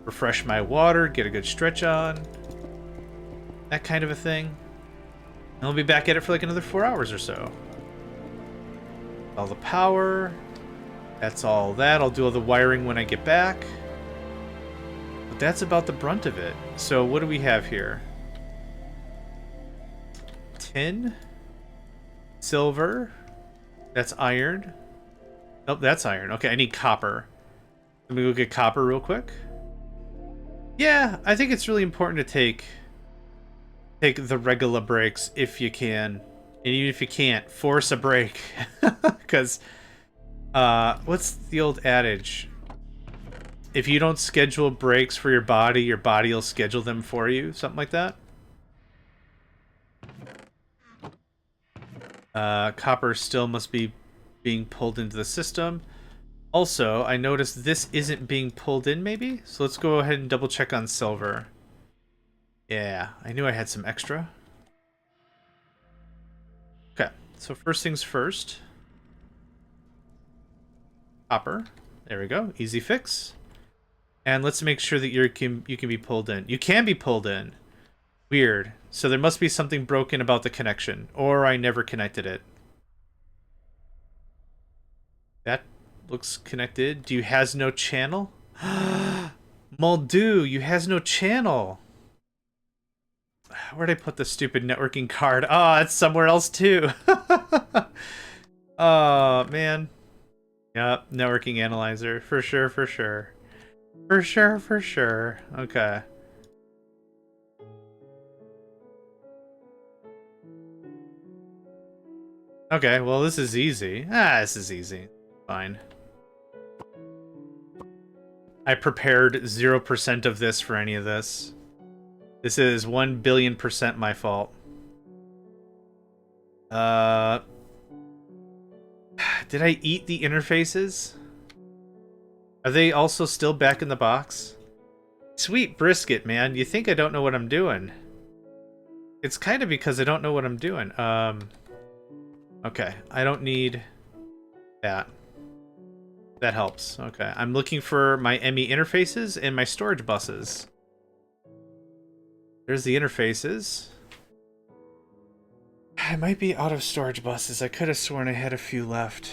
Refresh my water, get a good stretch on. That kind of a thing. And we'll be back at it for like another 4 hours or so. All the power. That's all that. I'll do all the wiring when I get back. But that's about the brunt of it. So what do we have here? Tin. Silver. That's iron. Nope, that's iron. Okay, I need copper. Let me go get copper real quick. Yeah, I think it's really important to take the regular breaks if you can. And even if you can't, force a break. Because, what's the old adage? If you don't schedule breaks for your body will schedule them for you. Something like that. Copper still must be being pulled into the system. Also, I noticed this isn't being pulled in, maybe? So let's go ahead and double check on silver. Yeah, I knew I had some extra. Okay, so first things first. Copper. There we go. Easy fix. And let's make sure that you can be pulled in. You can be pulled in. Weird. So there must be something broken about the connection. Or I never connected it. That looks connected. Do you has no channel? Moldu, you has no channel. Where'd I put the stupid networking card? Oh, it's somewhere else too. Oh, man. Yep, networking analyzer. For sure, for sure. For sure, for sure. Okay. Okay, well, this is easy. This is easy. Fine. I prepared 0% of this for any of this. This is 1,000,000,000% my fault. Did Did I eat the interfaces? Are they also still back in the box? Sweet brisket, man. You think I don't know what I'm doing. It's kind of because I don't know what I'm doing. Okay. I don't need that. That helps. Okay. I'm looking for my ME interfaces and my storage buses. There's the interfaces. I might be out of storage buses. I could have sworn I had a few left.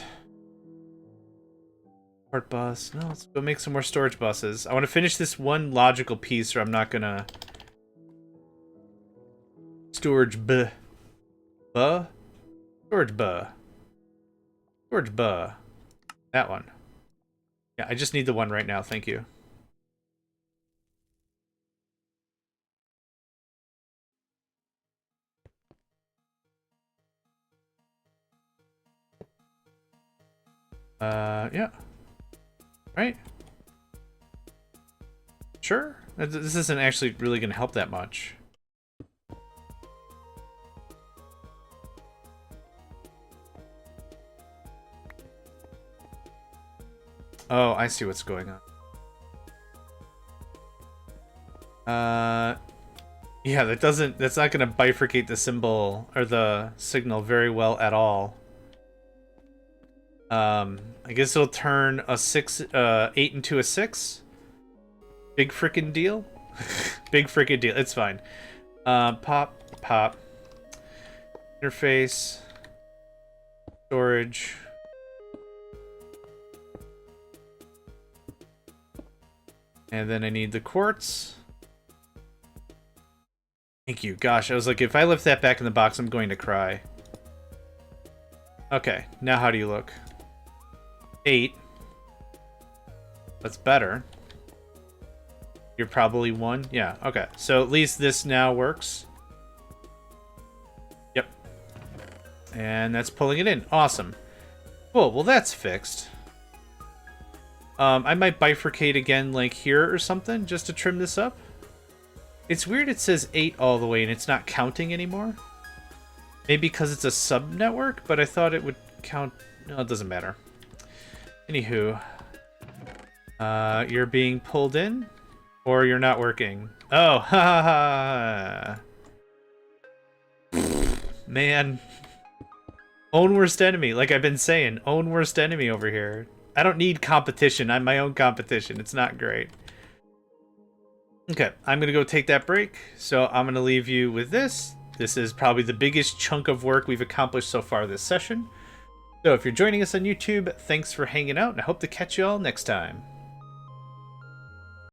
Port bus. No, let's go make some more storage buses. I want to finish this one logical piece or I'm not gonna... Storage B. Buh? Storage buh. Storage buh. That one. Yeah, I just need the one right now. Thank you. Yeah. Right? Sure. This isn't actually really going to help that much. Oh, I see what's going on. Yeah, that's not gonna bifurcate the symbol or the signal very well at all. I guess it'll turn a 8 into a 6. Big frickin' deal. Big frickin' deal. It's fine. Pop. Interface. Storage. And then I need the quartz. Thank you. Gosh, I was like, if I lift that back in the box, I'm going to cry. Okay, now how do you look? 8. That's better. You're probably 1. Yeah, okay. So at least this now works. Yep. And that's pulling it in. Awesome. Cool, well that's fixed. I might bifurcate again like here or something just to trim this up. It's weird it says 8 all the way and it's not counting anymore. Maybe because it's a sub-network, but I thought it would count... No, it doesn't matter. Anywho. You're being pulled in? Or you're not working? Oh, ha ha ha. Man. Own worst enemy, like I've been saying. Own worst enemy over here. I don't need competition. I'm my own competition. It's not great. Okay, I'm going to go take that break. So I'm going to leave you with this. This is probably the biggest chunk of work we've accomplished so far this session. So if you're joining us on YouTube, thanks for hanging out, and I hope to catch you all next time.